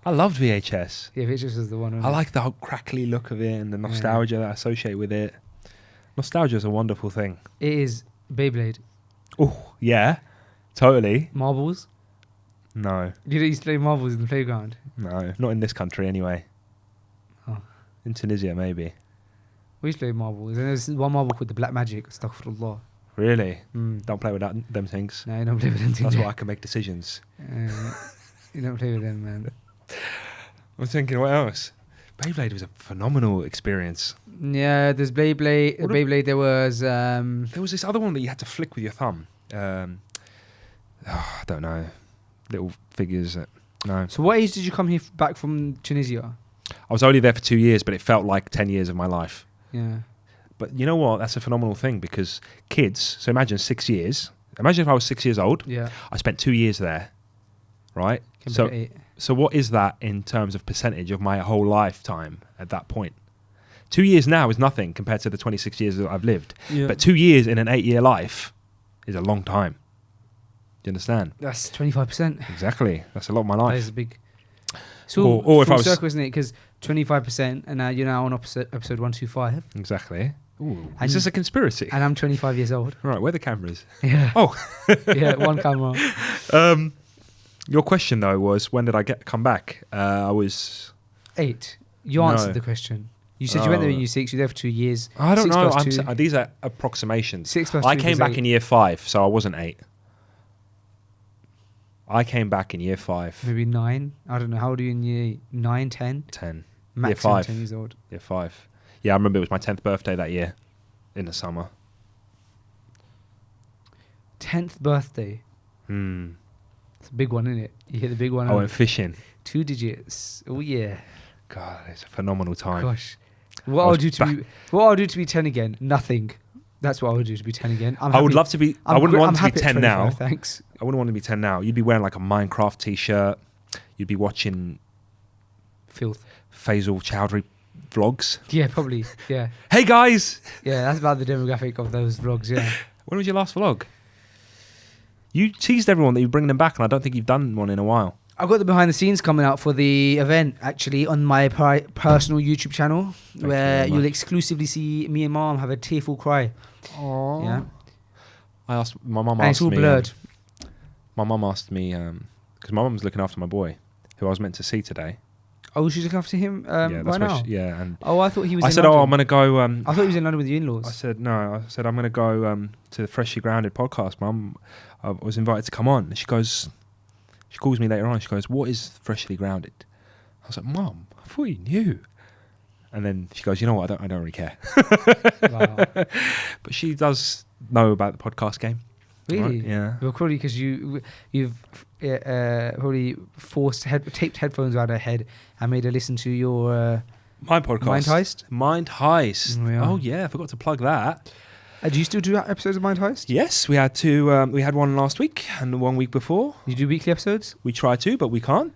I loved VHS. Yeah, VHS is the one. I like the whole crackly look of it and the nostalgia that I associate with it. Nostalgia is a wonderful thing. It is Beyblade. Oh, yeah. Totally. Marbles. No. You used to play marbles in the playground. No. Not in this country, anyway. Oh. In Tunisia, maybe. We used to play marbles. And there's one marble called the Black Magic. Astaghfirullah. Really? Mm. Don't play with them things. No, you don't play with them. That's why I can make decisions. You don't play with them, man. I'm thinking, what else? Beyblade was a phenomenal experience. Yeah, there's Beyblade. Beyblade. There was. There was this other one that you had to flick with your thumb. I don't know. Little figures. No. So, what age did you come here back from Tunisia? I was only there for 2 years, but it felt like 10 years of my life. Yeah. But you know what? That's a phenomenal thing because kids, so imagine 6 years. Imagine if I was 6 years old. Yeah. I spent 2 years there, right? Compared to 8. So what is that in terms of percentage of my whole lifetime at that point? 2 years now is nothing compared to the 26 years that I've lived. Yeah. But 2 years in an 8-year life is a long time. Do you understand? That's 25%. Exactly. That's a lot of my That life. is a big. So, Or if I full was- circle, isn't it? Because 25%, and now you're now on episode 125, Exactly. Ooh, And- is this a conspiracy? and I'm 25 years old. Right, where are the cameras? Yeah. Oh. Yeah, one camera. Your question though was when did I come back? I was 8. You No. answered the question. You said you went there when you were 6. You were there for 2 years. I don't 6 know. plus 2. These are approximations. 6 plus I 2 came is back 8. in year 5, so I wasn't 8. I came back in year 5. Maybe 9. I don't know. How old are you in year 9, 10? 10. Max Year 5. 10 years old. Year 5. Yeah, I remember it was my 10th birthday that year in the summer. 10th birthday. It's a big one, isn't it? You hit the big one. I went fishing. 2 digits. Oh yeah. God, it's a phenomenal time. Gosh. What I I'll was do to be 10 again? Nothing. That's what I would do to be 10 again. I would love to be. I wouldn't want to be 10 now. Thanks. I wouldn't want to be 10 now. You'd be wearing like a Minecraft t-shirt. You'd be watching Filth. Faisal Chowdhury vlogs. Yeah, probably. Yeah. Hey guys! Yeah, that's about the demographic of those vlogs, yeah. When was your last vlog? You teased everyone that you'd bring them back, and I don't think you've done one in a while. I've got the behind the scenes coming out for the event, actually, on my personal YouTube channel, Thank you where very you'll much. exclusively see me and Mom have a tearful cry. Aww. Yeah. My mum And asked it's all me. blurred. My mum asked me because my mum's looking after my boy, who I was meant to see today. Oh, she's looking after him right now? And Oh, I thought he was I in said, London. "Oh, I'm gonna go." I thought he was in London with your I in-laws. said, "No." I said, "I'm gonna go to the Freshly Grounded podcast, Mum. I was invited to come on." And she calls me later on. She goes, "What is Freshly Grounded?" I was like, "Mum, I thought you knew." And then she goes, "You know what? I don't really care." Wow. But she does know about the podcast game. Really? Right? Yeah. Well, probably because you've probably taped headphones around her head and made her listen to your My podcast. Mind Heist? Mind Heist. Yeah. Oh, yeah. I forgot to plug that. Do you still do episodes of Mind Heist? Yes, we had two. We had one last week and one week before. You do weekly episodes? We try to, but we can't.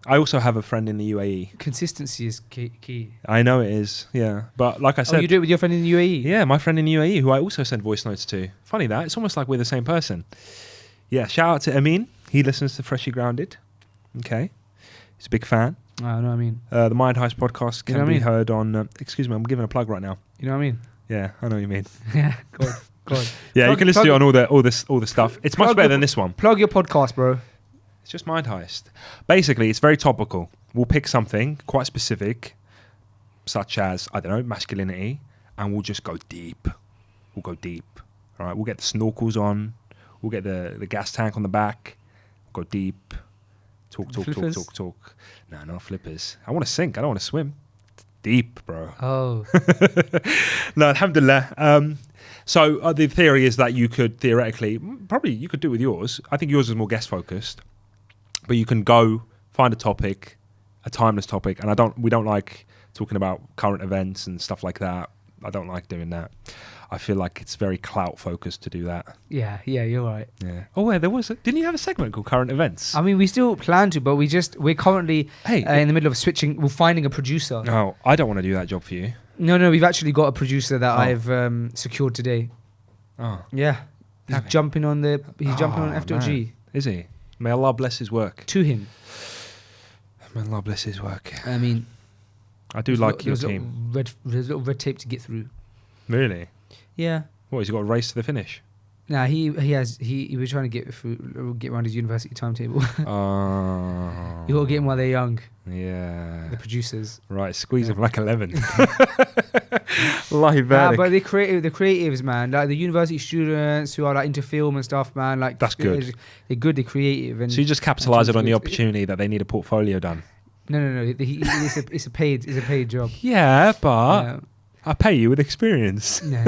I also have a friend in the UAE. Consistency is key. I know it is, yeah. But like I said... Oh, you do it with your friend in the UAE? Yeah, my friend in the UAE, who I also send voice notes to. Funny that. It's almost like we're the same person. Yeah, shout out to Amin. He listens to Freshly Grounded. Okay. He's a big fan. I know what I mean. The Mind Heist podcast can be heard on... excuse me, I'm giving a plug right now. You know what I mean? Yeah, I know what you mean. Yeah, go on. Yeah, you can listen to it on all the stuff. It's much better than this one. Plug your podcast, bro. It's just Mind Heist. Basically, it's very topical. We'll pick something quite specific, such as, I don't know, masculinity, and we'll just go deep. We'll go deep. All right, we'll get the snorkels on. We'll get the gas tank on the back. We'll go deep. Talk. No, not flippers. I want to sink. I don't want to swim. Deep, bro. Oh. No, alhamdulillah. So the theory is that you could theoretically, probably you could do it with yours. I think yours is more guest focused, but you can go find a topic, a timeless topic, and we don't like talking about current events and stuff like that. I don't like doing that. I feel like it's very clout focused to do that. Yeah, you're right. Yeah. Oh, yeah, didn't you have a segment called Current Events? I mean, we still plan to, but we're currently in the middle of switching. We're finding a producer. No, I don't want to do that job for you. No, we've actually got a producer that I've secured today. Oh. Yeah. He's jumping on F.G. Man. Is he? May Allah bless his work. To him. May Allah bless his work. I mean, I do like your team. There's a little red tape to get through. Really? Yeah. What, he's got a race to the finish? Nah, he was trying to get around his university timetable. Oh. You got to get him while they're young. Yeah. The producers. Right, squeeze him like 11. But the creatives, man, like the university students who are like into film and stuff, man, like that's good. They're good, they're creative. And so you just capitalise it on the opportunity that they need a portfolio done. No. It's a paid job. Yeah, but I pay you with experience. No.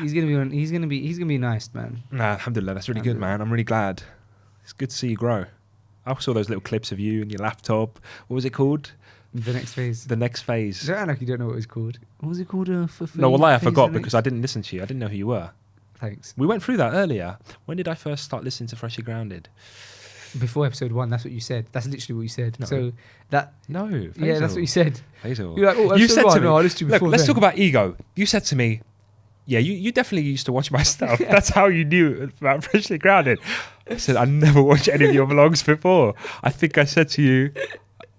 He's gonna be nice, man. Nah, alhamdulillah, that's really good, man. I'm really glad. It's good to see you grow. I saw those little clips of you and your laptop. What was it called? The Next Phase. The Next Phase. Don't act like you don't know what it was called. What was it called? No, wallahi, I forgot because I didn't listen to you. I didn't know who you were. Thanks. We went through that earlier. When did I first start listening to Freshly Grounded? Before episode 1, that's what you said. That's literally what you said. No. So that... No, Faisal. Yeah, that's what you said. Faisal. You're like, oh, you said to me, no, I listened to before. Look, let's talk about ego. You said to me, yeah, you definitely used to watch my stuff. Yeah. That's how you knew about Freshly Grounded. I said, I never watched any of your vlogs before. I think I said to you,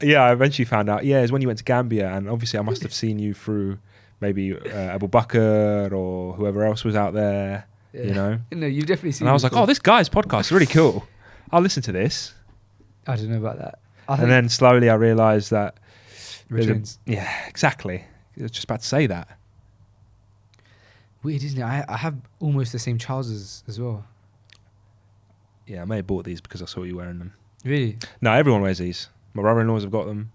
yeah, I eventually found out, yeah, it's when you went to Gambia, and obviously I must have seen you through maybe Abu Bakr or whoever else was out there, you know? No, you've definitely seen And I was like, oh, this guy's podcast is really cool. I'll listen to this. I don't know about that. And then slowly I realised that... Returns. Yeah, exactly. I was just about to say that. Weird, isn't it? I have almost the same trousers as well. Yeah, I may have bought these because I saw you wearing them. Really? No, everyone wears these. My brother-in-laws have got them.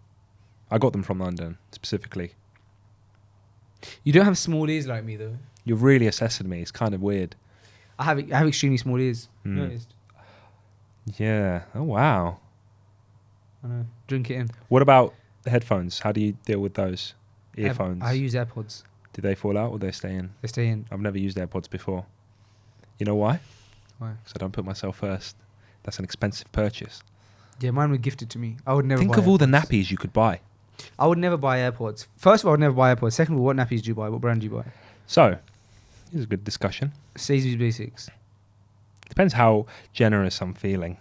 I got them from London, specifically. You don't have small ears like me, though. You're really assessing me. It's kind of weird. I have extremely small ears. Noticed? Yeah. Oh, wow. I know. Drink it in. What about the headphones? How do you deal with those? Earphones? I use AirPods. Do they fall out or they stay in? They stay in. I've never used AirPods before. You know why? Why? Because I don't put myself first. That's an expensive purchase. Yeah, mine were gifted to me. I would never Think buy of all the AirPods. nappies you could buy. I would never buy AirPods. First of all, I would never buy AirPods. Second of all, what nappies do you buy? What brand do you buy? So, here's a good discussion. Sainsbury's Basics. Depends how generous I'm feeling.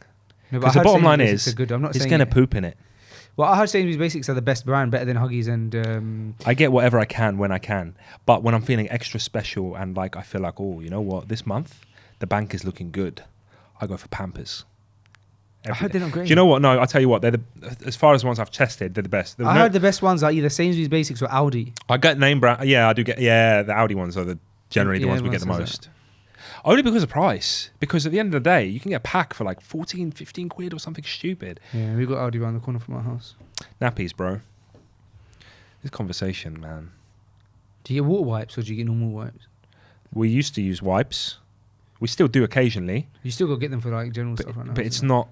No, Because the bottom line is, good. I'm not he's saying going to poop in it. Well, I heard Sainsbury's Basics are the best brand, better than Huggies and... I get whatever I can when I can. But when I'm feeling extra special and like I feel like, oh, you know what? This month, the bank is looking good. I go for Pampers. I heard they're not great. Do you know what? No, I'll tell you what. As far as the ones I've tested, they're the best. I heard the best ones are either Sainsbury's Basics or Aldi. I get name brand. Yeah, I do get. Yeah, the Audi ones are generally the ones we get the most. Only because of price. Because at the end of the day, you can get a pack for like 14, 15 quid or something stupid. Yeah, we've got Aldi around the corner from our house. Nappies, bro. This conversation, man. Do you get water wipes or do you get normal wipes? We used to use wipes. We still do occasionally. You still got to get them for like general stuff right now. But it's not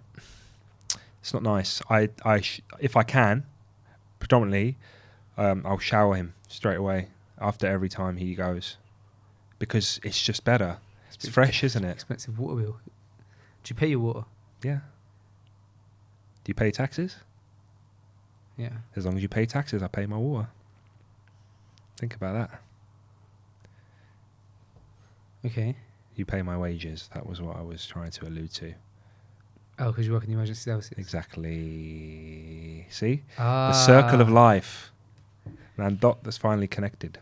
nice. If I can, predominantly, I'll shower him straight away after every time he goes, because it's just better. It's fresh, isn't it? Expensive water bill. Do you pay your water? Yeah. Do you pay taxes? Yeah. As long as you pay taxes, I pay my water. Think about that. Okay. You pay my wages. That was what I was trying to allude to. Oh, because you work in the emergency services. Exactly. See? The circle of life. And that's finally connected.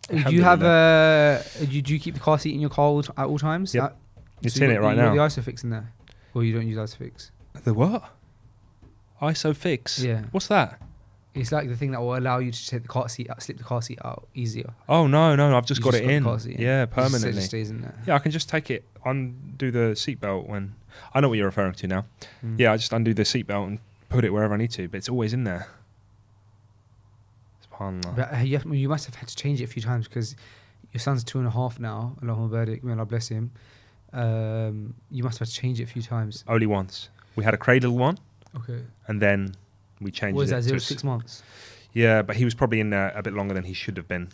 Do you have do you keep the car seat in your car at all times? Yep. It's so in it right now. You got the ISOFIX in there? Or you don't use ISOFIX? The what? ISOFIX? Yeah. What's that? It's like the thing that will allow you to take the car seat out, slip the car seat out easier. Oh, no. I've just got it in. The car seat in. Yeah, It permanently. just stays in there. Yeah, I can just take it, undo the seatbelt when... I know what you're referring to now. Yeah, I just undo the seatbelt and put it wherever I need to, but it's always in there. SubhanAllah. But you must have had to change it a few times because your son's 2.5 now. Allahumma barik, may Allah bless him. You must have had to change it a few times. Only once. We had a cradle one, Okay. and then we changed it. What is that, 0 to to 6 months? Yeah, but he was probably in there a bit longer than he should have been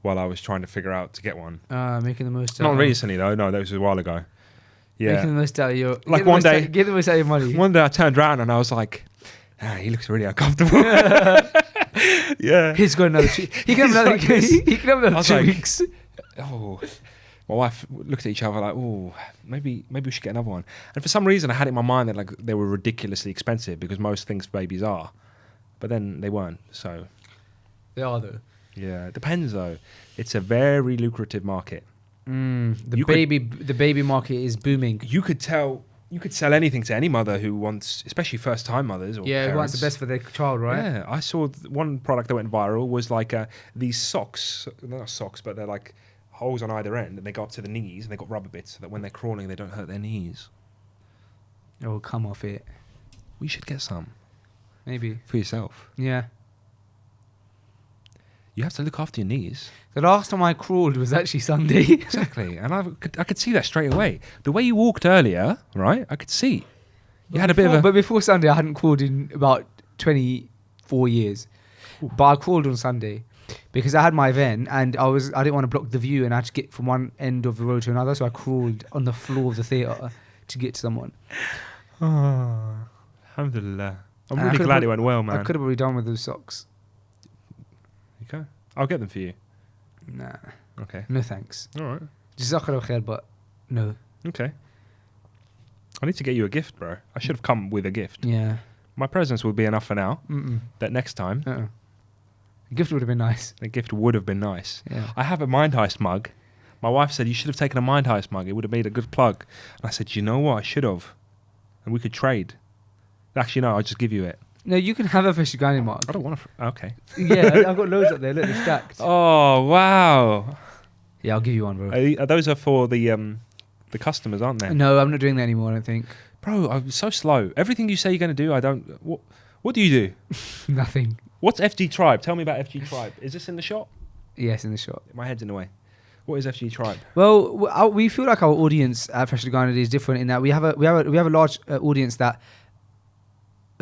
while I was trying to figure out to get one. Making the most Not out recently, though. No, that was a while ago. Yeah. Making the most out of your... Like one day... Get the most out of your money. One day I turned around and I was like, he looks really uncomfortable. Yeah. He's got another... He can have another, he can have another 2 like, weeks. Oh, my wife looked at each other like, oh, maybe we should get another one. And for some reason, I had it in my mind that like they were ridiculously expensive because most things for babies are, but then they weren't. So They are though. yeah, it depends though. It's a very lucrative market. The baby market is booming. You could sell anything to any mother who wants, especially first-time mothers or Who parents. wants the best for their child, right? Yeah, I saw one product that went viral was like these socks. They're not socks, but they're like holes on either end, and they go up to the knees, and they got rubber bits so that when they're crawling, they don't hurt their knees. Oh, come off it. We should get some Maybe. for yourself. Yeah. You have to look after your knees. The last time I crawled was actually Sunday. Exactly, and I could see that straight away. The way you walked earlier, right? I could see. You had a bit of a... But before Sunday, I hadn't crawled in about 24 years. Ooh. But I crawled on Sunday because I had my event and I didn't want to block the view and I had to get from one end of the road to another. So I crawled on the floor of the theatre to get to someone. Oh, alhamdulillah. I'm really glad it went well, man. I could have already done with those socks. Okay. I'll get them for you. Nah. Okay. No thanks. All right. Jazakallah khair, but no. Okay. I need to get you a gift, bro. I should have come with a gift. Yeah. My presents will be enough for now. That next time... A gift would have been nice. The gift would have been nice. Yeah. I have a Mind Heist mug. My wife said, you should have taken a Mind Heist mug. It would have made a good plug. And I said, you know what? I should have. And we could trade. Actually, no, I'll just give you it. No, you can have a Fishy Granny mug. I don't want to... Okay. Yeah, I've got loads up there. Look, they're stacked. Oh, wow. Yeah, I'll give you one, bro. Those are for the customers, aren't they? No, I'm not doing that anymore, I don't think. Bro, I'm so slow. Everything you say you're going to do, I don't... What do you do? Nothing. What's FG Tribe? Tell me about FG Tribe. Is this in the shop? Yes, in the shop. My head's in the way. What is FG Tribe? Well, we feel like our audience at Freshly Garnered is different in that we have a large audience that.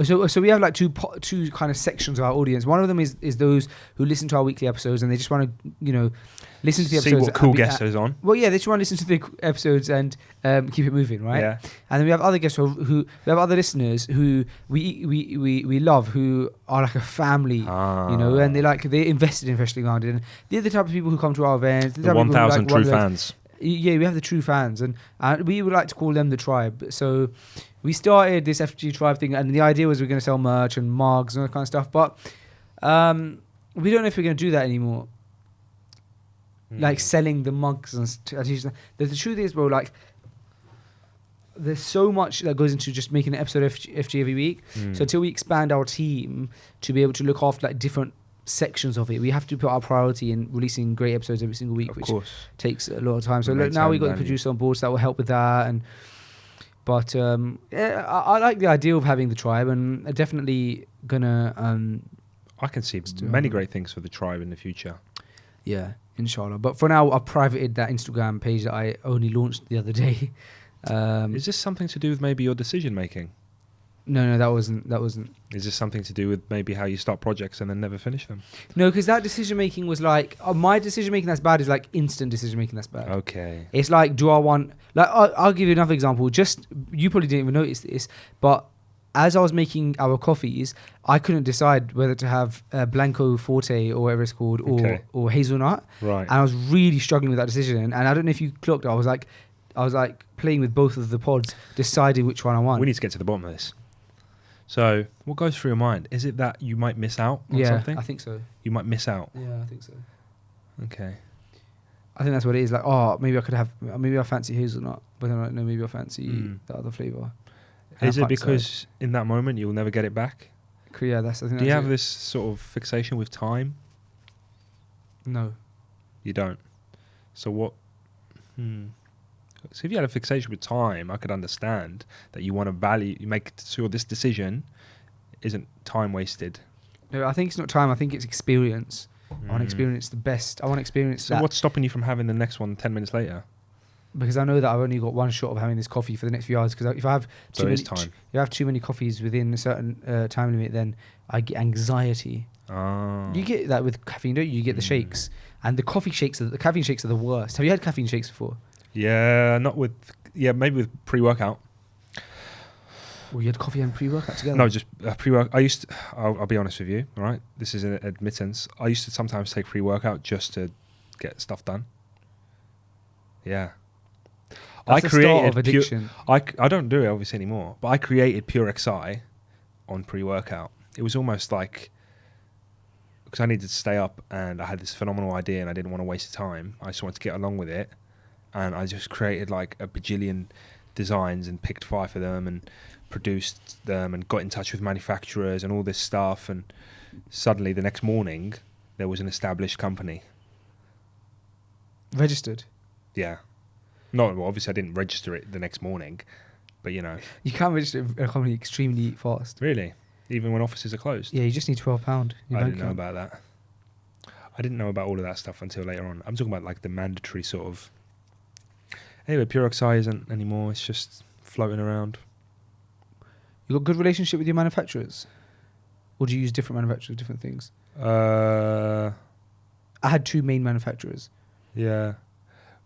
So we have like two kind of sections of our audience. One of them is those who listen to our weekly episodes and they just want to listen to the episodes. See what cool guest is on. Well, yeah, they just want to listen to the episodes and keep it moving, right? Yeah. And then we have other guests who we have other listeners who we love, who are like a family, and they invested in Freshly Garnered. And they're the type of people who come to our events. The 1,000 true fans. Yeah, we have the true fans, and we would like to call them the tribe. So we started this FG Tribe thing, and the idea was we're going to sell merch and mugs and all that kind of stuff, but we don't know if we're going to do that anymore. Like selling the mugs and the truth is, bro, like there's so much that goes into just making an episode of FG every week. So until we expand our team to be able to look after like different sections of it, we have to put our priority in releasing great episodes every single week, which takes a lot of time. So now we've got the producer on board, so that will help with that. But I like the idea of having the tribe, and definitely gonna. I can see many great things for the tribe in the future. Yeah, inshallah. But for now, I've privated that Instagram page that I only launched the other day. Is this something to do with maybe your decision making? No, that wasn't. Is this something to do with maybe how you start projects and then never finish them? No, because that decision making was like my decision making that's bad is like instant decision making that's bad. Okay. It's like, do I want? Like, I'll give you another example. Just you probably didn't even notice this, but as I was making our coffees, I couldn't decide whether to have Blanco Forte or whatever it's called, or hazelnut. Right. And I was really struggling with that decision. And I don't know if you clocked. I was like playing with both of the pods, deciding which one I want. We need to get to the bottom of this. So, what goes through your mind? Is it that you might miss out on something? I think so. You might miss out. Yeah, I think so. Okay. I think that's what it is. Like, maybe I fancy hazelnut, but then I'm like, no, maybe I fancy the other flavour. Is it because in that moment you'll never get it back? Yeah, I think. Do you have this sort of fixation with time? No. You don't. So what? So if you had a fixation with time, I could understand that you want to make sure this decision isn't time wasted. No, I think it's not time. I think it's experience. I want to experience the best. I want to experience So that. what's stopping you from having the next one 10 minutes later? Because I know that I've only got one shot of having this coffee for the next few hours. Because if I have too many coffees within a certain time limit, then I get anxiety. Oh. You get that with caffeine, don't you? You get the shakes, and the caffeine shakes are the worst. Have you had caffeine shakes before? Yeah, maybe with pre-workout. Well, you had coffee and pre-workout together? No, just pre-workout. I'll be honest with you, all right? This is an admittance. I used to sometimes take pre-workout just to get stuff done. Yeah. That's the start of addiction. I don't do it obviously anymore, but I created Pure XI on pre-workout. It was almost like, because I needed to stay up and I had this phenomenal idea and I didn't want to waste time. I just wanted to get along with it. And I just created like a bajillion designs and picked 5 of them and produced them and got in touch with manufacturers and all this stuff. And suddenly the next morning, there was an established company. Registered? Yeah. Well, obviously I didn't register it the next morning, but you know. You can't register a company extremely fast. Really? Even when offices are closed? Yeah, you just need £12. I didn't know about that. I didn't know about all of that stuff until later on. I'm talking about like the mandatory sort of... Anyway, Pure XI isn't anymore. It's just floating around. You got good relationship with your manufacturers? Or do you use different manufacturers, different things? I had 2 main manufacturers. Yeah.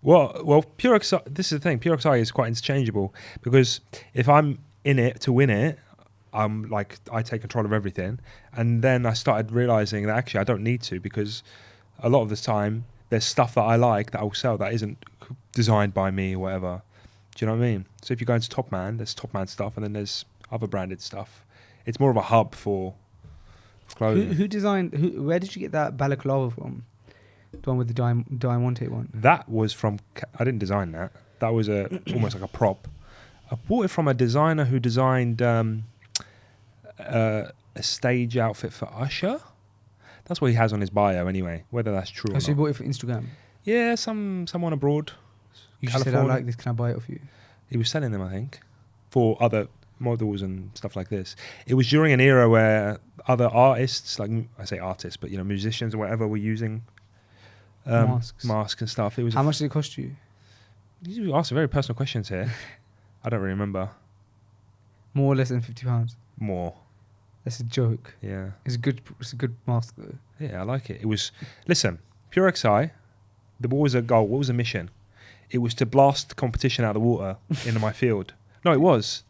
Well, Pure XI, this is the thing. Pure XI is quite interchangeable because if I'm in it to win it, I'm like, I take control of everything. And then I started realizing that actually I don't need to, because a lot of the time there's stuff that I like that I'll sell that isn't designed by me or whatever. Do you know what I mean? So if you go into Top Man, there's Top Man stuff and then there's other branded stuff. It's more of a hub for clothing. Who designed, where did you get that balaclava from? The one with the Diamante one? That was from, I didn't design that. That was almost like a prop. I bought it from a designer who designed a stage outfit for Usher. That's what he has on his bio anyway, whether that's true or not. So you bought it for Instagram? Yeah, someone abroad. You just said, I like this, can I buy it off you? He was selling them, I think, for other models and stuff like this. It was during an era where other artists, like I say artists, but you know, musicians or whatever, were using masks and stuff. It was. How much did it cost you? You asked very personal questions here. I don't really remember. More or less than £50? More. That's a joke. Yeah. It's a good mask though. Yeah, I like it. It was, listen, Pure XI, what was a goal? What was a mission? It was to blast competition out of the water into my field. No, it was.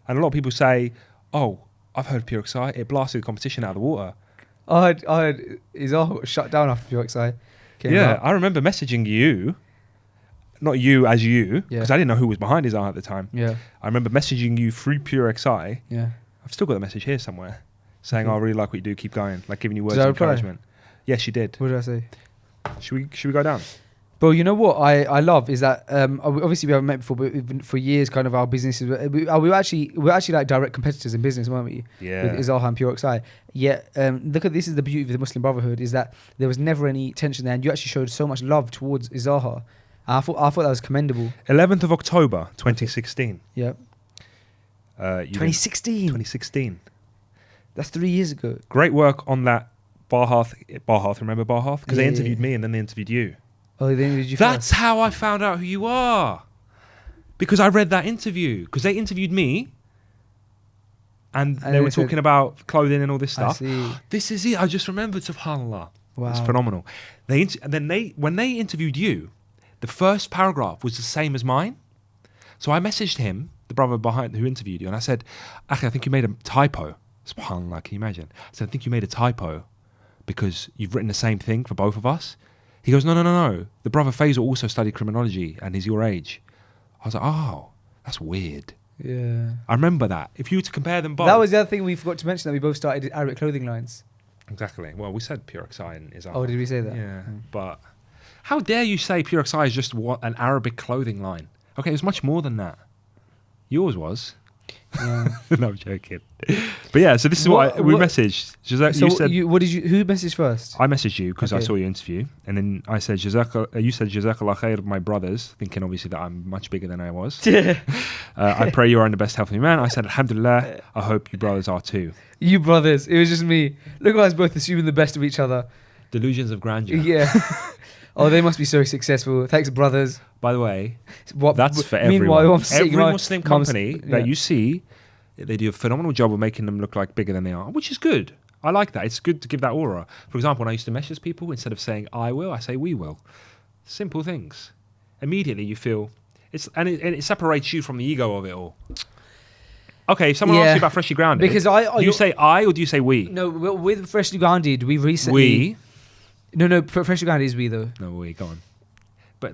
And a lot of people say, oh, I've heard of Pure XI. It blasted competition out of the water. I heard Izal shut down after Pure XI. Yeah, I remember messaging you. Not you as you, because I didn't know who was behind his art at the time. Yeah. I remember messaging you through Pure XI. Yeah. I've still got the message here somewhere saying, oh, I really like what you do, keep going. Like giving you words of encouragement. Yes, she did. What did I say? Should we go down? Bro, you know what I love is that obviously we haven't met before, but for years kind of our businesses we were actually like direct competitors in business, weren't we? Yeah. With Izalha and Pure XI. Yet look at this is the beauty of the Muslim Brotherhood, is that there was never any tension there, and you actually showed so much love towards Izalha. I thought that was commendable. 11th of October 2016. Yeah. 2016. 2016. That's 3 years ago. Great work on that Barhath. Remember Barhath? Because they interviewed me and then they interviewed you. Oh, they interviewed you That's first? how I found out who you are. Because I read that interview. Because they interviewed me And they were talking about clothing and all this I stuff. see. This is it. I just remembered, subhanAllah. Wow. It's phenomenal. When they interviewed you, the first paragraph was the same as mine. So I messaged him, the brother behind who interviewed you, and I said, Akhi, I think you made a typo. SubhanAllah, can you imagine? I said, I think you made a typo because you've written the same thing for both of us. He goes, no. The brother Faisal also studied criminology and he's your age. I was like, oh, that's weird. Yeah. I remember that. If you were to compare them both. That was the other thing we forgot to mention, that we both started Arabic clothing lines. Exactly. Well, we said Pure Xi is Oh, did we say that? Yeah. But how dare you say Pure Xi is just an Arabic clothing line? Okay, it was much more than that. Yours was. Yeah. No, I'm joking. But yeah, so this is what we messaged. So you said, who messaged first? I messaged you because I Okay. saw your interview, and then I said, you said Jazakallah khair, my brothers, thinking obviously that I'm much bigger than I was. I pray you are in the best health of your man. I said, Alhamdulillah, I hope you brothers are too. You brothers. It was just me. Look at us both assuming the best of each other. Delusions of grandeur. Yeah. Oh, they must be so successful. Thanks, brothers. By the way, What, that's for meanwhile, everyone. I'm sitting Every my Muslim mum's- company yeah. that you see, they do a phenomenal job of making them look like bigger than they are, which is good. I like that. It's good to give that aura. For example, when I used to message people, instead of saying I will, I say we will. Simple things. Immediately you feel and it separates you from the ego of it all. Okay, if someone asks you about Freshly Grounded, because do you say I or do you say we? No, with Freshly Grounded, we recently. We. No, Freshly Grounded is we though. No, we. Go on. But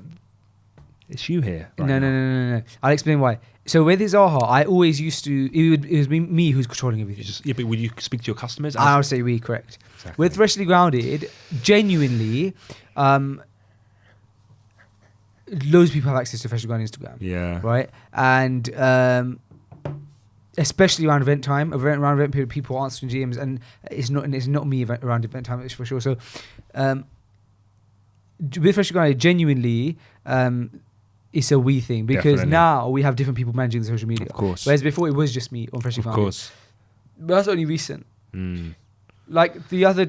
it's you here. Right No. now. I'll explain why. So with Zaha, I always used to. It was me who's controlling everything. But would you speak to your customers? I would say we, correct. Exactly. With Freshly Grounded, genuinely, loads of people have access to Freshly Grounded Instagram. Yeah. Right? And especially around event time, around event period, people answering DMs, and it's not me around event time, it's for sure. So with Freshly Grounded, genuinely, it's a we thing, because Definitely. now we have different people managing the social media. Of course. Whereas before it was just me on Freshly Of Grounded. course. But that's only recent. Mm. Like the other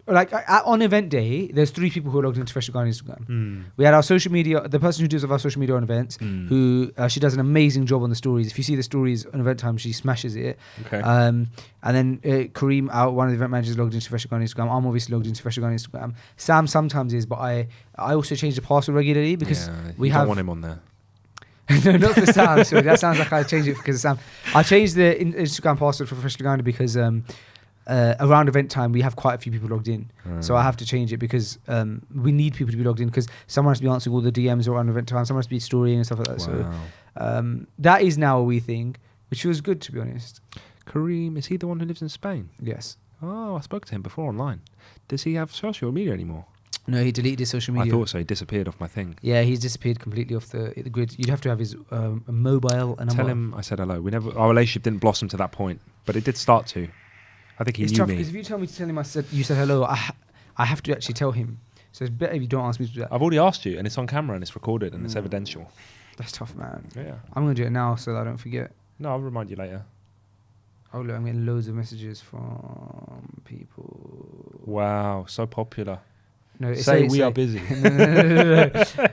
on event day, there's 3 people who are logged into Freshly Grounded Instagram. Mm. We had our social media, the person who does our social media on events, who she does an amazing job on the stories. If you see the stories on event time, she smashes it. Okay. And then Kareem, one of the event managers, logged into Freshly Grounded Instagram. I'm obviously logged into Freshly Grounded Instagram. Sam sometimes is, but I also change the password regularly because we you have. don't want him on there. No, not for Sam. Sorry, that sounds like I changed it because of Sam. I changed the Instagram password for Freshly Grounded because around event time we have quite a few people logged in, so I have to change it because we need people to be logged in, because someone has to be answering all the DMs around event time, someone has to be storying and stuff like that. Wow. So that is now a wee thing, which was good, to be honest. Kareem, is he the one who lives in Spain? Yes. Oh, I spoke to him before online. Does he have social media anymore? No, he deleted his social media. I thought so. He disappeared off my thing. Yeah, he's disappeared completely off the grid. You'd have to have his mobile and Tell him I said hello. Our relationship didn't blossom to that point, but it did start to. I think he It's knew tough me. because if you tell me to tell him you said hello, I have to actually tell him. So it's better if you don't ask me to do that. I've already asked you, and it's on camera, and it's recorded, and it's evidential. That's tough, man. Yeah. I'm gonna do it now so that I don't forget. No, I'll remind you later. Oh look, I'm getting loads of messages from people. Wow, so popular. No, Say we are busy. No.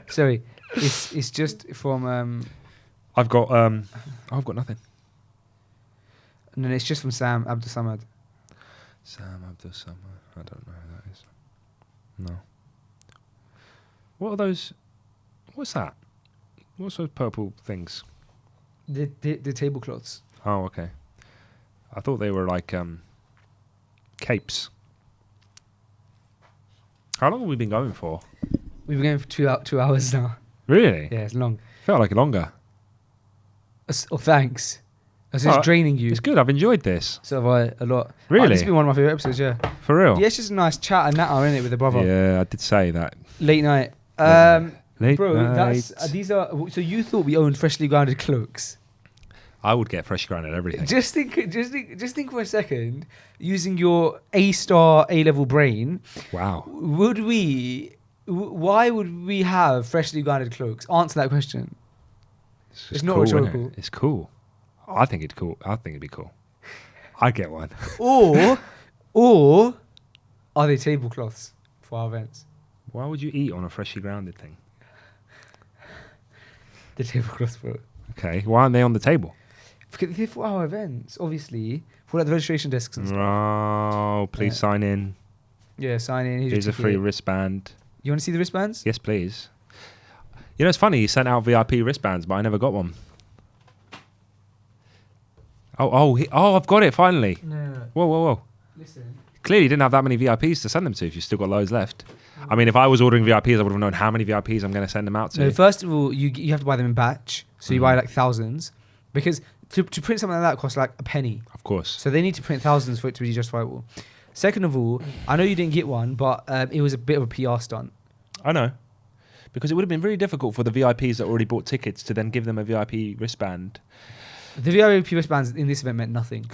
Sorry, it's just from. I've got nothing. No, it's just from Sam Abdul Samad. Sam Abdul Samad. I don't know who that is. No. What are those? What's that? What's those purple things? The tablecloths. Oh, okay. I thought they were like capes. How long have we been going for? We've been going for 2 hours now. Really? Yeah, it's long. Felt like longer. Oh, thanks. I was just draining you. It's good. I've enjoyed this. So have I a lot. Really? This has been one of my favourite episodes, yeah. For real? Yeah, it's just a nice chat and natter, isn't it, with the brother? Yeah, I did say that. Late night. Late Bro, night. these are. So you thought we owned Freshly Grounded cloaks? I would get Fresh Grounded everything. Just think for a second. Using your A-star A-level brain, Wow. why would we have Freshly Grounded cloaks? Answer that question. It's not cool, isn't rhetorical. it? It's cool. I think it's cool. I think it'd be cool. I'd get one. Or are they tablecloths for our events? Why would you eat on a Freshly Grounded thing? The tablecloths, bro. Okay. Why aren't they on the table? They're for our events, obviously. For like the registration desks and stuff. Oh, please sign in. Yeah, sign in. Here's a free wristband. You want to see the wristbands? Yes, please. You know, it's funny. He sent out VIP wristbands, but I never got one. Oh, I've got it finally. No. Whoa. Listen. Clearly, you didn't have that many VIPs to send them to if you've still got loads left. I mean, if I was ordering VIPs, I would have known how many VIPs I'm going to send them out to. No, first of all, you have to buy them in batch. So you buy like thousands. Because to print something like that costs like a penny. Of course. So they need to print thousands for it to be justifiable. Second of all, I know you didn't get one, but it was a bit of a PR stunt. I know. Because it would have been very difficult for the VIPs that already bought tickets to then give them a VIP wristband. The VIP wristbands in this event meant nothing.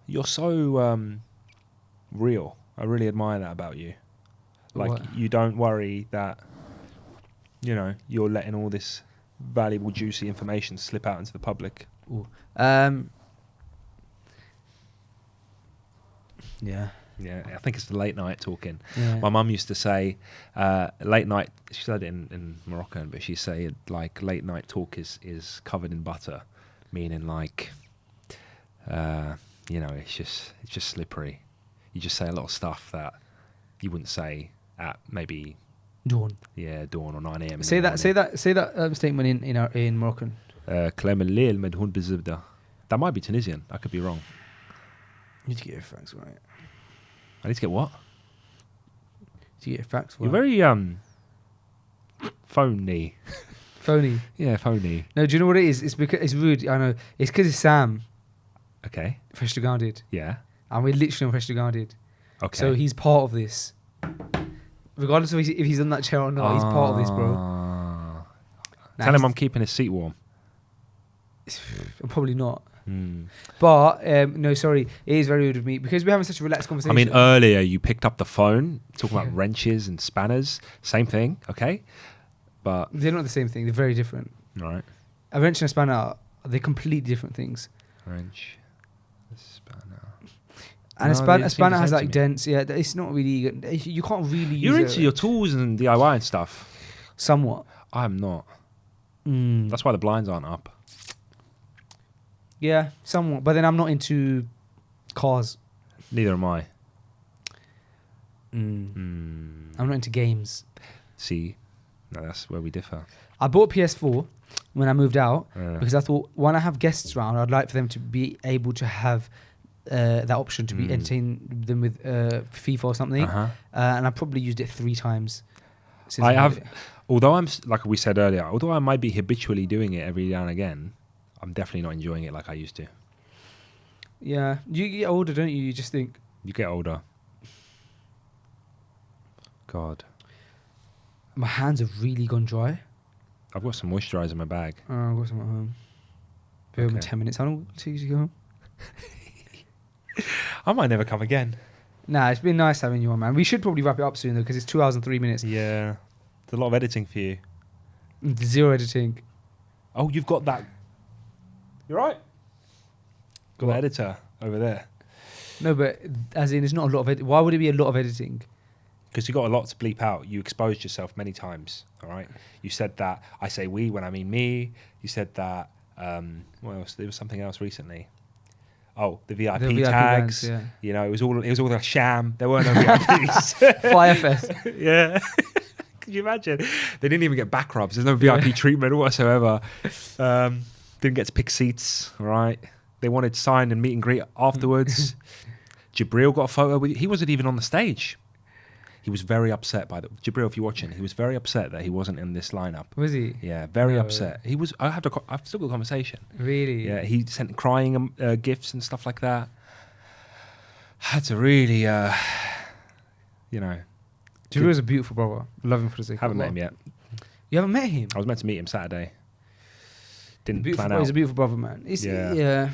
You're so real. I really admire that about you. Like, What? you don't worry that, you know, you're letting all this valuable, juicy information slip out into the public. Ooh. Yeah. Yeah, I think it's the late night talking. Yeah. My mum used to say, late night, she said it in Moroccan, but she said, like, late night talk is covered in butter, meaning like, you know, it's just slippery. You just say a lot of stuff that you wouldn't say at maybe Dawn. dawn or 9 a.m. Say that statement in Moroccan. كلام الليل مدهون بالزبدة. That might be Tunisian. I could be wrong. You need to get your facts right. I need to get what? To get your facts right. You're very phony. Phony. Yeah, phony. No, do you know what it is? It's because it's rude. I know. It's because it's Sam, Okay. freshly grounded, Yeah. and we're literally on freshly grounded. Okay. So he's part of this. Regardless of if he's on that chair or not, he's part of this, bro. Nah, he's- Tell him I'm keeping his seat warm. Probably not. Hmm. But no, sorry, it is very rude of me because we're having such a relaxed I conversation. mean, earlier you picked up the phone talking about Yeah. wrenches and spanners. Same thing, okay? But they're not the same thing. They're very different. all right, A wrench and a spanner, they're completely different things. wrench, spanner. And No, a they seem spanner the has same like to me. dents. Yeah, it's not really. You can't really. You're use into your tools and DIY and stuff. somewhat. I'm not. Mm. That's why the blinds aren't up. Yeah, somewhat. But then I'm not into cars. Neither am I. I'm not into games. See, no, that's where we differ. I bought PS4 when I moved out Yeah. because I thought when I have guests around, I'd like for them to be able to have that option to be entertain them with FIFA or something. And I probably used it 3 times. Since I moved have, it. although like we said earlier, although I might be habitually doing it every now and again, I'm definitely not enjoying it like I used to. Yeah, you get older, don't you? You just think. You get older. God, My hands have really gone dry. I've got some moisturiser in my bag. I've got some at home. Be home in Okay. 10 minutes. How long will it take you to go home? I might never come again. Nah, it's been nice having you on, man. We should probably wrap it up soon, though, because it's 2 hours and 3 minutes. Yeah, there's a lot of editing for you. 0 editing. Oh, you've got that. You're right. Got What? the editor over there. No, but as in, it's not a lot of editing. Why would it be a lot of editing? Because you got a lot to bleep out. You exposed yourself many times. All right. You said that I say we when I mean me. You said that. What else? There was something else recently. Oh, the VIP, The VIP tags. events, yeah. You know, it was all a sham. There were no VIPs. Firefest. Yeah. Could you imagine? They didn't even get back rubs. There's no VIP treatment whatsoever. Didn't get to pick seats. All right. They wanted sign and meet and greet afterwards. Jibril got a photo with. He wasn't even on the stage. He was very upset by the Jibril. If you're watching, he was very upset that he wasn't in this lineup. Was he? Yeah, very No. upset. He was. I've still got a conversation. Really? Yeah, he sent crying gifts and stuff like that. Had to really, you know. Jibril's a beautiful brother. Love him for the sake of Haven't met Allah. him yet. You haven't met him? I was meant to meet him Saturday. Didn't Beautiful plan brother. out. He's a beautiful brother, man. Yeah.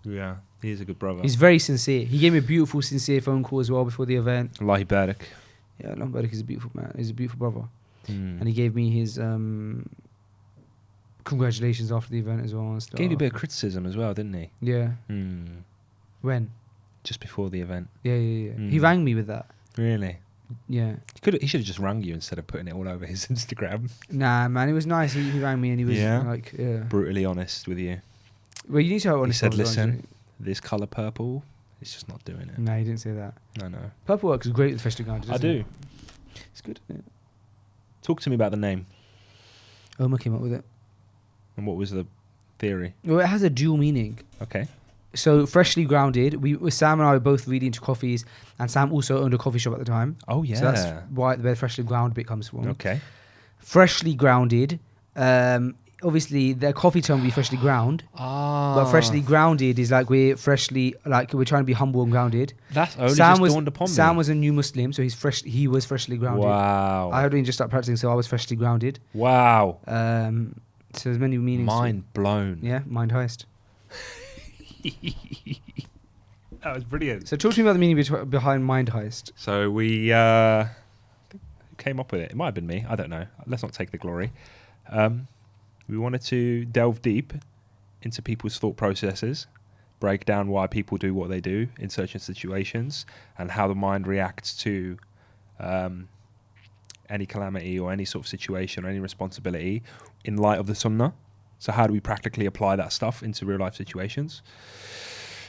Yeah, he's a good brother. He's very sincere. He gave me a beautiful, sincere phone call as well before the event. Allah Barak. Yeah, Lombardic is a beautiful man. He's a beautiful brother. Mm. And he gave me his congratulations after the event as well and stuff. Gave you a bit of criticism as well, didn't he? Yeah. Mm. When? Just before the event. Yeah. He Mm. rang me with that. Really? Yeah. He should have just rang you instead of putting it all over his Instagram. Nah, man, it was nice. He rang me and he was Yeah? like, yeah. Brutally honest with you. Well, you need to have He honest said, conversations. listen, this colour purple, it's just not doing it. No, he didn't say that. No. Purple works great with freshly grounded. I doesn't do. it? It's good. Isn't it? Talk to me about the name. Omar came up with it. And what was the theory? Well, it has a dual meaning. Okay. So freshly grounded. Sam and I were both really into coffees, and Sam also owned a coffee shop at the time. Oh, yeah. So that's why the freshly ground bit comes from. Okay. Freshly grounded. Obviously, the coffee term will be freshly ground, but freshly grounded is like we're trying to be humble and grounded. That's only Sam just was dawned upon me. Sam was a new Muslim, so he was freshly grounded. Wow. I hadn't just started practicing, so I was freshly grounded. Wow. So there's many meanings. Mind blown. Yeah, mind heist. That was brilliant. So talk to me about the meaning behind mind heist. So we came up with it. It might have been me. I don't know. Let's not take the glory. We wanted to delve deep into people's thought processes, break down why people do what they do in certain situations, and how the mind reacts to any calamity or any sort of situation or any responsibility in light of the sunnah. So how do we practically apply that stuff into real life situations?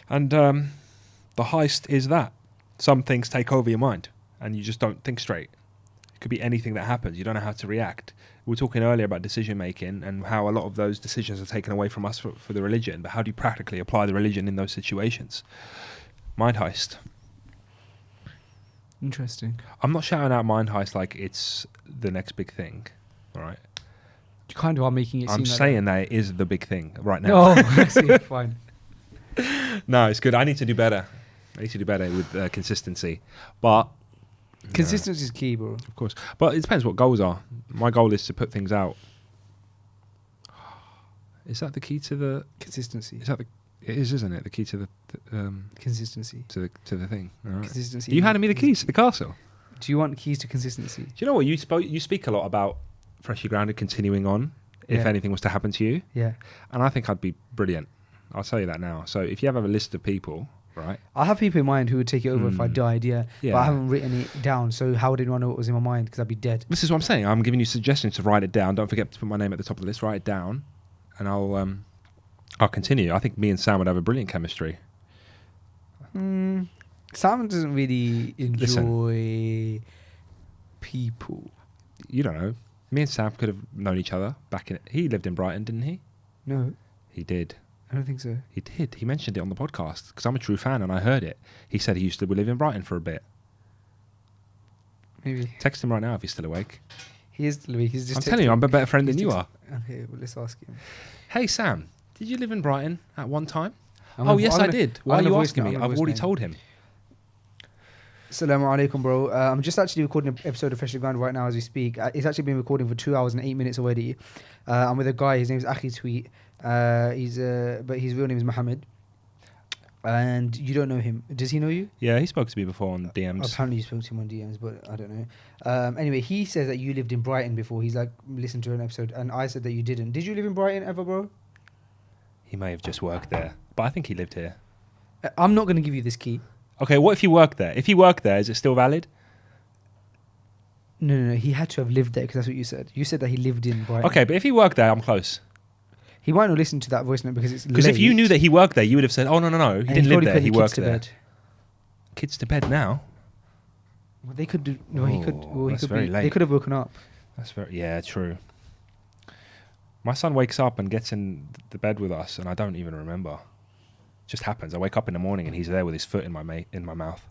And the heist is that. Some things take over your mind and you just don't think straight. It could be anything that happens. You don't know how to react. We were talking earlier about decision making and how a lot of those decisions are taken away from us for the religion. But how do you practically apply the religion in those situations? Mind heist. Interesting. I'm not shouting out mind heist like it's the next big thing. All right. You kind of are making it seem I'm like saying that it is the big thing right now. No, I see. Fine. No, it's good. I need to do better. I need to do better with consistency. But Consistency is key, bro. of course. But it depends what goals are. My goal is to put things out. Is that the key to the? Consistency. Is that the? It is, isn't it? The key to the Consistency. to the thing. All right. Consistency. You handed me the keys to the castle. Do you want keys to consistency? Do you know what you speak a lot about freshly grounded continuing on if Yeah. anything was to happen to you, Yeah. and I think I'd be brilliant. I'll tell you that now. So if you have a list of people, right? I have people in mind who would take it over if I died, yeah. Yeah. But I haven't written it down, so how would anyone know what was in my mind? Because I'd be dead. This is what I'm saying. I'm giving you suggestions to write it down. Don't forget to put my name at the top of the list. Write it down, and I'll continue. I think me and Sam would have a brilliant chemistry. Sam doesn't really enjoy people. You don't know. Me and Sam could have known each other back in. He lived in Brighton, didn't he? No, He did. I don't think so. He did. He mentioned it on the podcast because I'm a true fan and I heard it. He said he used to live in Brighton for a bit. Maybe. Text him right now if he's still awake. He is still awake. He's just I'm telling you, I'm a better friend than he's you text- are. Okay, well, let's ask him. Hey Sam, did you live in Brighton at one time? I'm Oh gonna- yes, I'm I gonna- did. I'm Why are gonna you voice asking note, me? I'm gonna I've already voice told him. Assalamu alaikum, bro. I'm just actually recording an episode of Freshly Ground right now as we speak. It's actually been recording for 2 hours and 8 minutes already. I'm with a guy. His name is Akhi Tweet. But his real name is Mohamed. And you don't know him. Does he know you? Yeah, he spoke to me before on DMs. Apparently you spoke to him on DMs, but I don't know. Anyway, he says that you lived in Brighton before. He's like, listened to an episode, and I said that you didn't. Did you live in Brighton ever, bro? He may have just worked there, but I think he lived here. I'm not going to give you this key. Okay, what if you worked there? If he worked there, is it still valid? No. He had to have lived there because that's what you said. You said that he lived in Brighton. Okay, but if he worked there, I'm close. He might not listen to that voice note because it's Because if you knew that he worked there, you would have said, "Oh no, he didn't live there. He worked there." Bed. Kids to bed now. Well, they could do. No, he could. Well, he that's could very be. late. They could have woken up. That's true. My son wakes up and gets in the bed with us, and I don't even remember. It just happens. I wake up in the morning and he's there with his foot in my mouth.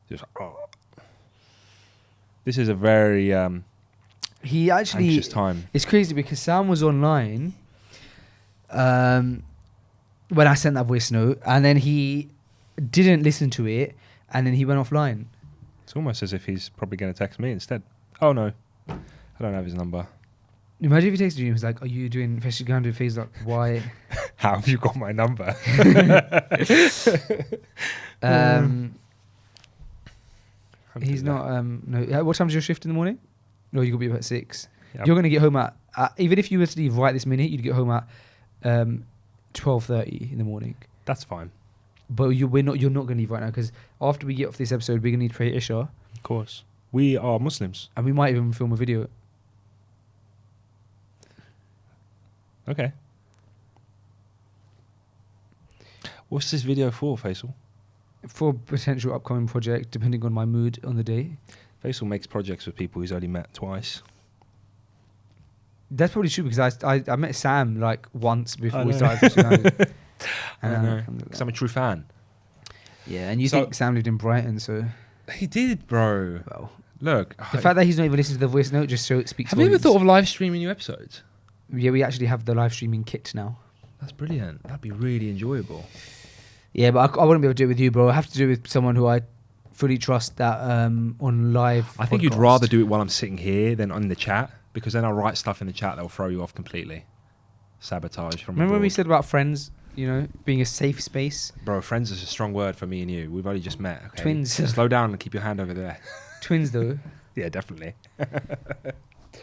Just This is a very He actually. anxious time. It's crazy because Sam was online. When I sent that voice note, and then he didn't listen to it, and then he went offline. It's almost as if he's probably going to text me instead. Oh no, I don't have his number. Imagine if he texted you and was like, "Are you doing Freshly Grounded Faisal? Why?" How have you got my number? He's not. No. What time's your shift in the morning? No, you got to be up at 6. Yeah. You're gonna get home at even if you were to leave right this minute, you'd get home at 12:30 in the morning. That's fine. But you're not gonna leave right now because after we get off this episode, we're gonna need to pray Isha, Of course. We are Muslims. and we might even film a video. Okay. What's this video for, Faisal? For potential upcoming project, depending on my mood on the day. Faisal makes projects with people he's only met twice. That's probably true because I met Sam like once before we know. started Fishing Island. I know. Because I'm a true fan. Yeah, and you So- think Sam lived in Brighton, so He did, bro. well. Look. The fact that he's not even listening to the voice note just speaks. Have you ever volumes. thought of live streaming new episodes? Yeah, we actually have the live streaming kit now. That's brilliant. That'd be really enjoyable. Yeah, but I wouldn't be able to do it with you, bro. I have to do it with someone who I fully trust that on live. I think you'd podcast. rather do it while I'm sitting here than on the chat, because then I'll write stuff in the chat that will throw you off completely. Sabotage from Remember when we abroad. said about friends, you know, being a safe space? Bro, friends is a strong word for me and you. We've only just met. Okay? Twins. Slow down and keep your hand over there. Twins, though. Yeah, definitely.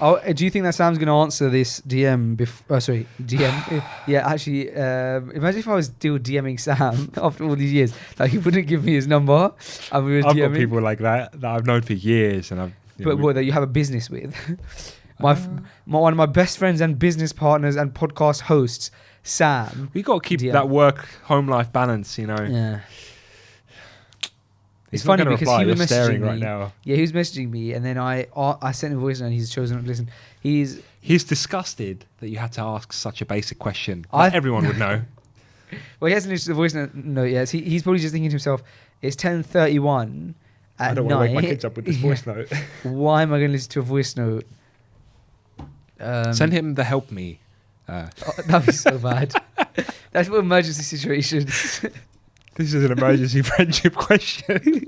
Oh, do you think that Sam's going to answer this DM DM. Yeah, actually, imagine if I was still DMing Sam after all these years. Like, he wouldn't give me his number, and we were I've DMing. got people like that I've known for years, and But what, that you have a business with? One of my best friends and business partners and podcast hosts, Sam. we got to keep DM. that work-home life balance, you know. Yeah. He's It's not funny gonna because reply. he was You're staring messaging me right now. Yeah, he was messaging me, and then I sent him a voice note, and he's chosen not to listen. He's disgusted that you had to ask such a basic question. I- Everyone would know. Well, he hasn't listened to the voice note yet. He's probably just thinking to himself, it's 10:31 at I don't night. want to wake my kids up with this voice note. Why am I going to listen to a voice note? Send him the help me. Oh, that'd be so bad. That's for emergency situations. This is an emergency friendship question.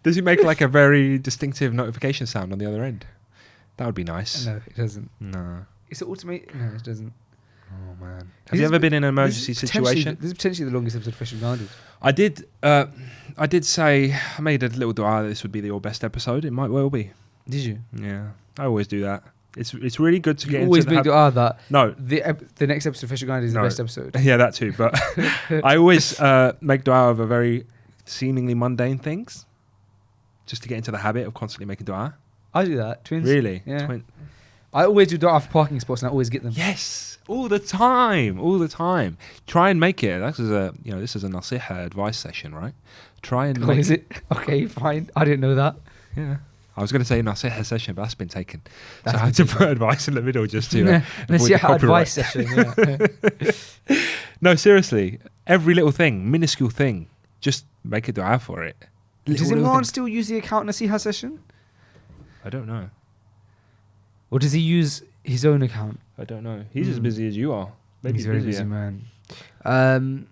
Does he make like a very distinctive notification sound on the other end? That would be nice. No, it doesn't. No. It's automate. No, it doesn't. Oh man. Have This you is ever been in an This emergency is potentially- situation? This is potentially the longest episode of Freshly Grounded. I did say I made a little dua that this would be your best episode. It might well be. Did you? Yeah. I always do that. It's really good to You get always into big the that No. the next episode of Freshly Grounded is No. the best episode. Yeah, that too. But I always make dua over very seemingly mundane things, just to get into the habit of constantly making dua. I do that. Twins. Really? Yeah. I always do dua for parking spots, and I always get them. Yes, all the time, all the time. Try and make it. This is a nasiha advice session, right? Try and Oh, make is it? Okay, fine. I didn't know that. Yeah. I was going to say nasiha session, but that's been taken. That's so I had to put advice in the middle just to Let's avoid see the how copyright. advice session. Yeah. No, seriously, every little thing, minuscule thing, just make a dua for it. Does Little Imran thing. still use the account Nasiha session? I don't know. Or does he use his own account? I don't know. He's as busy as you are. Maybe He's very busy, busier. man.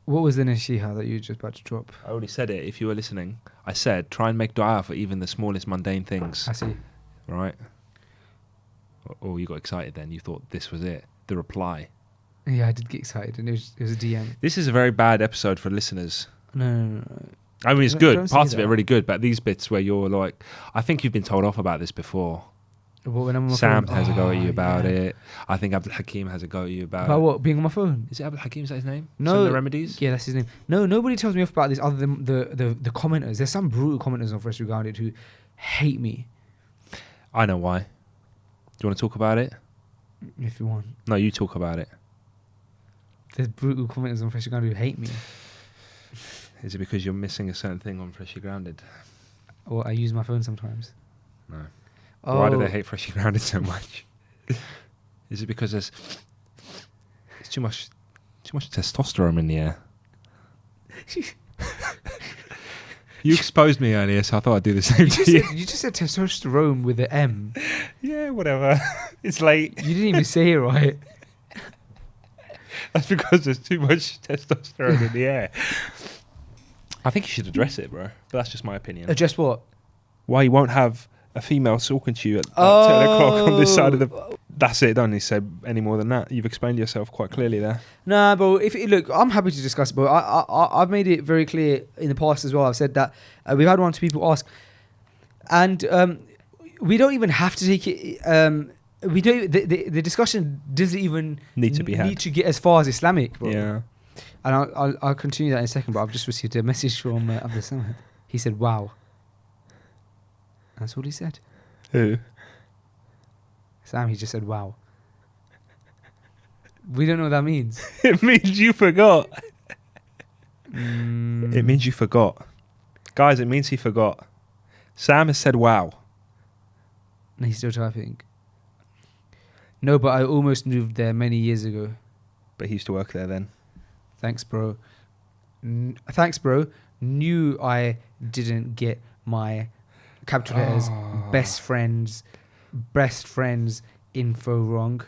What was the Nasiha that you were just about to drop? I already said it. If you were listening, I said try and make dua for even the smallest mundane things. I see. Right? Oh, you got excited then. You thought this was it. The reply. Yeah, I did get excited, and it was a DM. This is a very bad episode for listeners. No. I mean, it's Don't good. say Parts of it that. are really good, but these bits where you're like, I think you've been told off about this before. Well, when I'm on my Sam phone, has a go at you oh, about yeah. it. I think Abdul Hakim has a go at you about About it. what? Being on my phone? Is it Abdul Hakim? Is that his name? No. Some of the remedies? Yeah, that's his name. No, nobody tells me off about this other than the commenters. There's some brutal commenters on Freshly Grounded who hate me. I know why. Do you want to talk about it? If you want. No, you talk about it. There's brutal commenters on Freshly Grounded who hate me. Is it because you're missing a certain thing on Freshly Grounded? Or I use my phone sometimes. No. Oh, Why do they hate Freshly Grounded so much? Is it because there's too much testosterone in the air? You exposed me earlier, so I thought I'd do the same to you. You just said testosterone with an M. Yeah, whatever. It's late. You didn't even say it right. That's because there's too much testosterone in the air. I think you should address it, bro. But that's just my opinion. Address what? Why you won't have a female talking to you at 10 o'clock on this side of the... That's it. Don't need to say any more than that. You've explained yourself quite clearly there. Nah, bro. Look, I'm happy to discuss it, but I've made it very clear in the past as well. I've said that we've had one or two people ask, and we don't even have to take it. We don't. The discussion doesn't even Need to be had. Need to get as far as Islamic, bro. Yeah. And I'll continue that in a second. But I've just received a message from Abdul Samad. He said, "Wow." That's what he said. Who? Sam, he just said, "Wow." We don't know what that means. It means you forgot. It means you forgot. Guys, it means he forgot. Sam has said wow. And he's still typing. No, but I almost moved there many years ago. But he used to work there then. Thanks, bro. Thanks, bro. Knew I didn't get my capital letters, best friends info wrong.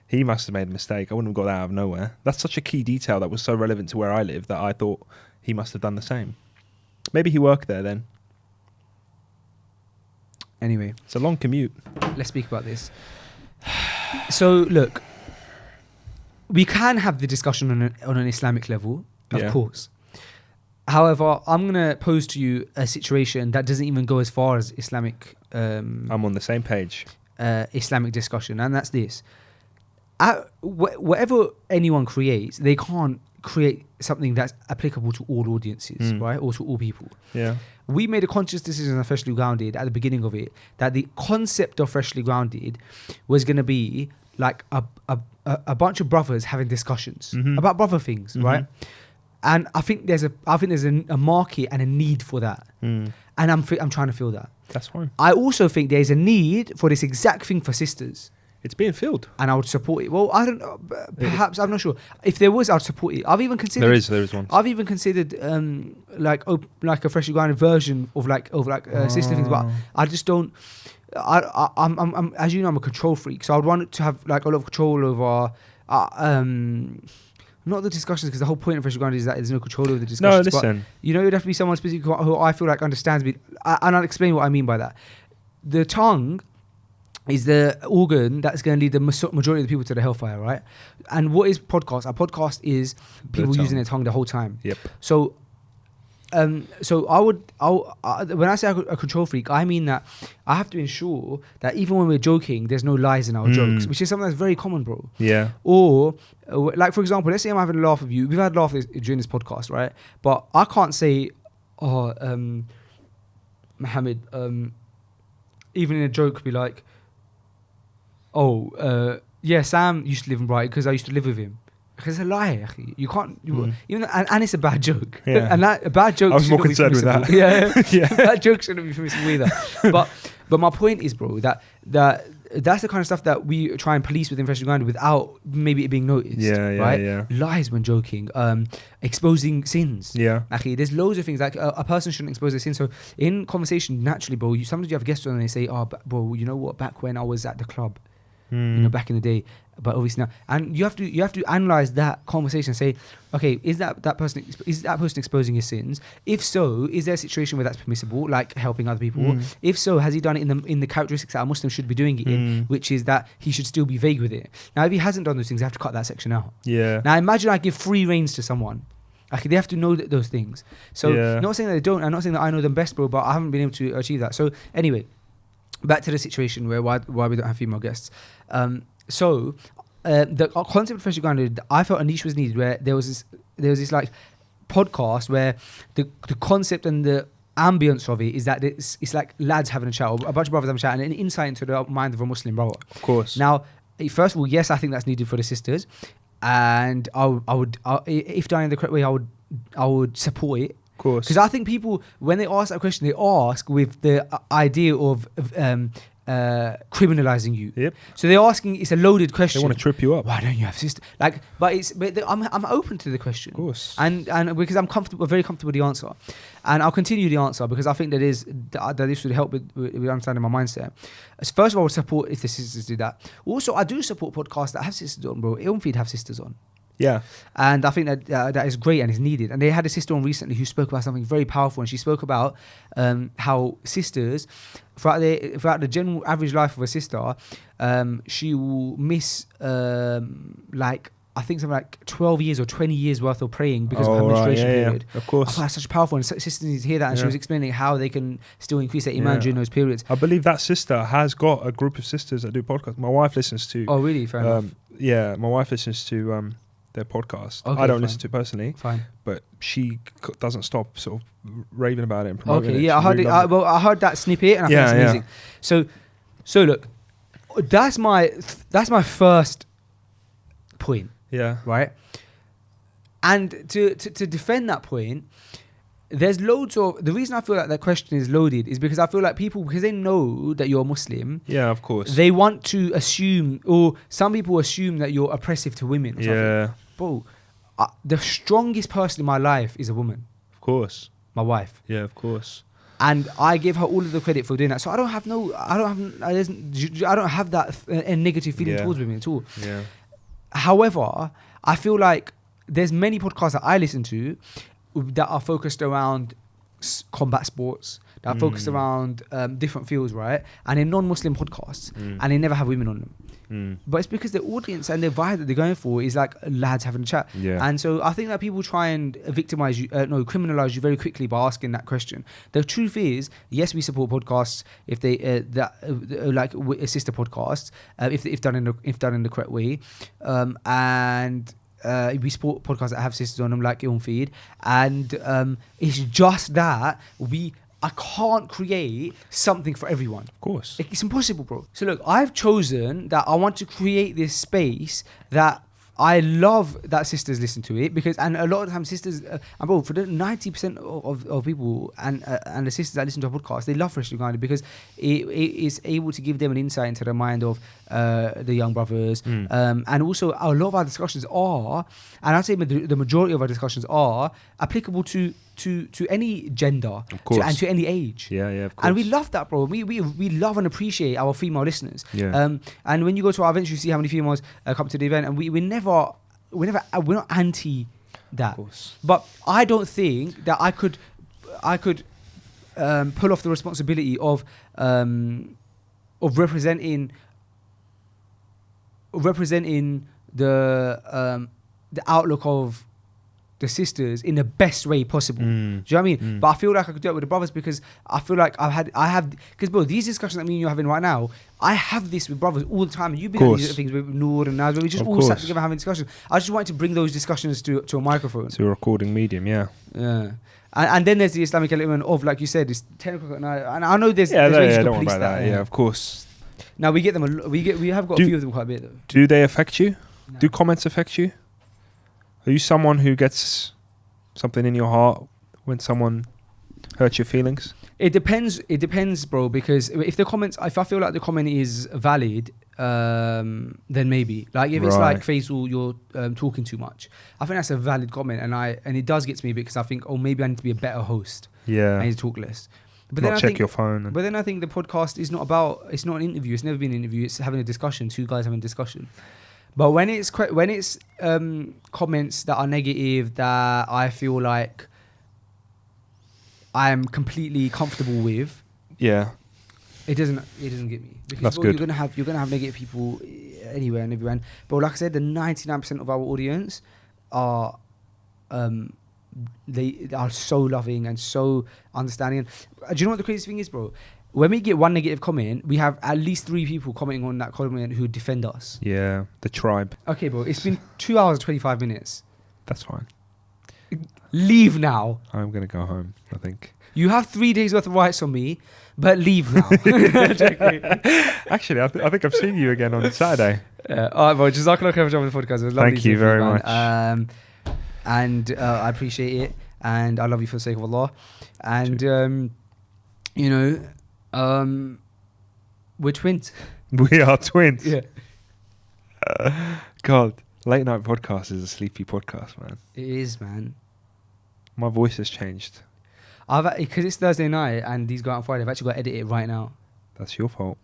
He must have made a mistake. I wouldn't have got that out of nowhere. That's such a key detail that was so relevant to where I live that I thought he must have done the same. Maybe he worked there then. Anyway. It's a long commute. Let's speak about this. So, look. We can have the discussion on an Islamic level, of course. However, I'm going to pose to you a situation that doesn't even go as far as Islamic... I'm on the same page. Islamic discussion, and that's this. Whatever anyone creates, they can't create something that's applicable to all audiences, right? Or to all people. Yeah. We made a conscious decision on Freshly Grounded at the beginning of it that the concept of Freshly Grounded was going to be like a bunch of brothers having discussions about brother things, right? And I think there's a market and a need for that, and I'm trying to fill that. That's fine. I also think there's a need for this exact thing for sisters. It's being filled. And I would support it. Well, I don't know. Perhaps, I'm not sure. If there was, I'd support it. I've even considered... There is one. I've even considered like a Freshly Grounded version of sister things, but I just don't... I'm as you know, I'm a control freak, so I'd want to have like a lot of control over... not the discussions, because the whole point of Freshly Grounded is that there's no control over the discussions. No, listen. But, it would have to be someone specific who I feel like understands me. And I'll explain what I mean by that. The tongue is the organ that's going to lead the majority of the people to the hellfire, right? And what is podcast? A podcast is people using their tongue the whole time. Yep. So when I say a control freak, I mean that I have to ensure that even when we're joking, there's no lies in our jokes, which is something that's very common, bro. Yeah. Or, like, for example, let's say I'm having a laugh with you. We've had a laugh during this podcast, right? But I can't say, Mohamed, even in a joke, be like, yeah, Sam used to live in Brighton because I used to live with him. Because it's a lie, Akhi. You can't... even and it's a bad joke. Yeah. And a bad joke... I was more concerned with that. Yeah. That joke shouldn't be permissible either. But my point is, bro, that's the kind of stuff that we try and police within Freshly Grounded without maybe it being noticed. Right? Lies when joking. Exposing sins. Yeah. Akhi, there's loads of things. Like a person shouldn't expose their sins. So in conversation, naturally, bro, sometimes you have guests on and they say, bro, you know what? Back when I was at the club, back in the day, but obviously now, and you have to analyze that conversation and say, okay, is that person exposing his sins? If so, is there a situation where that's permissible, like helping other people? If so, has he done it in the characteristics that a Muslim should be doing it in, which is that he should still be vague with it? Now, if he hasn't done those things, I have to cut that section out. Yeah. Now, imagine I give free reins to someone. Like, they have to know those things. So, not saying that they don't. I'm not saying that I know them best, bro, but I haven't been able to achieve that. So, anyway, back to the situation where why we don't have female guests. So the concept of Freshly Grounded, I felt a niche was needed where there was this like podcast where the concept and the ambience of it is that it's like lads having a chat, or a bunch of brothers having a chat, and an insight into the mind of a Muslim brother. Of course. Now, first of all, yes, I think that's needed for the sisters, and I would if done in the correct way, I would support it. Of course. Because I think people, when they ask that question, they ask with the idea of criminalizing you. Yep. So they're asking, it's a loaded question. They want to trip you up. Why don't you have sister? Like, but I'm open to the question. Of course. And because I'm very comfortable with the answer, and I'll continue the answer because I think that this would help with understanding my mindset. First of all, I would support if the sisters do that. Also, I do support podcasts that have sisters on, bro. Ilmfeed have sisters on. Yeah. And I think that is great and is needed. And they had a sister on recently who spoke about something very powerful, and she spoke about how sisters, throughout the general average life of a sister, she will miss I think something like 12 years or 20 years worth of praying because of her menstruation period. Of course. I thought that's such powerful, and sisters need to hear that. And she was explaining how they can still increase their iman during those periods. I believe that sister has got a group of sisters that do podcasts. My wife listens to... Oh, really? Fair enough. Yeah, my wife listens to their podcast. Okay, I don't listen to it personally. Fine. But she doesn't stop sort of raving about it and promoting it. Okay, yeah, I heard it. I heard that snippet, and I think it's amazing. So look, that's my first point, Yeah. right? And to defend that point, there's loads of... The reason I feel like that question is loaded is because I feel like people, because they know that you're Muslim, Yeah, of course. they want to assume, or some people assume that you're oppressive to women or something. Yeah, Bro, the strongest person in my life is a woman, of course. my wife. Yeah, of course. And I give her all of the credit for doing that. So I don't have that negative feeling Yeah. towards women at all. Yeah. However, I feel like there's many podcasts that I listen to that are focused around combat sports, that are focused around different fields, right? And in non-Muslim podcasts, and they never have women on them. But it's because the audience and the vibe that they're going for is like lads having a chat. Yeah. And so I think that people try and criminalize you very quickly by asking that question. The truth is, yes, we support podcasts if they sister podcasts if done in the correct way, and we support podcasts that have sisters on them, like Ilm Feed, and it's just that I can't create something for everyone. Of course. It's impossible, bro. So look, I've chosen that I want to create this space that I love that sisters listen to it, because, and a lot of the time sisters, and bro, for the 90% of people and the sisters that listen to our podcast, they love Freshly Grounded because it is able to give them an insight into the mind of the young brothers, and also a lot of our discussions are, and I'd say the majority of our discussions are applicable to any gender, of course, and to any age. Yeah, of course. And we love that, bro. We love and appreciate our female listeners. Yeah. And when you go to our events, you see how many females come to the event, and we're not anti that. Of course. But I don't think that I could pull off the responsibility of representing the outlook of the sisters in the best way possible. Do you know what I mean? But I feel like I could do it with the brothers because I feel like because bro, these discussions that me and you're having right now, I have this with brothers all the time, and you've been doing these things with Noor and Naz, where we just all sat together having discussions. I just wanted to bring those discussions to a microphone. To a recording medium, yeah. Yeah. And then there's the Islamic element of, like you said, it's 10 o'clock at night, and I know there's ways to don't worry police about that. Yeah, of course. Now we get them. We have got a few of them quite a bit though. Do they affect you? No. Do comments affect you? Are you someone who gets something in your heart when someone hurts your feelings? It depends, bro. Because if I feel like the comment is valid, then maybe. Like if it's like, Faisal, you're talking too much, I think that's a valid comment, and it does get to me because I think, oh, maybe I need to be a better host. Yeah. I need to talk less. But Not then check your phone. But then I think the podcast is not an interview. It's never been an interview. It's having a discussion. Two guys having a discussion. But when it's comments that are negative, that I feel like I'm completely comfortable with, yeah, it doesn't get me. Because that's good. You're gonna have negative people anywhere and everywhere. But like I said, the 99% of our audience are they are so loving and so understanding. And do you know what the craziest thing is, bro? When we get one negative comment, we have at least 3 people commenting on that comment who defend us. Yeah, the tribe. Okay, bro, it's been 2 hours and 25 minutes. That's fine. Leave now. I'm going to go home, I think. You have 3 days worth of rights on me, but leave now. Actually, I think I've seen you again on Saturday. All right, bro, Jazakallah khair for joining the podcast. It was lovely. Thank you very much. And I appreciate it. And I love you for the sake of Allah. And, we're twins. We are twins. Yeah. God, late night podcast is a sleepy podcast, man. It is, man. My voice has changed. Because it's Thursday night and these go out on Friday, I've actually got to edit it right now. That's your fault.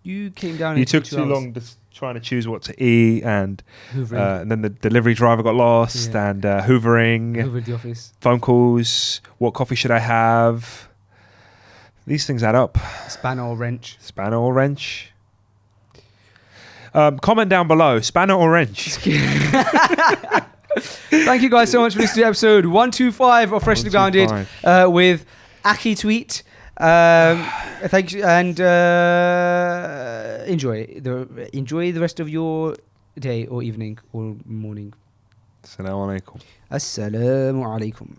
You came down. You took too long trying to choose what to eat, and then the delivery driver got lost, and hoovering, Hoovered the office, phone calls. What coffee should I have? These things add up. Spanner or wrench. Comment down below, spanner or wrench. Thank you guys so much for listening to episode 125 of Freshly Grounded with Akhi Tweet. Thank you, and enjoy the rest of your day or evening or morning. Assalamu alaikum. Assalamu alaikum.